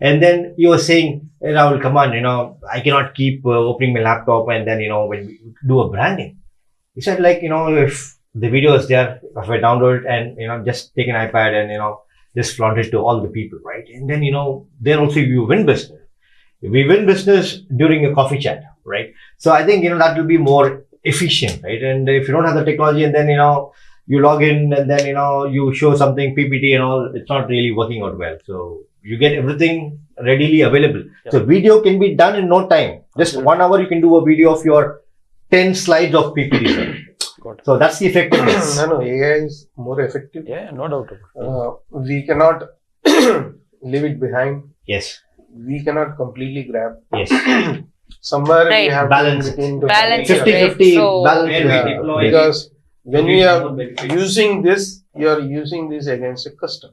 And then he was saying, hey, Rahul, come on, I cannot keep opening my laptop and then, when we do a branding. He said, like, if the video is there, if I download it and, just take an iPad and, just flaunt it to all the people, right? And then, then also you win business. We win business during a coffee chat, right? So I think, that will be more efficient, right? And if you don't have the technology and then, you log in and then, you show something, PPT and all, it's not really working out well. So you get everything readily available. Yeah. So video can be done in no time. Just 1 hour, you can do a video of your 10 slides of PPT. Sir. Got it. So that's the effectiveness. No, AI is more effective. Yeah, no doubt. We cannot leave it behind. Yes. We cannot completely grab. Yes. Somewhere we Right. have Balance to between Balance the 50-50 So- balance. Where we Yeah. deploy because when we we are benefits. using this, you are using this against a customer.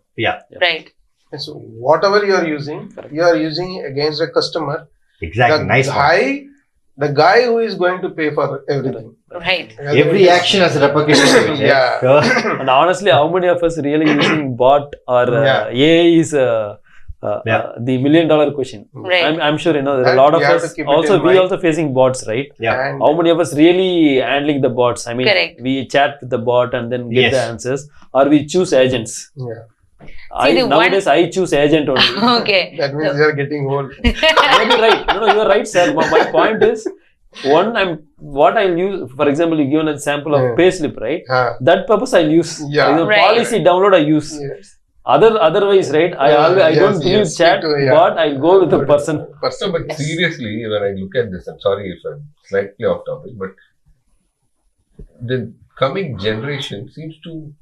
Right. And so whatever you are using against a customer. Exactly. Nice one. The guy who is going to pay for everything. Right. Every action has a repercussion to it. Yeah. So, And honestly, how many of us really using bot or AI is the $1 million question. Right. I'm sure there are a And lot of we have to us keep it also in we mind. also facing bots, right? yeah. And How many of us really handling the bots? I mean, Correct. we chat with the bot and then get Yes. the answers, or we choose agents. yeah. Nowadays I choose agent only. Okay. That means you are getting old. Maybe right. No, you are right, sir. My point is, what I'll use. For example, you given a sample of payslip, right? That purpose I'll use. Yeah. The Right. policy download I use. Yes. Otherwise, right? I don't believe chat, but I'll go with the person. So, but seriously, when I look at this, I'm sorry if I'm slightly off topic, but the coming generation seems to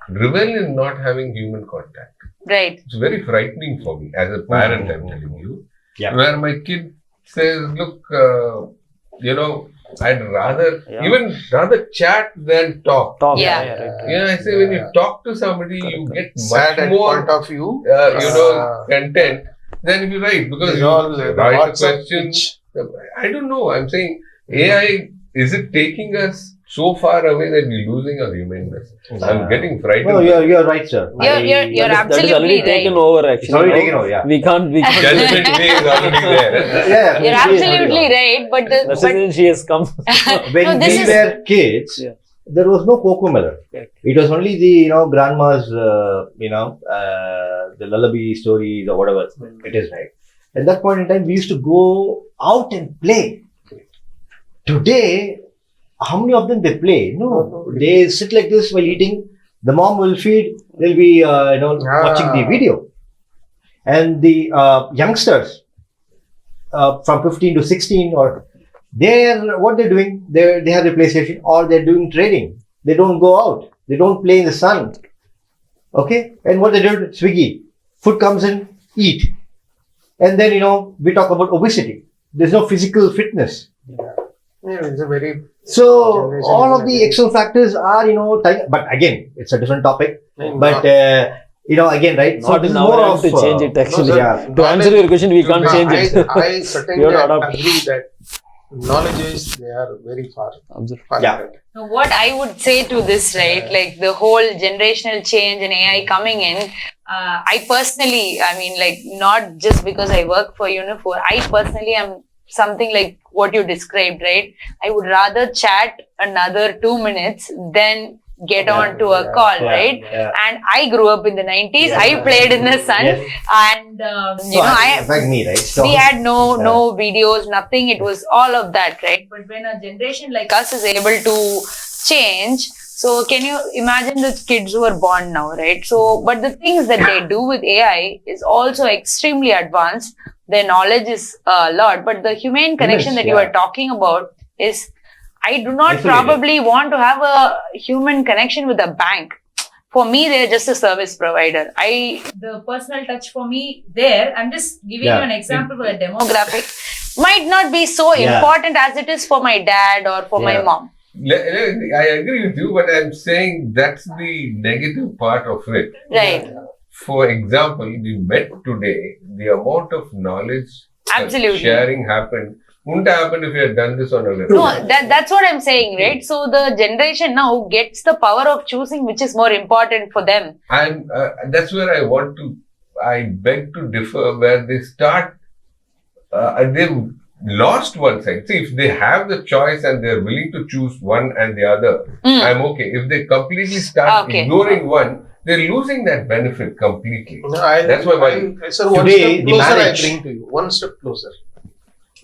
revel in not having human contact. Right. It's very frightening for me as a parent, I'm telling you. Yeah. Where my kid says, look, I'd rather, even rather chat than talk. Yeah. Yeah, I say when you talk to somebody, you get Sad much at more, point of view. content than if you write. Because These you all write a WhatsApp question. pitch. I don't know. I'm saying AI, is it taking us so far away that we're losing our humanness? I'm getting frightened. No, you're right, sir. You're That is absolutely already right. taken over, actually. It's already taken over, yeah. We can't. Judgment day is already there. Yeah, You're absolutely right, but That's the reason she has come. When No, this we is- were kids, Yeah. there was no Cocomelon. Correct. It was only the grandma's the lullaby stories or whatever it is, right? At that point in time, we used to go out and play. Today, how many of them they play? No, they sit like this while eating. The mom will feed. They'll be watching the video, and the youngsters from 15 to 16 or what they're doing, they have the PlayStation or they're doing trading. They don't go out. They don't play in the sun. Okay, and what they do, Swiggy, food comes in, eat, and then we talk about obesity. There's no physical fitness. Yeah, it's a very So Generation all is of the again- external factors are but again, it's a different topic. But again, right? Not this in is our more hand to of, change it, actually. sir. Yeah. To answer your question, we can't change it. I certainly You have to adopt. agree that knowledge is they are very far. Observe. Yeah. ahead. Now, what I would say to this, right, like the whole generational change and AI coming in, I personally, not just because I work for Unifor, I personally am something like what you described, right? I would rather chat another 2 minutes than get on to a call, right? Yeah. And I grew up in the 90s. I played in the sun, Yes. and like me, right? So, we had no videos, nothing. It was all of that, right? But when a generation like us is able to change, so can you imagine the kids who are born now, right? So, but the things that they do with AI is also extremely advanced. Their knowledge is a lot, but the humane connection that you are talking about is, I do not Isolated. probably want to have a human connection with a bank. For me, they're just a service provider. The personal touch for me there, I'm just giving you an example for the demographic, might not be so important as it is for my dad or for my mom. I agree with you, but I'm saying that's the negative part of it. Right. For example, we met today, the amount of knowledge Absolutely. sharing wouldn't happen if we had done this on a web. No, that's what I'm saying, right? So the generation now gets the power of choosing which is more important for them. And that's where I beg to differ, where they start, they've lost one side. See, if they have the choice and they're willing to choose one and the other, I'm okay. If they completely start ignoring one, they're losing that benefit completely. No, That's why sir, one Today, step the closer I marriage- bring to you. One step closer.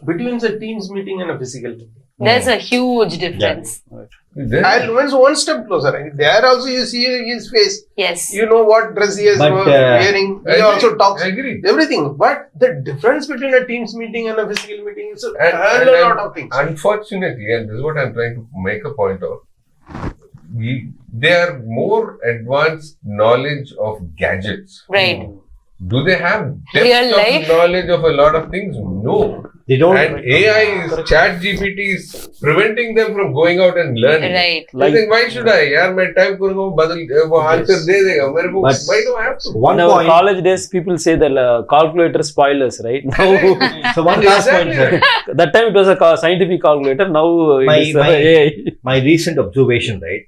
Between the Teams meeting and a physical meeting. There's a huge difference. I'll one step closer. There also you see his face. Yes. You know what dress he is But, wearing. He also talks. I agree. Everything. But the difference between a Teams meeting and a physical meeting is a And lot of things. Unfortunately, and this is what I'm trying to make a point of, they are more advanced knowledge of gadgets. Right. Do they have Real depth life? of knowledge of a lot of things? No. they don't. And AI is, chat GPT is preventing them from going out and learning. Right. I think, why should I? यार मैं type करूँगा वो वो answer दे देगा मेरे को. But Why do I have to? One In our point. college days, people say the calculator spoilers, right? Now, So one last point, Exactly. sir. that time it was a scientific calculator. Now it is AI. My recent observation, right?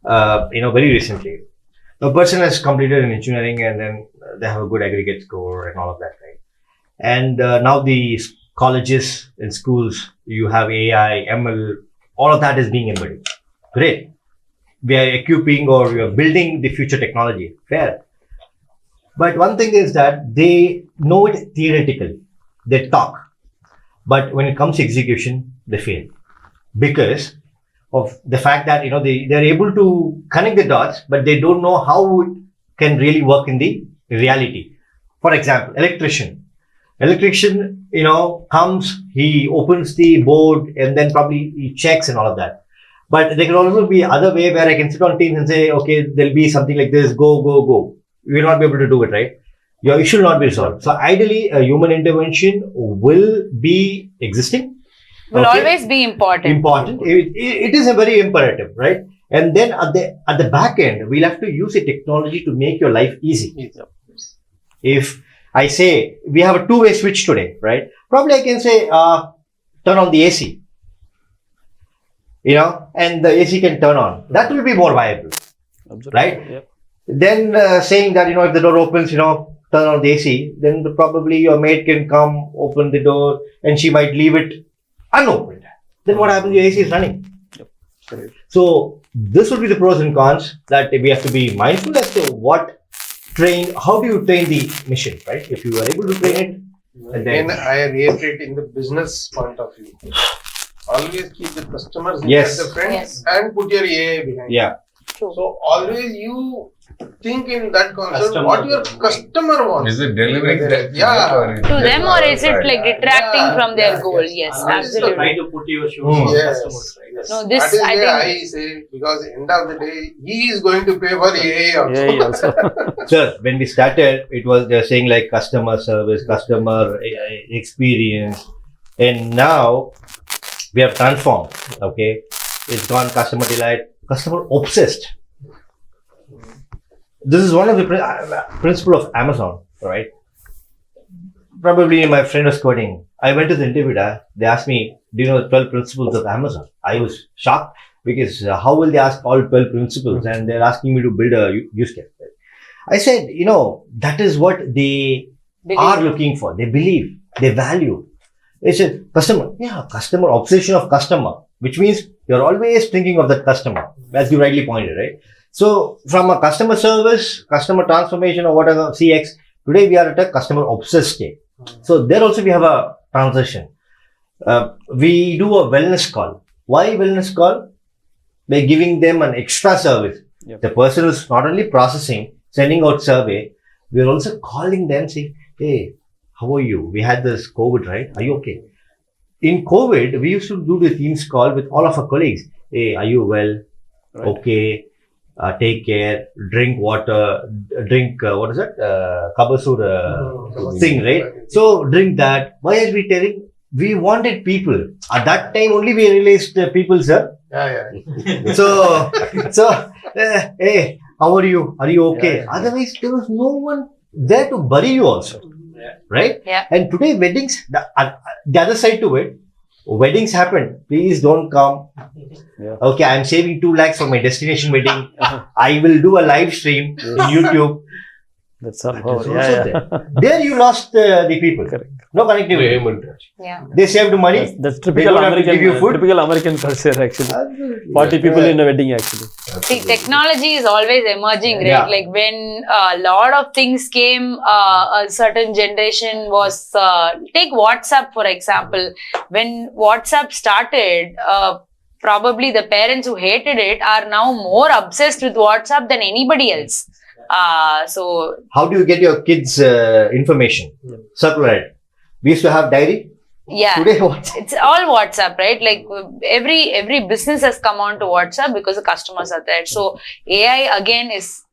Very recently, a person has completed an engineering and then they have a good aggregate score and all of that, right? And now the colleges and schools, you have AI, ML, all of that is being embedded. Great. we are equipping or we are building the future technology. Fair. But one thing is that they know it theoretically. They talk. But when it comes to execution, they fail. Because of the fact that, they're able to connect the dots, but they don't know how it can really work in the reality. For example, electrician, comes, he opens the board and then probably he checks and all of that. But there can also be other way where I can sit on Teams and say, okay, there'll be something like this, go. We will not be able to do it, right? Your issue will not be resolved. So ideally, a human intervention will be existing. Will always be important. It is a very imperative, right? And then at the back end, we'll have to use the technology to make your life easy. If I say we have a two-way switch today, right? Probably I can say, turn on the AC, and the AC can turn on. That will be more viable, right? Yep. Then saying that, if the door opens, turn on the AC, then probably your maid can come, open the door, and she might leave it unopened. Then what happens? Your AC is running. Yep. So this would be the pros and cons that we have to be mindful as to how do you train the machine, right? If you are able to train it. Again, I reiterate in the business point of view. Always keep the customers at the front and put your AI behind. Yeah. True. So always you think in that concept what your customer wants. Is it delivering that to them, or is it like detracting from their goal? Yes, absolutely. Try to put your shoes on customers. Right? No, this that is I think. say, because end of the day he is going to pay for AI also. Sir, when we started, it was they're saying like customer service, customer experience, and now we have transformed. Okay, it's gone customer delight, customer obsessed. This is one of the principle of Amazon, right? Probably my friend was quoting. I went to the interview. They asked me, "Do you know the 12 principles of Amazon?" I was shocked because how will they ask all 12 principles? And they're asking me to build a use case. I said, that is what they are looking for. They believe, they value. They said, customer obsession of customer, which means you're always thinking of that customer, as you rightly pointed, right? So from a customer service, customer transformation or whatever, CX, today we are at a customer obsessed state. So there also we have a transition. We do a wellness call. Why wellness call? By giving them an extra service. Yep. The person is not only processing, sending out survey, we are also calling them saying, hey, how are you? We had this COVID, right? Are you okay? In COVID, we used to do the Teams call with all of our colleagues. Hey, are you well? Right. Okay. Take care, drink water, drink, what is that? Kabasur thing, right? So drink that. Why are we telling? We wanted people. At that time only we realized people, sir. Yeah. So, hey, how are you? Are you okay? Yeah. Otherwise, there was no one there to bury you also. Yeah. Right? Yeah. And today weddings, the other side to it, weddings happen. Please don't come. Yeah. Okay, I'm saving 2 lakhs for my destination wedding. I will do a live stream in YouTube. That's all. There you lost the people. Correct. No connectivity. Yeah. They saved money. That's typical American culture actually. Absolutely. 40 people in a wedding actually. See, technology is always emerging, right? Yeah. Like when a lot of things came, a certain generation was, take WhatsApp for example. When WhatsApp started, probably the parents who hated it are now more obsessed with WhatsApp than anybody else. So how do you get your kids information? Circular. We used to have diary. Yeah. Today WhatsApp. It's all WhatsApp, right? Like every business has come on to WhatsApp because the customers are there. So AI again is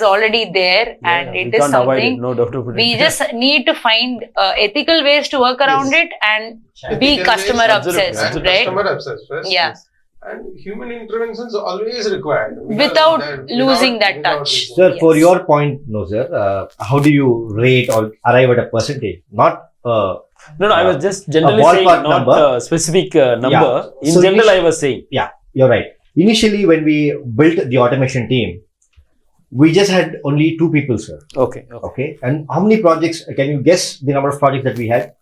already there, and it is something no doubt about it. We just need to find ethical ways to work around it and be customer obsessed, right? Customer obsessed first. Yeah. And human intervention is always required. Without losing that touch. Sir, yes. For your point, no sir, how do you rate or arrive at a percentage? Not No, I was just generally saying, not a specific number. Yeah. In so general, I was saying. Yeah, you're right. Initially, when we built the automation team, we just had only 2 people, sir. Okay. And how many projects, can you guess the number of projects that we had?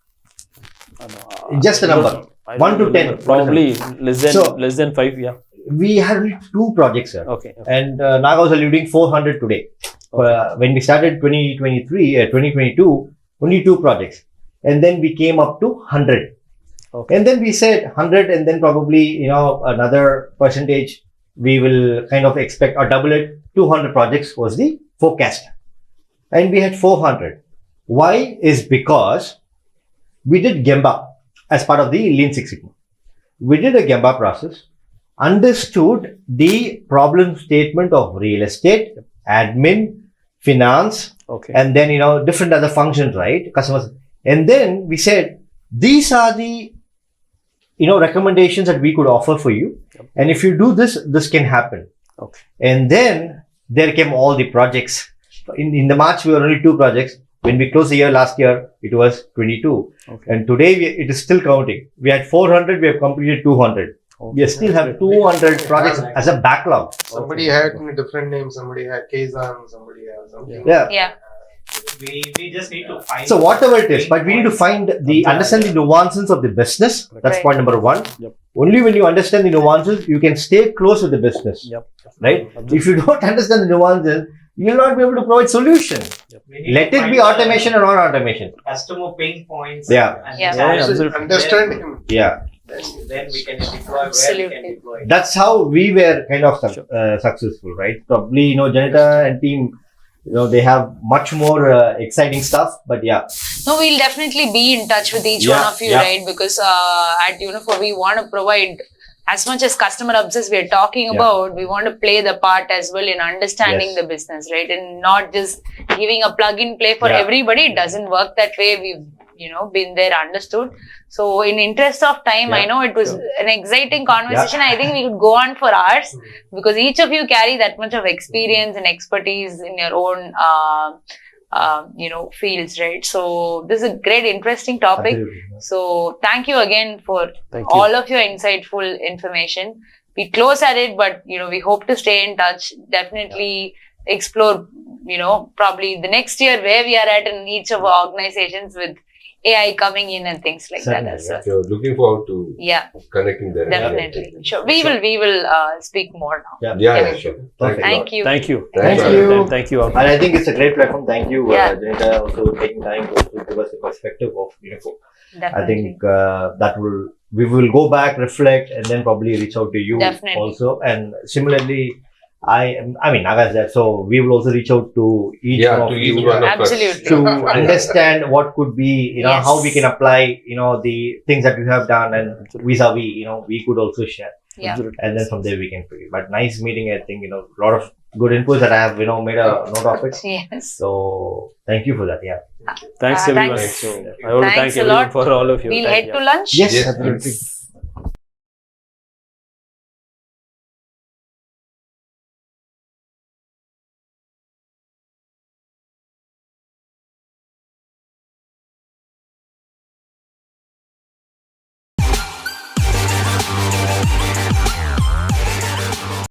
Just the number. 1 to 10. Probably less than 5, yeah. we had only 2 projects, sir. Okay. And Naga was alluding 400 today. When we started 2022, only 2 projects. And then we came up to 100. Okay. And then we said 100 and then probably, another percentage we will kind of expect or double it. 200 projects was the forecast. And we had 400. Why? Is because we did Gemba as part of the Lean Six Sigma. We did a Gemba process, understood the problem statement of real estate, admin, finance, Okay. and then, different other functions, right? Customers. And then we said, these are the, recommendations that we could offer for you. Yep. And if you do this, this can happen. Okay. And then there came all the projects. In the March, we were only 2 projects. When we closed the year last year, it was 22. Okay. And today it is still counting. We had 400, we have completed 200. Okay. We still have 200 projects as a backlog. Somebody had different names. Somebody had Kazan. Somebody had something. Yeah. We just need to find. So whatever it is, but we need to find understand the nuances of the business. That's Right. point number 1. Yep. Only when you understand the nuances, you can stay close to the business. Yep. Right? If you don't understand the nuances, you'll not be able to provide solution. We need Let to it find be the automation or non-automation. Customer pain points. Yeah. and Yeah. then- Yeah, absolutely. Understand him. Yeah. Then we can deploy where we Absolutely. can deploy. That's how we were kind of successful, right? Probably, Janita and team, they have much more exciting stuff, but yeah. No, we'll definitely be in touch with each Yeah, one of you, yeah. right? Because at Unifor, we want to provide as much as customer obsessed we are talking Yeah. about, we want to play the part as well in understanding Yes. the business, right? And not just giving a plug and play for Yeah. everybody. It doesn't work that way. We've, been there, understood. So in interest of time, I Yeah. know it was an exciting conversation. I think we could go on for hours because each of you carry that much of experience and expertise in your own, fields, right? So this is a great, interesting topic. Absolutely. So thank you again for Thank you. all of your insightful information. We close at it, but we hope to stay in touch. Definitely explore, probably the next year where we are at in each of our organizations with AI coming in and things like that Certainly, as well. So looking forward to Yeah, connecting there. definitely. Sure. We will speak more now. Yeah, sure. Perfect. Thank you. Thank you. Thank you. Thank you. And I think it's a great platform. Thank you, Yeah. Janita, also taking time to give us the perspective of Unifor. I Definitely. think we will go back, reflect, and then probably reach out to you Definitely. also. And similarly, Naga's there, so we will also reach out to each one of to you each one of us. Absolutely. to understand what could be, Yes. how we can apply, the things that you have done, and vis-a-vis, we could also share. Yeah. And then from there we can figure. But nice meeting, I think, a lot of good inputs that I have, made a note of it. Yes. So thank you for that. Yeah. Thanks everyone. Thanks. So I want to Thanks thank a lot. everyone for all of you. We'll Thank head you. to lunch. Yes, Yes. absolutely.